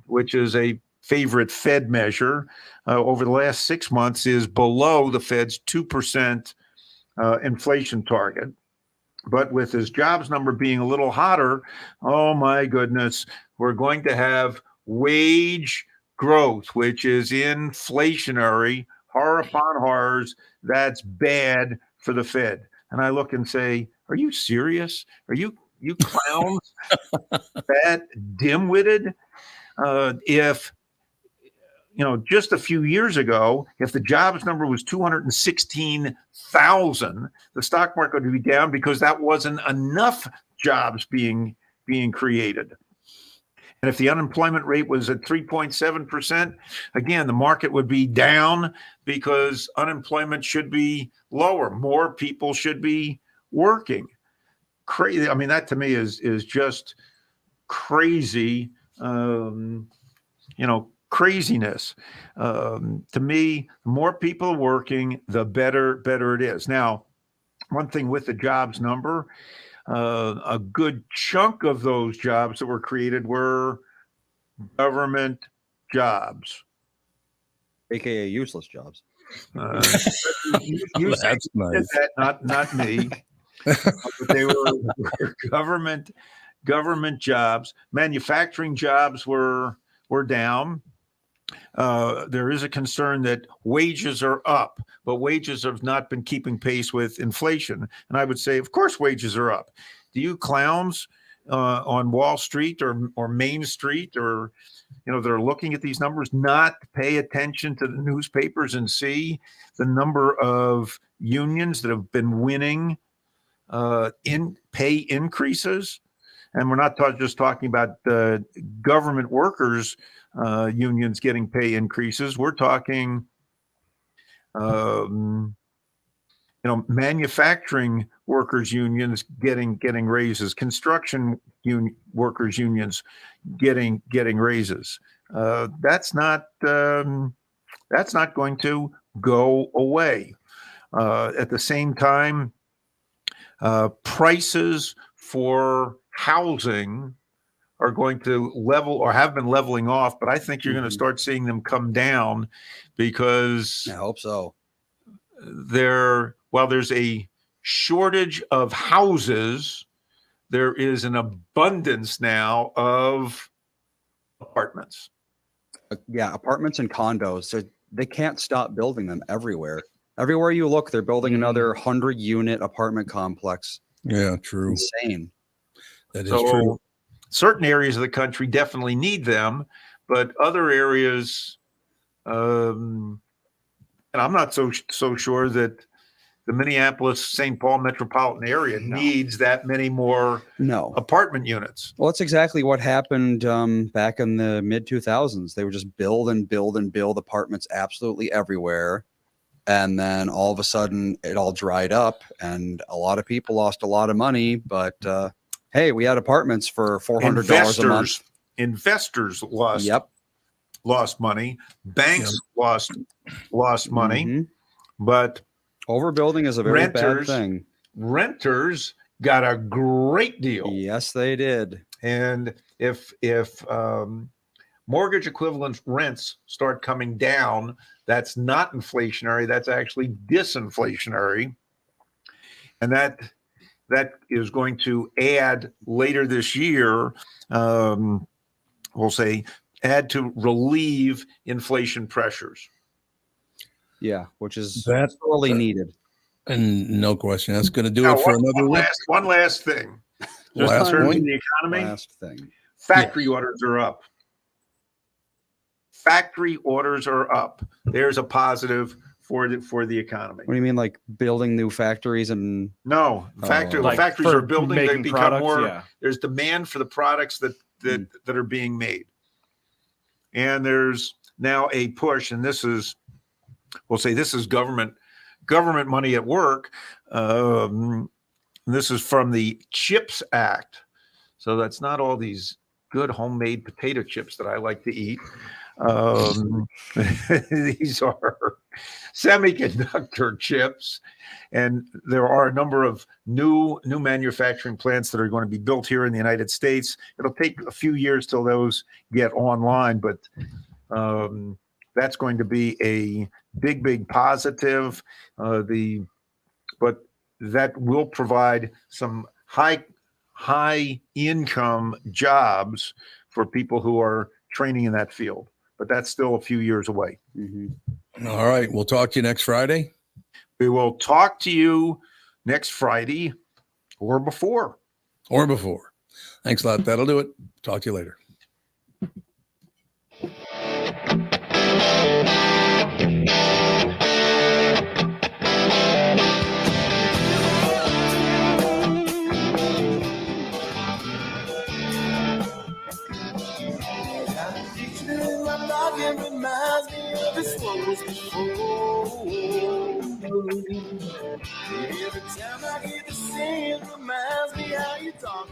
which is a favorite Fed measure, over the last 6 months is below the Fed's 2% inflation target. But with this jobs number being a little hotter, oh my goodness, we're going to have wage growth, which is inflationary, horror upon horrors. That's bad for the Fed. And I look and say, are you serious? Are you clowns that dim-witted? If just a few years ago, if the jobs number was 216,000, the stock market would be down because that wasn't enough jobs being created. And if the unemployment rate was at 3.7%, again, the market would be down because unemployment should be lower. More people should be working. Crazy. I mean, that to me is just crazy. Craziness. To me, the more people are working, the better it is. Now, one thing with the jobs number, a good chunk of those jobs that were created were government jobs, aka useless jobs. That's nice. That, not me. But they were government government jobs. Manufacturing jobs were down. There is a concern that wages are up, but wages have not been keeping pace with inflation. And I would say, of course, wages are up. Do you clowns on Wall Street or Main Street or, that are looking at these numbers not pay attention to the newspapers and see the number of unions that have been winning in pay increases? And we're not just talking about the government workers unions getting pay increases. We're talking, manufacturing workers unions getting raises, construction workers unions getting raises. That's not going to go away. At the same time, prices for housing are going to level or have been leveling off, but I think you're going to start seeing them come down because I hope so. While there's a shortage of houses, there is an abundance now of apartments. Apartments and condos. They can't stop building them everywhere. Everywhere you look, they're building another 100-unit apartment complex. Yeah, true. Insane. That is true. Certain areas of the country definitely need them, but other areas, and I'm not so sure that the Minneapolis, St. Paul metropolitan area needs that many more apartment units. Well, that's exactly what happened back in the mid-2000s. They would just build and build and build apartments absolutely everywhere. And then all of a sudden it all dried up and a lot of people lost a lot of money. But hey, we had apartments for $400 a month. Investors lost money. Banks lost money. But overbuilding is a very bad thing. Renters got a great deal. Yes, they did. And if mortgage equivalent rents start coming down, that's not inflationary. That's actually disinflationary. And that is going to add later this year, we'll say, add to relieve inflation pressures. Yeah, which is sorely needed. And no question, that's going to do it for another week. One last thing. Just Last in terms point? of the economy, Last thing. factory orders are up. Factory orders are up. There's a positive for the economy. What do you mean, like building new factories and? No, factories are building. They become products, more. yeah. There's demand for the products that are being made, and there's now a push. And this is, we'll say, this is government money at work. This is from the CHIPS Act, so that's not all these good homemade potato chips that I like to eat. These are semiconductor chips, and there are a number of new manufacturing plants that are going to be built here in the United States. It'll take a few years till those get online, but that's going to be a big positive. But that will provide some high income jobs for people who are training in that field. But that's still a few years away. Mm-hmm. All right. We'll talk to you next Friday. We will talk to you next Friday or before. Thanks a lot. That'll do it. Talk to you later. Reminds me of this one was before. Every time I hear the same, reminds me how you talk.